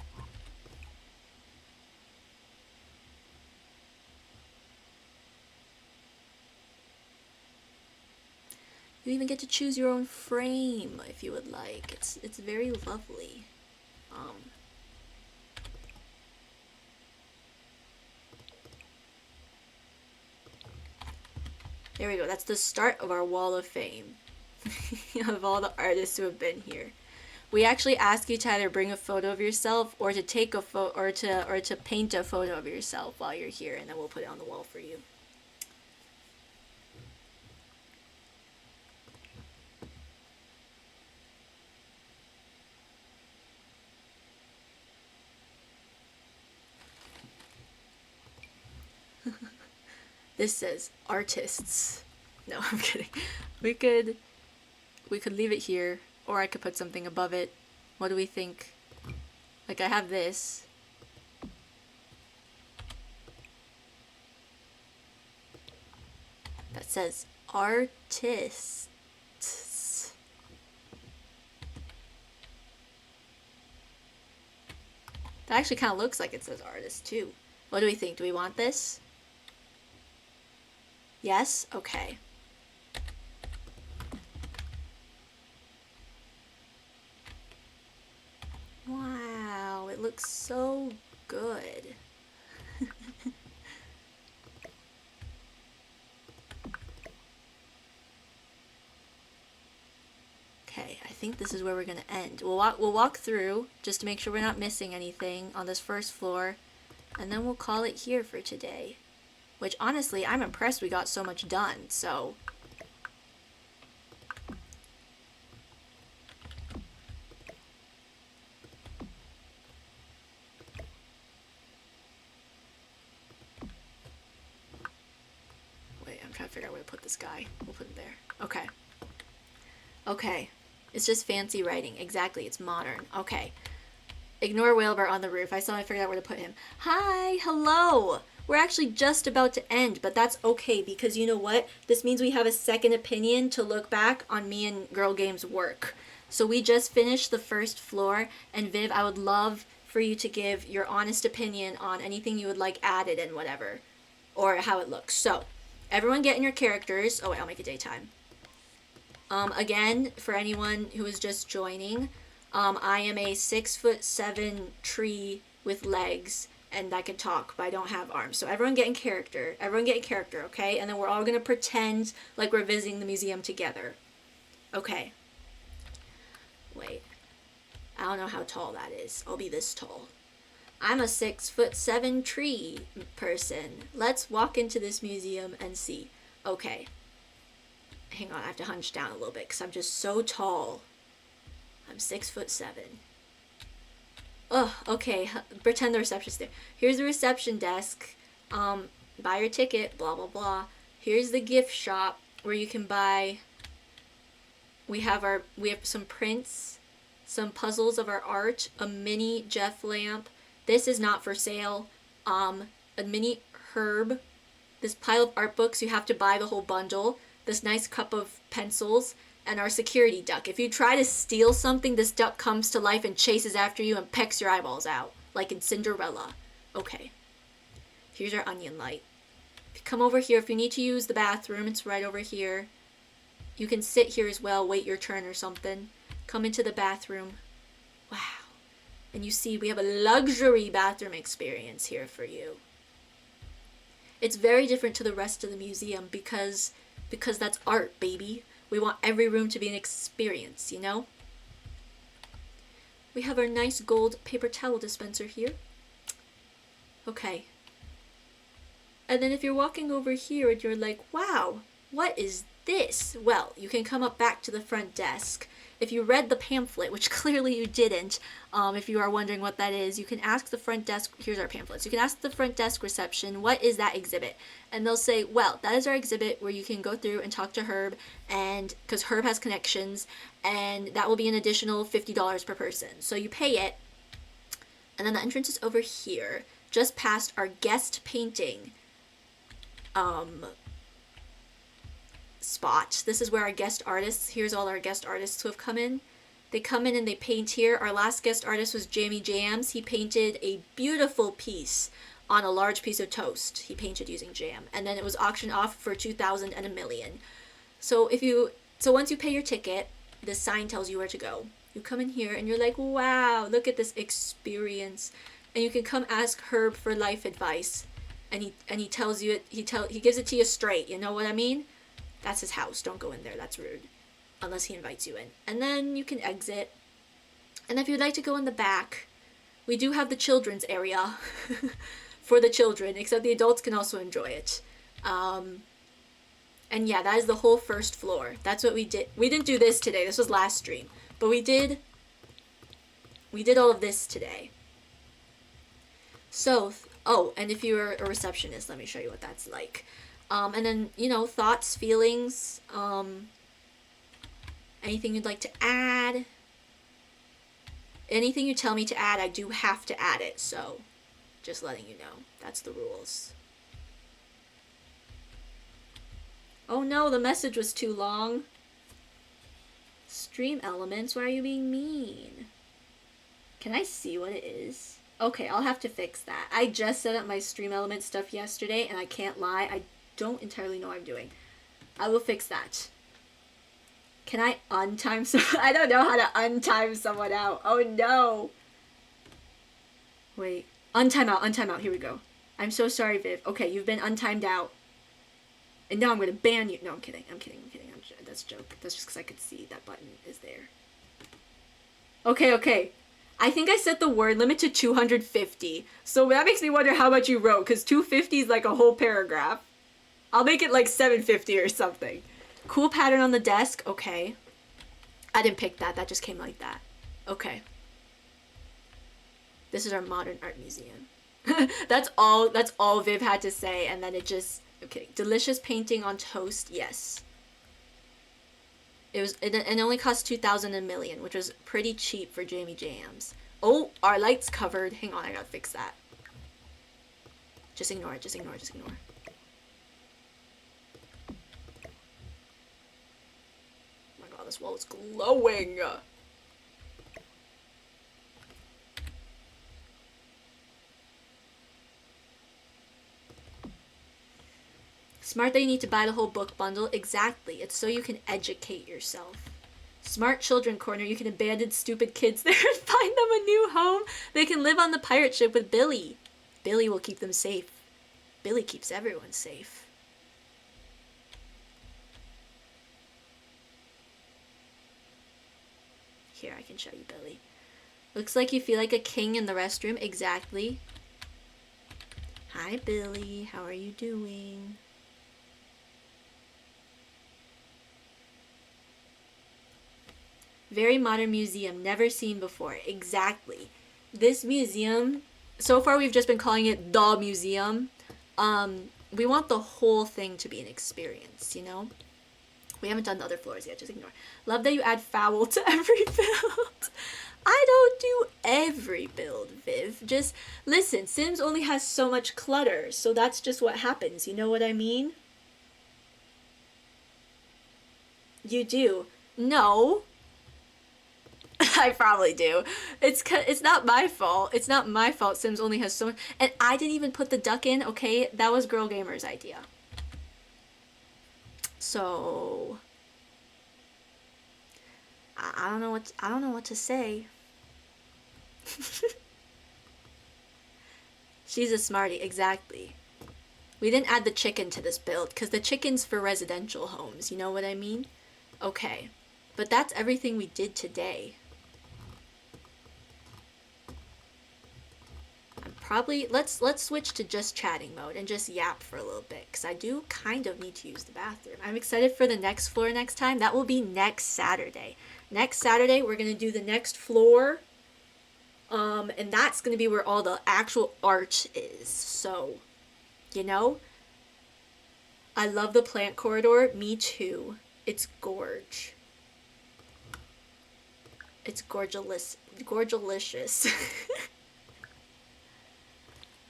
You even get to choose your own frame if you would like. It's very lovely. There we go. That's the start of our wall of fame of all the artists who have been here. We actually ask you to either bring a photo of yourself or to take a photo or to paint a photo of yourself while you're here, and then we'll put it on the wall for you. This says artists. No, I'm kidding. We could leave it here, or I could put something above it. What do we think? Like, I have this. That says artists. That actually kind of looks like it says artist too. What do we think? Do we want this? Yes? Okay. Wow, it looks so good. Okay, I think this is where we're gonna end. We'll walk through just to make sure we're not missing anything on this first floor, and then we'll call it here for today. Which, honestly, I'm impressed we got so much done, so... Wait, I'm trying to figure out where to put this guy. We'll put him there. Okay. Okay. It's just fancy writing. Exactly, it's modern. Okay. Ignore Whalebart on the roof. I figured out where to put him. Hi! Hello! We're actually just about to end, but that's okay because you know what? This means we have a second opinion to look back on me and Girl Game's work. So we just finished the first floor, and Viv, I would love for you to give your honest opinion on anything you would like added and whatever, or how it looks. So, everyone get in your characters. Oh wait, I'll make it daytime. Again, for anyone who is just joining, I am a 6'7" tree with legs, and I can talk, but I don't have arms. So everyone get in character. Everyone get in character, okay? And then we're all gonna pretend like we're visiting the museum together. Okay. Wait. I don't know how tall that is. I'll be this tall. I'm a 6'7" tree person. Let's walk into this museum and see. Okay. Hang on, I have to hunch down a little bit because I'm just so tall. I'm 6'7". Oh, okay. Pretend the receptionist there. Here's the reception desk. Buy your ticket, blah, blah, blah. Here's the gift shop where you can buy... We have some prints, some puzzles of our art, a mini Jeff lamp. This is not for sale. A mini herb. This pile of art books, you have to buy the whole bundle. This nice cup of pencils. And our security duck. If you try to steal something, this duck comes to life and chases after you and pecks your eyeballs out. Like in Cinderella. Okay. Here's our onion light. If you come over here, if you need to use the bathroom, it's right over here. You can sit here as well, wait your turn or something. Come into the bathroom. Wow. And you see, we have a luxury bathroom experience here for you. It's very different to the rest of the museum because that's art, baby. We want every room to be an experience, you know? We have our nice gold paper towel dispenser here. Okay. And then if you're walking over here and you're like, wow, what is this? Well, you can come up back to the front desk. If you read the pamphlet, which clearly you didn't, if you are wondering what that is, you can ask the front desk, here's our pamphlets, you can ask the front desk reception, what is that exhibit? And they'll say, well, that is our exhibit where you can go through and talk to Herb, and because Herb has connections, and that will be an additional $50 per person. So you pay it, and then the entrance is over here, just past our guest painting spot. This is where our guest artists, here's all our guest artists who have come in. They come in and they paint here. Our last guest artist was Jamie Jams. He painted a beautiful piece on a large piece of toast. He painted using jam. And then it was auctioned off for $2,000 and $1 million. So once you pay your ticket, the sign tells you where to go. You come in here and you're like, wow, look at this experience. And you can come ask Herb for life advice. And he tells you it, he gives it to you straight, you know what I mean? That's his house. Don't go in there. That's rude. Unless he invites you in. And then you can exit. And if you'd like to go in the back, we do have the children's area for the children, except the adults can also enjoy it. And yeah, that is the whole first floor. That's what we did. We didn't do this today. This was last stream. But we did all of this today. So, oh, and if you're a receptionist, let me show you what that's like. And then, you know, thoughts, feelings, anything you'd like to add. Anything you tell me to add, I do have to add it. So, just letting you know. That's the rules. Oh no, the message was too long. Stream elements, why are you being mean? Can I see what it is? Okay, I'll have to fix that. I just set up my stream element stuff yesterday, and I can't lie, I don't entirely know what I'm doing. I will fix that. Can I untime someone? I don't know how to untime someone out. Oh no. Wait. Untime out. Here we go. I'm so sorry, Viv. Okay, you've been untimed out. And now I'm going to ban you. No, I'm kidding. That's a joke. That's just because I could see that button is there. Okay. I think I set the word limit to 250. So that makes me wonder how much you wrote, because 250 is like a whole paragraph. I'll make it like 750 or something. Cool pattern on the desk. Okay. I didn't pick that. That just came like that. Okay. This is our modern art museum. That's all Viv had to say, and then it just... Okay. Delicious painting on toast. Yes. It only cost $2,000 $1 million, which was pretty cheap for Jamie Jams. Oh, our light's covered. Hang on, I gotta fix that. Just ignore it. Just ignore. Oh my god, this wall is glowing. Smart that you need to buy the whole book bundle. Exactly. It's so you can educate yourself. Smart Children Corner. You can abandon stupid kids there and find them a new home. They can live on the pirate ship with Billy. Billy will keep them safe. Billy keeps everyone safe. Here, I can show you Billy. Looks like you feel like a king in the restroom. Exactly. Hi, Billy. How are you doing? Very modern museum, never seen before. Exactly. This museum, so far we've just been calling it the museum. We want the whole thing to be an experience, you know? We haven't done the other floors yet, just ignore. Love that you add foul to every build. I don't do every build, Viv. Just listen, Sims only has so much clutter, so that's just what happens, you know what I mean? You do. No. I probably do. It's not my fault. It's not my fault Sims only has so much. And I didn't even put the duck in, okay? That was Girl Gamer's idea. So I don't know what to say. She's a smarty, exactly. We didn't add the chicken to this build because the chicken's for residential homes, you know what I mean? Okay. But that's everything we did today. Probably let's switch to just chatting mode and just yap for a little bit because I do kind of need to use the bathroom. I'm excited for the next floor next time. That will be next Saturday. Next Saturday we're gonna do the next floor, and that's gonna be where all the actual art is. So, you know, I love the plant corridor. Me too. It's gorge. It's gorgelicious. Gorgelicious.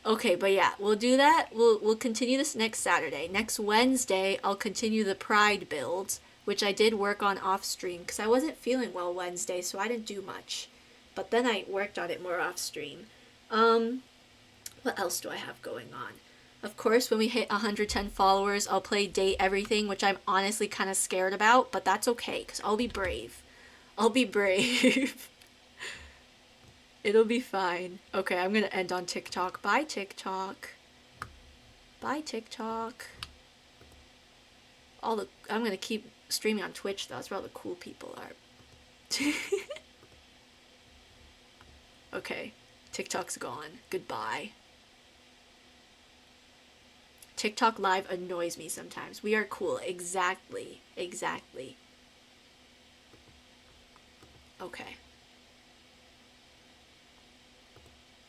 Okay, but yeah, we'll do that. We'll continue this next Saturday. Next Wednesday, I'll continue the Pride build, which I did work on off stream because I wasn't feeling well Wednesday, so I didn't do much. But then I worked on it more off stream. What else do I have going on? Of course, when we hit 110 followers, I'll play Date Everything, which I'm honestly kind of scared about, but that's okay because I'll be brave. I'll be brave. It'll be fine. Okay, I'm gonna end on TikTok. Bye, TikTok. Bye, TikTok. I'm gonna keep streaming on Twitch though. That's where all the cool people are. Okay, TikTok's gone. Goodbye. TikTok live annoys me sometimes. We are cool. Exactly. Exactly. Okay.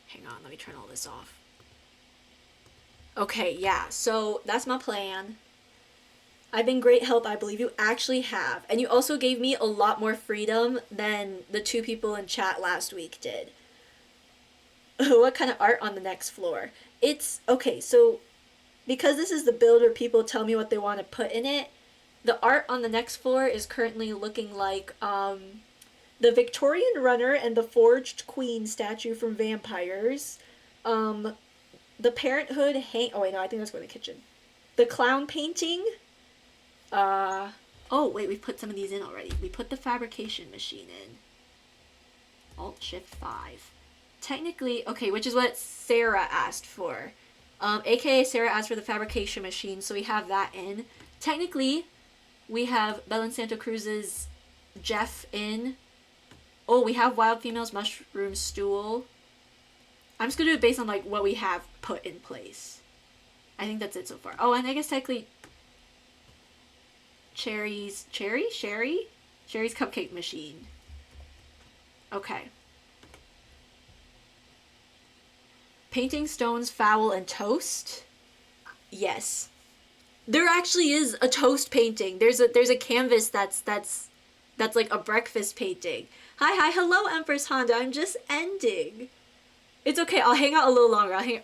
Hang on, let me turn all this off. Okay, yeah, so that's my plan. I've been great help, I believe you actually have. And you also gave me a lot more freedom than the 2 people in chat last week did. What kind of art on the next floor? It's, okay, so because this is the build where people tell me what they want to put in it, the art on the next floor is currently looking like, the Victorian runner and the forged queen statue from Vampires. The Parenthood oh wait, no, I think that's going to the kitchen. The clown painting. Oh wait, we put some of these in already. We put the fabrication machine in. Alt Shift 5. Technically, okay, which is what Sarah asked for. AKA Sarah asked for the fabrication machine, so we have that in. Technically, we have Belen Santa Cruz's Jeff in. Oh, we have Wild Female's Mushroom Stool. I'm just gonna do it based on like what we have put in place. I think that's it so far. Oh, and I guess technically Sherry's cupcake machine. Okay. Painting stones, foul, and toast. Yes. There actually is a toast painting. There's a canvas that's like a breakfast painting. Hi, hello, Empress Honda. I'm just ending. It's okay. I'll hang out a little longer. I'll hang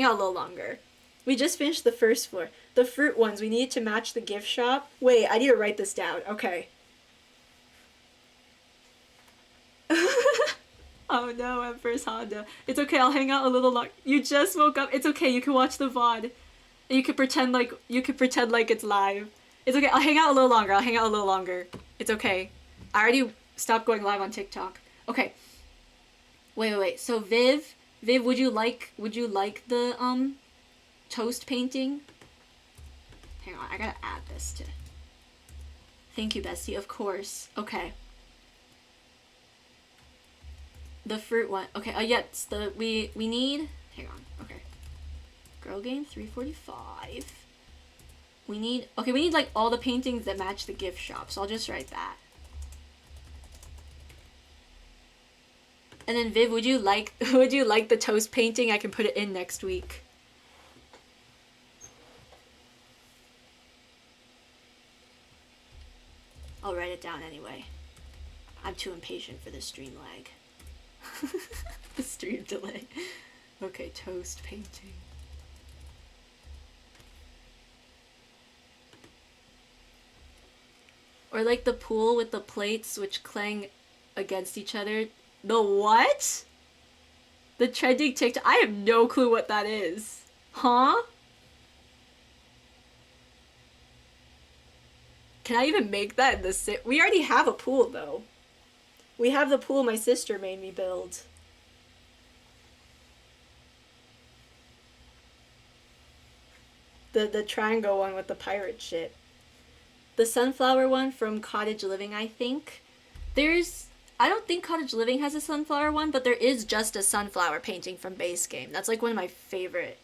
out a little longer. We just finished the first floor. The fruit ones. We need to match the gift shop. Wait, I need to write this down. Okay. Oh no, Empress Honda. It's okay. I'll hang out a little long. You just woke up. It's okay. You can watch the VOD. And you can pretend like it's live. It's okay. I'll hang out a little longer. It's okay. I already stopped going live on TikTok. Okay. Wait. So Viv, would you like the toast painting? Hang on, I gotta add this to. Thank you, Bestie. Of course. Okay. The fruit one. Okay. Yes. We need. Hang on. Okay. Girl game 345. We need like all the paintings that match the gift shop. So I'll just write that. And then Viv, would you like the toast painting? I can put it in next week. I'll write it down anyway. I'm too impatient for the stream lag. The stream delay. Okay, toast painting. Or like the pool with the plates which clang against each other. The what? The trending TikTok. I have no clue what that is. Huh? Can I even make that in the We already have a pool though. We have the pool my sister made me build. The triangle one with the pirate shit. the sunflower one from Cottage Living, I think. I don't think Cottage Living has a sunflower one, but there is just a sunflower painting from base game. That's like one of my favorite.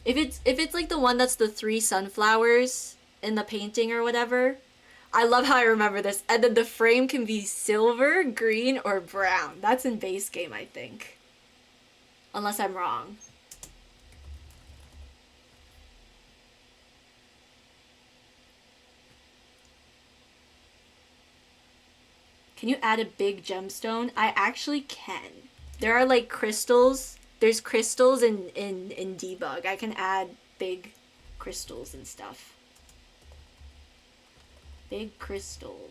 If it's like the one that's the 3 sunflowers in the painting or whatever, I love how I remember this. And then the frame can be silver, green, or brown. That's in base game, I think. Unless I'm wrong. Can you add a big gemstone? I actually can. There are like crystals. There's crystals in debug. I can add big crystals and stuff. Big crystal.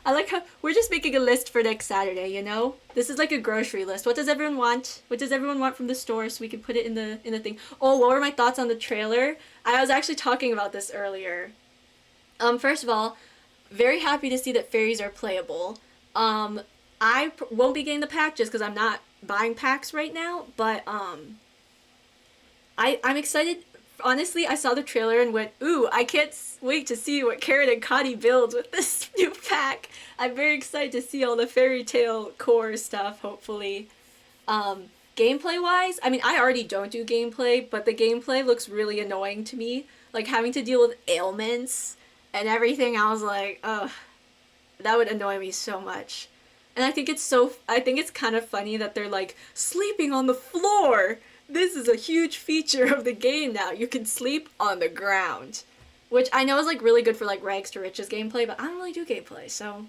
I like how we're just making a list for next Saturday, you know? This is like a grocery list. What does everyone want? What does everyone want from the store so we can put it in the thing? Oh, what were my thoughts on the trailer? I was actually talking about this earlier. First of all, very happy to see that fairies are playable. I won't be getting the pack just because I'm not buying packs right now, but I'm excited. Honestly, I saw the trailer and went, ooh, I can't wait to see what Karen and Connie builds with this new pack. I'm very excited to see all the fairy tale core stuff, hopefully. Gameplay-wise, I mean, I already don't do gameplay, but the gameplay looks really annoying to me. Like, having to deal with ailments and everything, I was like, ugh, that would annoy me so much. And I think it's kind of funny that they're like, sleeping on the floor! This is a huge feature of the game now. You can sleep on the ground. Which I know is like really good for like Rags to Riches gameplay, but I don't really do gameplay, so.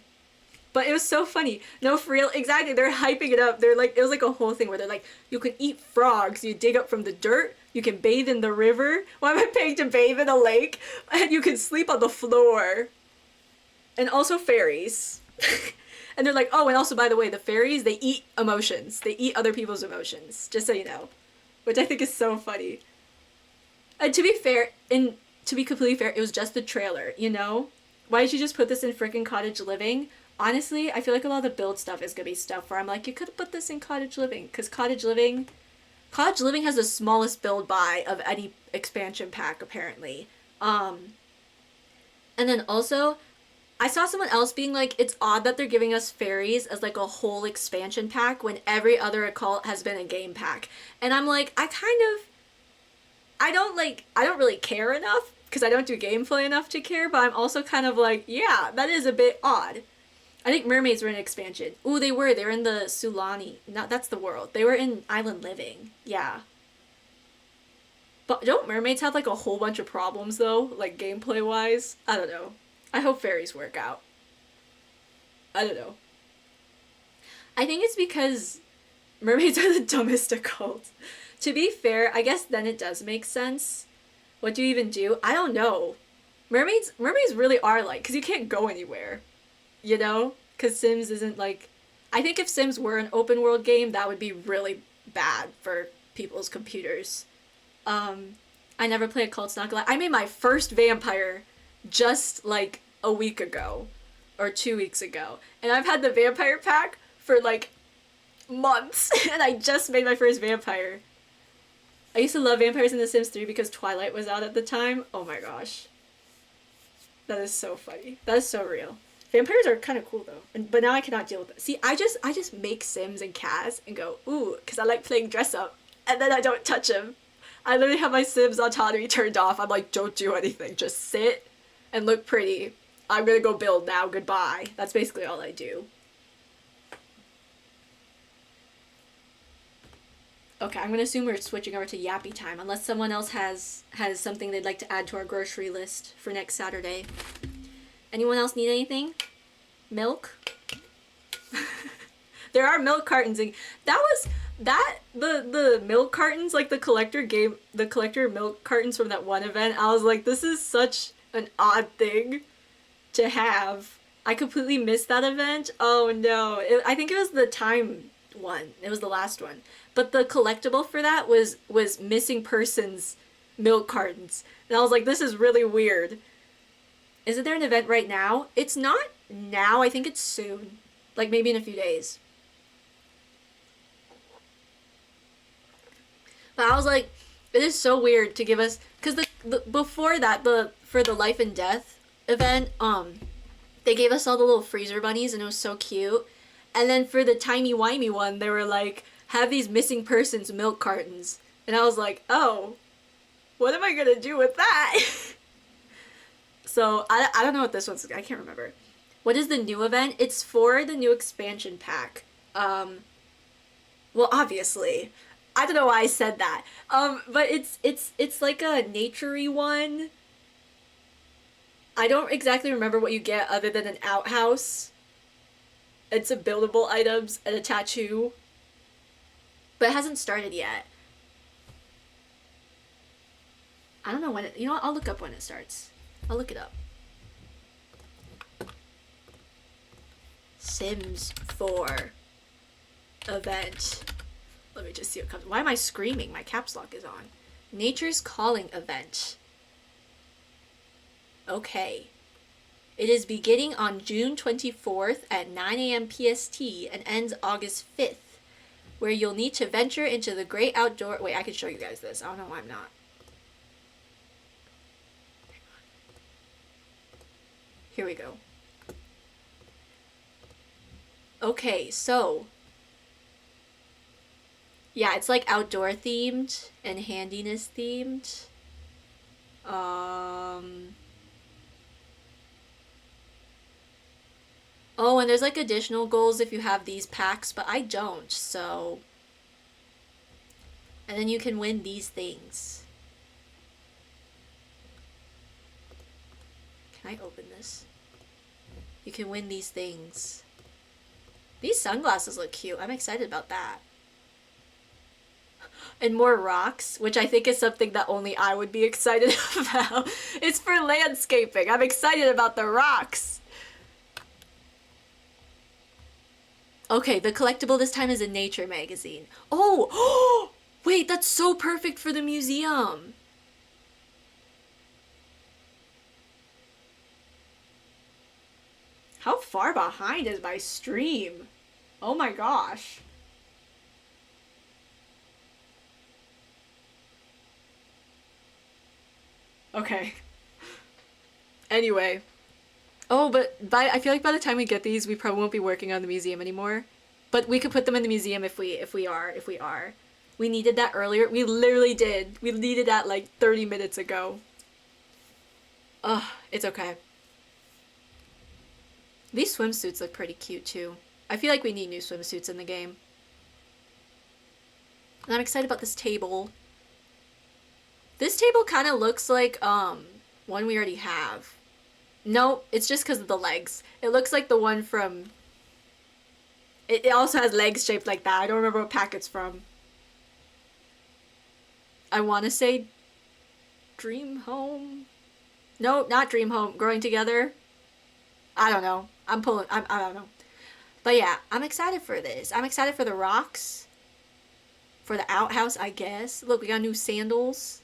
But it was so funny. No, for real, exactly, they're hyping it up. They're like, it was like a whole thing where they're like, you can eat frogs, you dig up from the dirt, you can bathe in the river. Why am I paying to bathe in a lake? And you can sleep on the floor. And also fairies. And they're like, oh, and also, by the way, the fairies, they eat emotions. They eat other people's emotions, just so you know. Which I think is so funny. And to be fair, to be completely fair, it was just the trailer, you know? Why did you just put this in freaking Cottage Living? Honestly, I feel like a lot of the build stuff is gonna be stuff where I'm like, you could have put this in Cottage Living, because Cottage Living has the smallest build buy of any expansion pack, apparently. And then also, I saw someone else being like, it's odd that they're giving us fairies as like a whole expansion pack when every other occult has been a game pack. And I'm like, I don't really care enough because I don't do gameplay enough to care, but I'm also kind of like, yeah, that is a bit odd. I think mermaids were an expansion. Ooh, they were in the Sulani. No, that's the world. They were in Island Living. Yeah. But don't mermaids have like a whole bunch of problems though? Like gameplay wise? I don't know. I hope fairies work out. I don't know. I think it's because mermaids are the dumbest occult. To be fair, I guess then it does make sense. What do you even do? I don't know. Mermaids really are like, because you can't go anywhere. You know? Because Sims isn't like... I think if Sims were an open world game, that would be really bad for people's computers. I never played Cults, not gonna lie. I made my first vampire just like a week ago or 2 weeks ago, and I've had the vampire pack for like months and I just made my first vampire. I used to love vampires in The Sims 3 because Twilight was out at the time. Oh my gosh, that is so funny. That is so real. Vampires are kind of cool though, but now I cannot deal with it. See, I just make Sims and Kaz and go ooh, because I like playing dress up, and then I don't touch them. I literally have my Sims autonomy turned off. I'm like, don't do anything, just sit and look pretty. I'm gonna go build now, goodbye. That's basically all I do. Okay, I'm gonna assume we're switching over to Yappy time, unless someone else has something they'd like to add to our grocery list for next Saturday. Anyone else need anything? Milk? There are milk cartons, and the milk cartons, like the collector milk cartons from that one event, I was like, this is such an odd thing to have. I completely missed that event. Oh no. I think it was the time one. It was the last one. But the collectible for that was missing persons milk cartons. And I was like, this is really weird. Isn't there an event right now? It's not now. I think it's soon. Like maybe in a few days. But I was like, it is so weird to give us... Because before that, for the life and death event, they gave us all the little freezer bunnies and it was so cute. And then for the timey-wimey one, they were like, have these missing persons milk cartons. And I was like, oh, what am I gonna do with that? So I don't know what this one's, I can't remember. What is the new event? It's for the new expansion pack. Well, obviously. I don't know why I said that. But it's like a naturey one. I don't exactly remember what you get other than an outhouse and some buildable items and a tattoo. But it hasn't started yet. I don't know when it, you know what, I'll look up when it starts. I'll look it up. Sims 4 event. Let me just see what comes. Why am I screaming? My caps lock is on. Nature's Calling event. Okay. It is beginning on June 24th at 9 a.m. PST and ends August 5th, where you'll need to venture into the great outdoor... Wait, I can show you guys this. I don't know why I'm not. Here we go. Okay, so... yeah, it's like outdoor themed and handiness themed. Oh, and there's like additional goals if you have these packs, but I don't, so... and then you can win these things. Can I open this? You can win these things. These sunglasses look cute. I'm excited about that. And more rocks, which I think is something that only I would be excited about. It's for landscaping. I'm excited about the rocks. Okay, the collectible this time is a nature magazine. Oh! Wait, that's so perfect for the museum. How far behind is my stream? Oh my gosh. Okay. Anyway. Oh, but I feel like by the time we get these, we probably won't be working on the museum anymore. But we could put them in the museum if we are. We needed that earlier. We literally did. We needed that like 30 minutes ago. Ugh, it's okay. These swimsuits look pretty cute too. I feel like we need new swimsuits in the game. And I'm excited about this table. This table kind of looks like one we already have. No, it's just because of the legs. It looks like the one from... It also has legs shaped like that. I don't remember what pack it's from. I want to say Dream Home. No, not Dream Home. Growing Together. I don't know. I don't know. But yeah, I'm excited for this. I'm excited for the rocks. For the outhouse, I guess. Look, we got new sandals.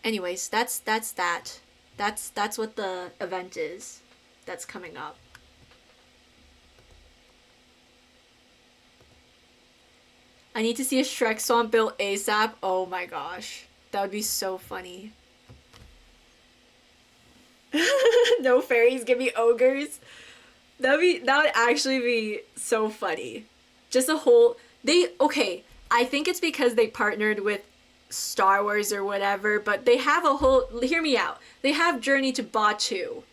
Anyways, that's that. That's what the event is that's coming up. I need to see a Shrek song built ASAP. Oh my gosh. That would be so funny. No fairies, give me ogres. That would actually be so funny. Just a whole... Okay, I think it's because they partnered with Star Wars or whatever, but they have a whole... Hear me out. They have Journey to Batuu.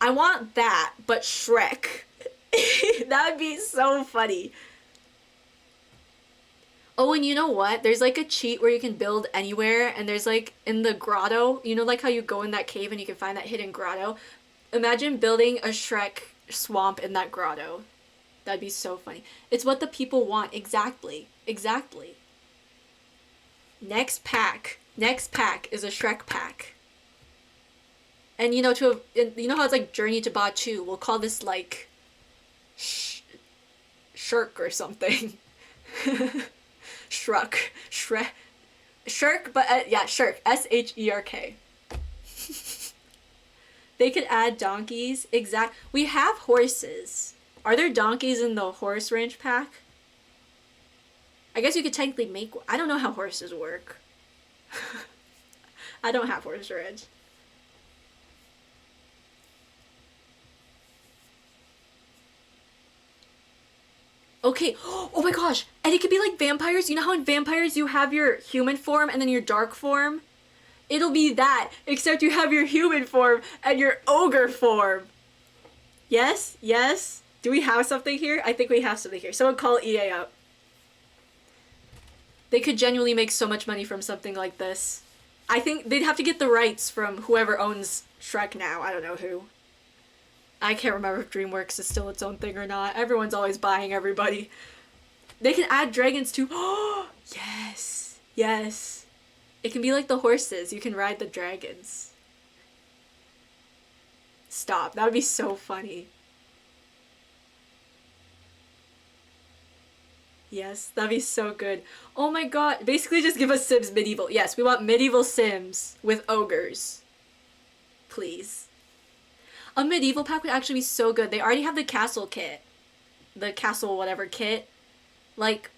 I want that, but Shrek. That would be so funny. Oh, and you know what? There's like a cheat where you can build anywhere, and there's like in the grotto, you know, like how you go in that cave and you can find that hidden grotto? Imagine building a Shrek swamp in that grotto. That'd be so funny. It's what the people want. Exactly. Exactly. Next pack is a Shrek pack. And you know, you know how it's like Journey to Batuu? We'll call this like Shirk or something. Shrek, but yeah, Shirk, S-H-E-R-K. They could add donkeys. We have horses. Are there donkeys in the horse ranch pack? I guess you could technically make. I don't know how horses work. I don't have horse reg. Okay. Oh my gosh. And it could be like vampires. You know how in vampires you have your human form and then your dark form? It'll be that, except you have your human form and your ogre form. Yes? Yes? Do we have something here? I think we have something here. Someone call EA out. They could genuinely make so much money from something like this. I think they'd have to get the rights from whoever owns Shrek now. I don't know who. I can't remember if DreamWorks is still its own thing or not. Everyone's always buying everybody. They can add dragons too. Oh, yes. Yes. It can be like the horses. You can ride the dragons. Stop. That would be so funny. Yes, that'd be so good. Oh my god. Basically just give us Sims medieval. Yes, we want medieval Sims with ogres. Please. A medieval pack would actually be so good. They already have the castle kit. The castle whatever kit. Like,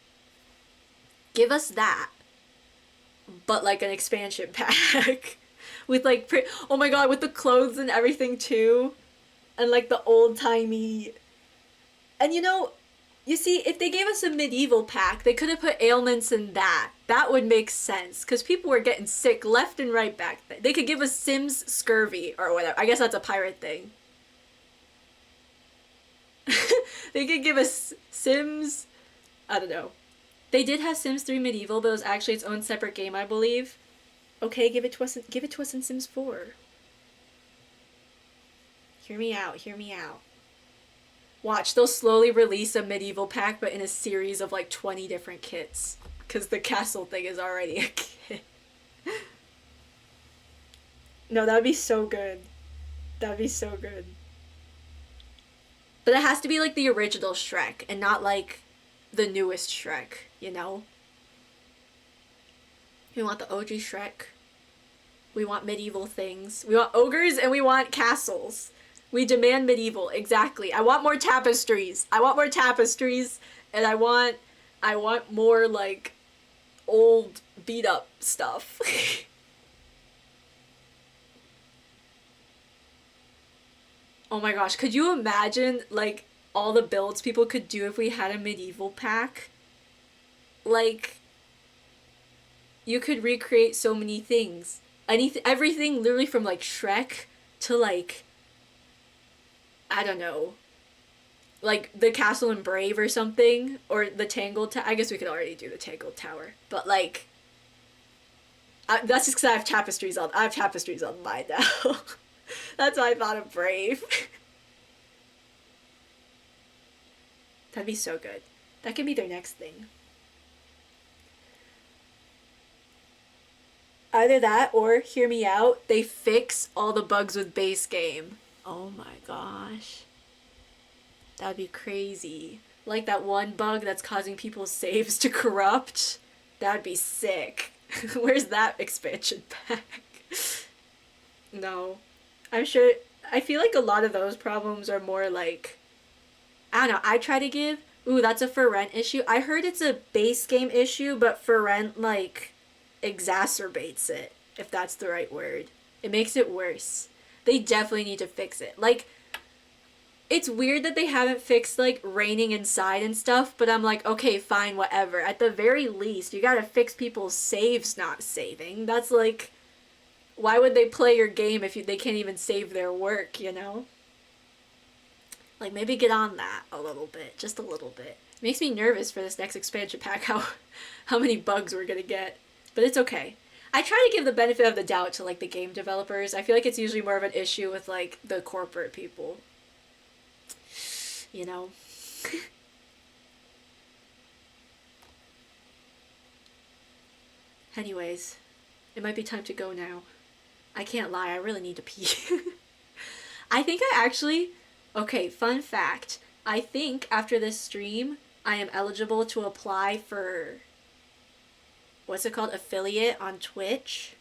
give us that. But like an expansion pack. With like, oh my god, with the clothes and everything too. And like the old-timey... And you know, you see, if they gave us a medieval pack, they could have put ailments in that. That would make sense. Because people were getting sick left and right back then. They could give us Sims scurvy or whatever. I guess that's a pirate thing. They could give us Sims... I don't know. They did have Sims 3 Medieval, but it was actually its own separate game, I believe. Okay, give it to us in Sims 4. Hear me out, hear me out. Watch, they'll slowly release a medieval pack, but in a series of like 20 different kits. Because the castle thing is already a kit. No, that would be so good. That would be so good. But it has to be like the original Shrek, and not like the newest Shrek, you know? We want the OG Shrek. We want medieval things. We want ogres and we want castles. We demand medieval, exactly. I want more tapestries. I want more tapestries, and I want more like old beat up stuff. Oh my gosh, could you imagine like all the builds people could do if we had a medieval pack? Like, you could recreate so many things. Everything literally from like Shrek to like, I don't know, like the Castle in Brave or something, or the Tangled Tower. I guess we could already do the Tangled Tower, but like, that's just because I have tapestries on mine now. That's why I thought of Brave. That'd be so good. That could be their next thing. Either that or, hear me out, they fix all the bugs with base game. Oh my gosh. That'd be crazy. Like that one bug that's causing people's saves to corrupt. That'd be sick. Where's that expansion pack? No. I'm sure, I feel like a lot of those problems are more like, I don't know, I try to give, ooh, that's a for rent issue. I heard it's a base game issue, but for rent, like, exacerbates it, if that's the right word. It makes it worse. They definitely need to fix it. Like, it's weird that they haven't fixed, like, raining inside and stuff, but I'm like, okay, fine, whatever. At the very least, you gotta fix people's saves not saving. That's like, why would they play your game if they can't even save their work, you know? Like, maybe get on that a little bit. Just a little bit. It makes me nervous for this next expansion pack, how many bugs we're gonna get. But it's okay. I try to give the benefit of the doubt to, like, the game developers. I feel like it's usually more of an issue with, like, the corporate people. You know? Anyways, it might be time to go now. I can't lie, I really need to pee. I think I actually... Okay, fun fact. I think after this stream, I am eligible to apply for... What's it called? Affiliate on Twitch.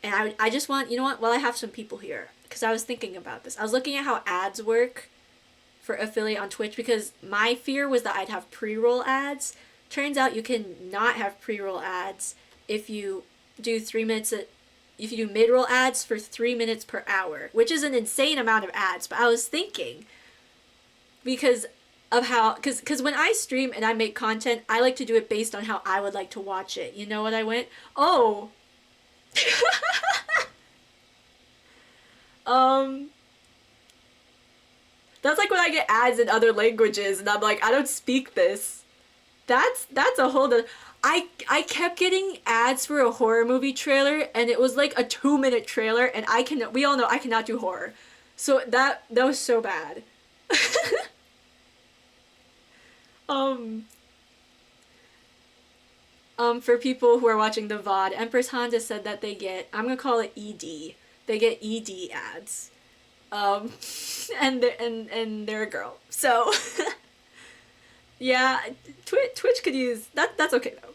And I just want... You know what? Well, I have some people here. Because I was thinking about this. I was looking at how ads work for affiliate on Twitch. Because my fear was that I'd have pre-roll ads. turns out you can not have pre-roll ads if you do if you do mid-roll ads for 3 minutes per hour, which is an insane amount of ads. But I was thinking, because of how, because when I stream and I make content, I like to do it based on how I would like to watch it. You know what I went? Oh. That's like when I get ads in other languages and I'm like, I don't speak this. That's a whole other... I kept getting ads for a horror movie trailer, and it was like a 2-minute trailer, and we all know I cannot do horror. So that was so bad. For people who are watching the VOD, Empress Honda said that they get, I'm gonna call it ED. They get ED ads. And they're a girl. So yeah, Twitch could use that's okay though.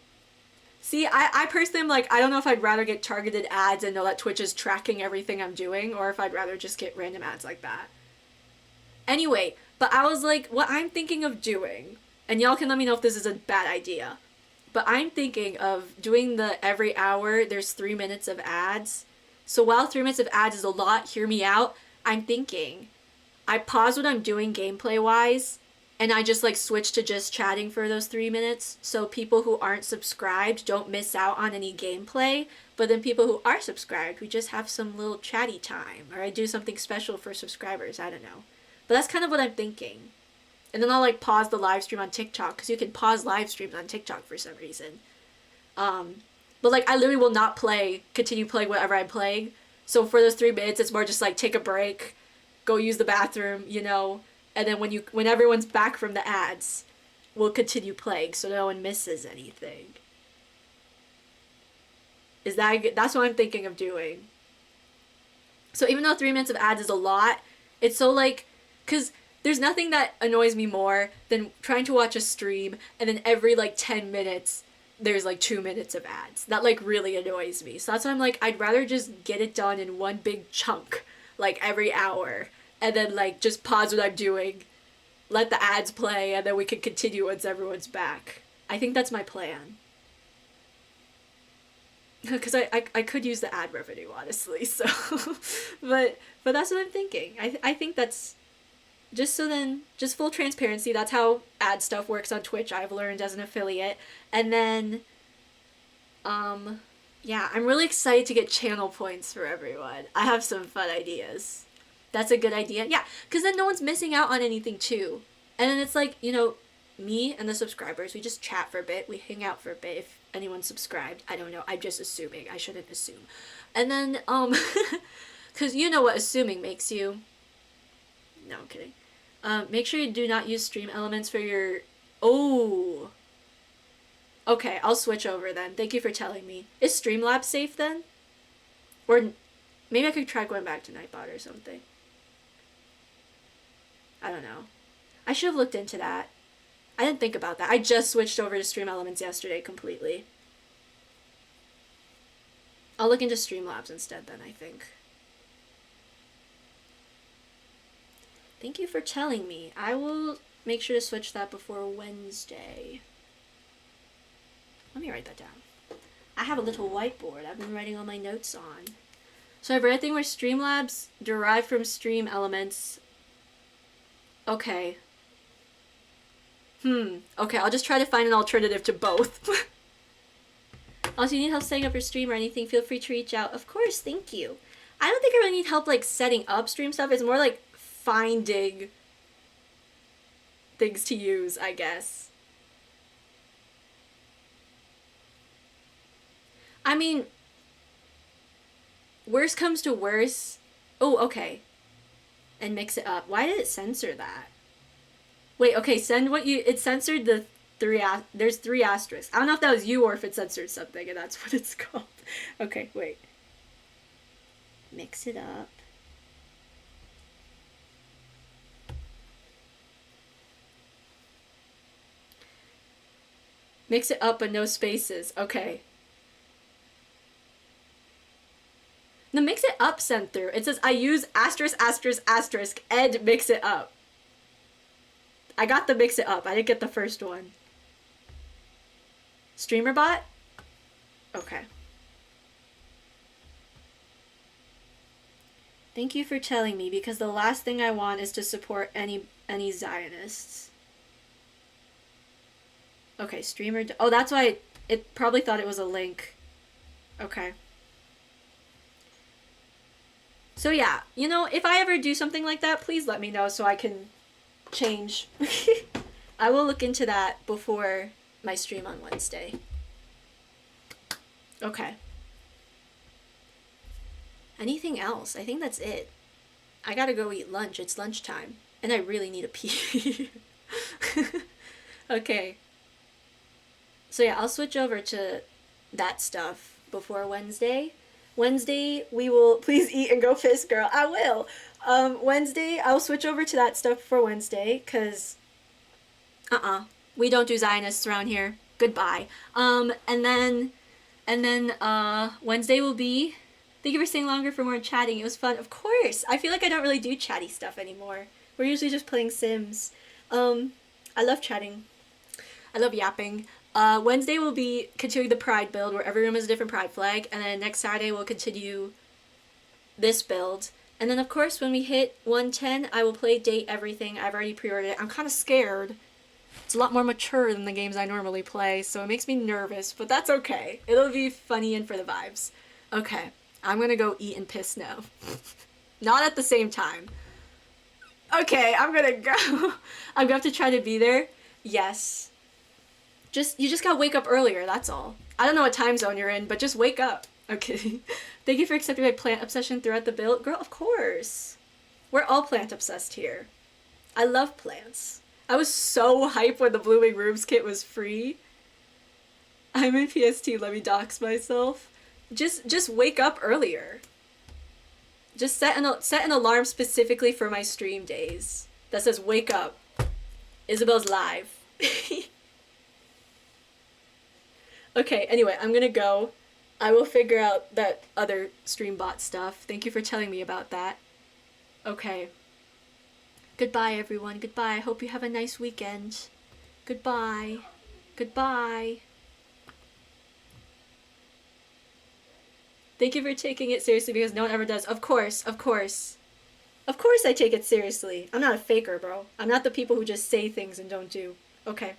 See, I personally am like, I don't know if I'd rather get targeted ads and know that Twitch is tracking everything I'm doing, or if I'd rather just get random ads like that. Anyway, but I was like, what I'm thinking of doing, and y'all can let me know if this is a bad idea, but I'm thinking of doing the every hour there's 3 minutes of ads. So while 3 minutes of ads is a lot, hear me out, I'm thinking I pause what I'm doing gameplay wise, and I just like switch to just chatting for those 3 minutes, so people who aren't subscribed don't miss out on any gameplay, but then people who are subscribed, we just have some little chatty time, or I do something special for subscribers, I don't know. But that's kind of what I'm thinking. And then I'll like pause the live stream on TikTok, because you can pause live streams on TikTok for some reason. But like I literally will not continue playing whatever I'm playing. So for those 3 minutes, it's more just like take a break, go use the bathroom, you know, and then when everyone's back from the ads, we'll continue playing so no one misses anything. That's what I'm thinking of doing. So even though 3 minutes of ads is a lot, it's so like, because there's nothing that annoys me more than trying to watch a stream and then every like 10 minutes there's like 2 minutes of ads. That like really annoys me. So that's why I'm like, I'd rather just get it done in one big chunk, like every hour, and then like just pause what I'm doing, let the ads play, and then we can continue once everyone's back. I think that's my plan. Because I could use the ad revenue, honestly, so but that's what I'm thinking. I think that's just full transparency, that's how ad stuff works on Twitch, I've learned as an affiliate. And then yeah, I'm really excited to get channel points for everyone. I have some fun ideas. That's a good idea. Yeah, because then no one's missing out on anything too. And then it's like, you know, me and the subscribers, we just chat for a bit, we hang out for a bit if anyone's subscribed. I don't know, I'm just assuming. I shouldn't assume. And then, because you know what assuming makes you. No, I'm kidding. Make sure you do not use Stream Elements for your... Oh! Okay, I'll switch over then. Thank you for telling me. Is Streamlabs safe then? Or maybe I could try going back to Nightbot or something. I don't know. I should have looked into that. I didn't think about that. I just switched over to Stream Elements yesterday completely. I'll look into Streamlabs instead then, I think. Thank you for telling me. I will make sure to switch that before Wednesday. Let me write that down. I have a little whiteboard I've been writing all my notes on. So I've read a thing where Streamlabs derive from Stream Elements. Okay. Okay, I'll just try to find an alternative to both. Also, you need help setting up your stream or anything, feel free to reach out. Of course, thank you. I don't think I really need help like setting up stream stuff. It's more like finding things to use, I guess. I mean, worst comes to worst. Oh, okay. And mix it up. Why did it censor that? Wait, okay, it censored the there's 3 asterisks. I don't know if that was you or if it censored something and that's what it's called. Okay, wait. Mix it up. Mix it up but no spaces. Okay. The mix it up sent through. It says I use asterisk asterisk asterisk and mix it up. I got the mix it up. I didn't get the first one. Streamer bot? Okay. Thank you for telling me, because the last thing I want is to support any Zionists. Okay, streamer. Oh, that's why it probably thought it was a link. Okay. So yeah, you know, if I ever do something like that, please let me know so I can change. I will look into that before my stream on Wednesday. Okay. Anything else? I think that's it. I gotta go eat lunch. It's lunchtime. And I really need a pee. Okay. So yeah, I'll switch over to that stuff before Wednesday. Wednesday, we will please eat and go piss, girl. I will. Wednesday, I'll switch over to that stuff for Wednesday, cause we don't do Zionists around here. Goodbye. And then Wednesday will be. Thank you for staying longer for more chatting. It was fun. Of course. I feel like I don't really do chatty stuff anymore. We're usually just playing Sims. I love chatting. I love yapping. Wednesday will be continuing the Pride build, where every room has a different Pride flag, and then next Saturday we'll continue this build. And then, of course, when we hit 110, I will play Date Everything. I've already pre-ordered it. I'm kind of scared. It's a lot more mature than the games I normally play, so it makes me nervous, but that's okay. It'll be funny and for the vibes. Okay, I'm gonna go eat and piss now. Not at the same time. Okay, I'm gonna go. I'm gonna have to try to be there. Yes. You just gotta wake up earlier, that's all. I don't know what time zone you're in, but just wake up. Okay. Thank you for accepting my plant obsession throughout the build. Girl, of course. We're all plant obsessed here. I love plants. I was so hyped when the Blooming Rooms kit was free. I'm in PST, let me dox myself. Just wake up earlier. Just set an alarm specifically for my stream days that says wake up. Isabel's live. Okay, anyway, I'm gonna go. I will figure out that other stream bot stuff. Thank you for telling me about that. Okay. Goodbye, everyone. Goodbye. I hope you have a nice weekend. Goodbye. Goodbye. Thank you for taking it seriously, because no one ever does. Of course, of course. Of course I take it seriously. I'm not a faker, bro. I'm not the people who just say things and don't do. Okay.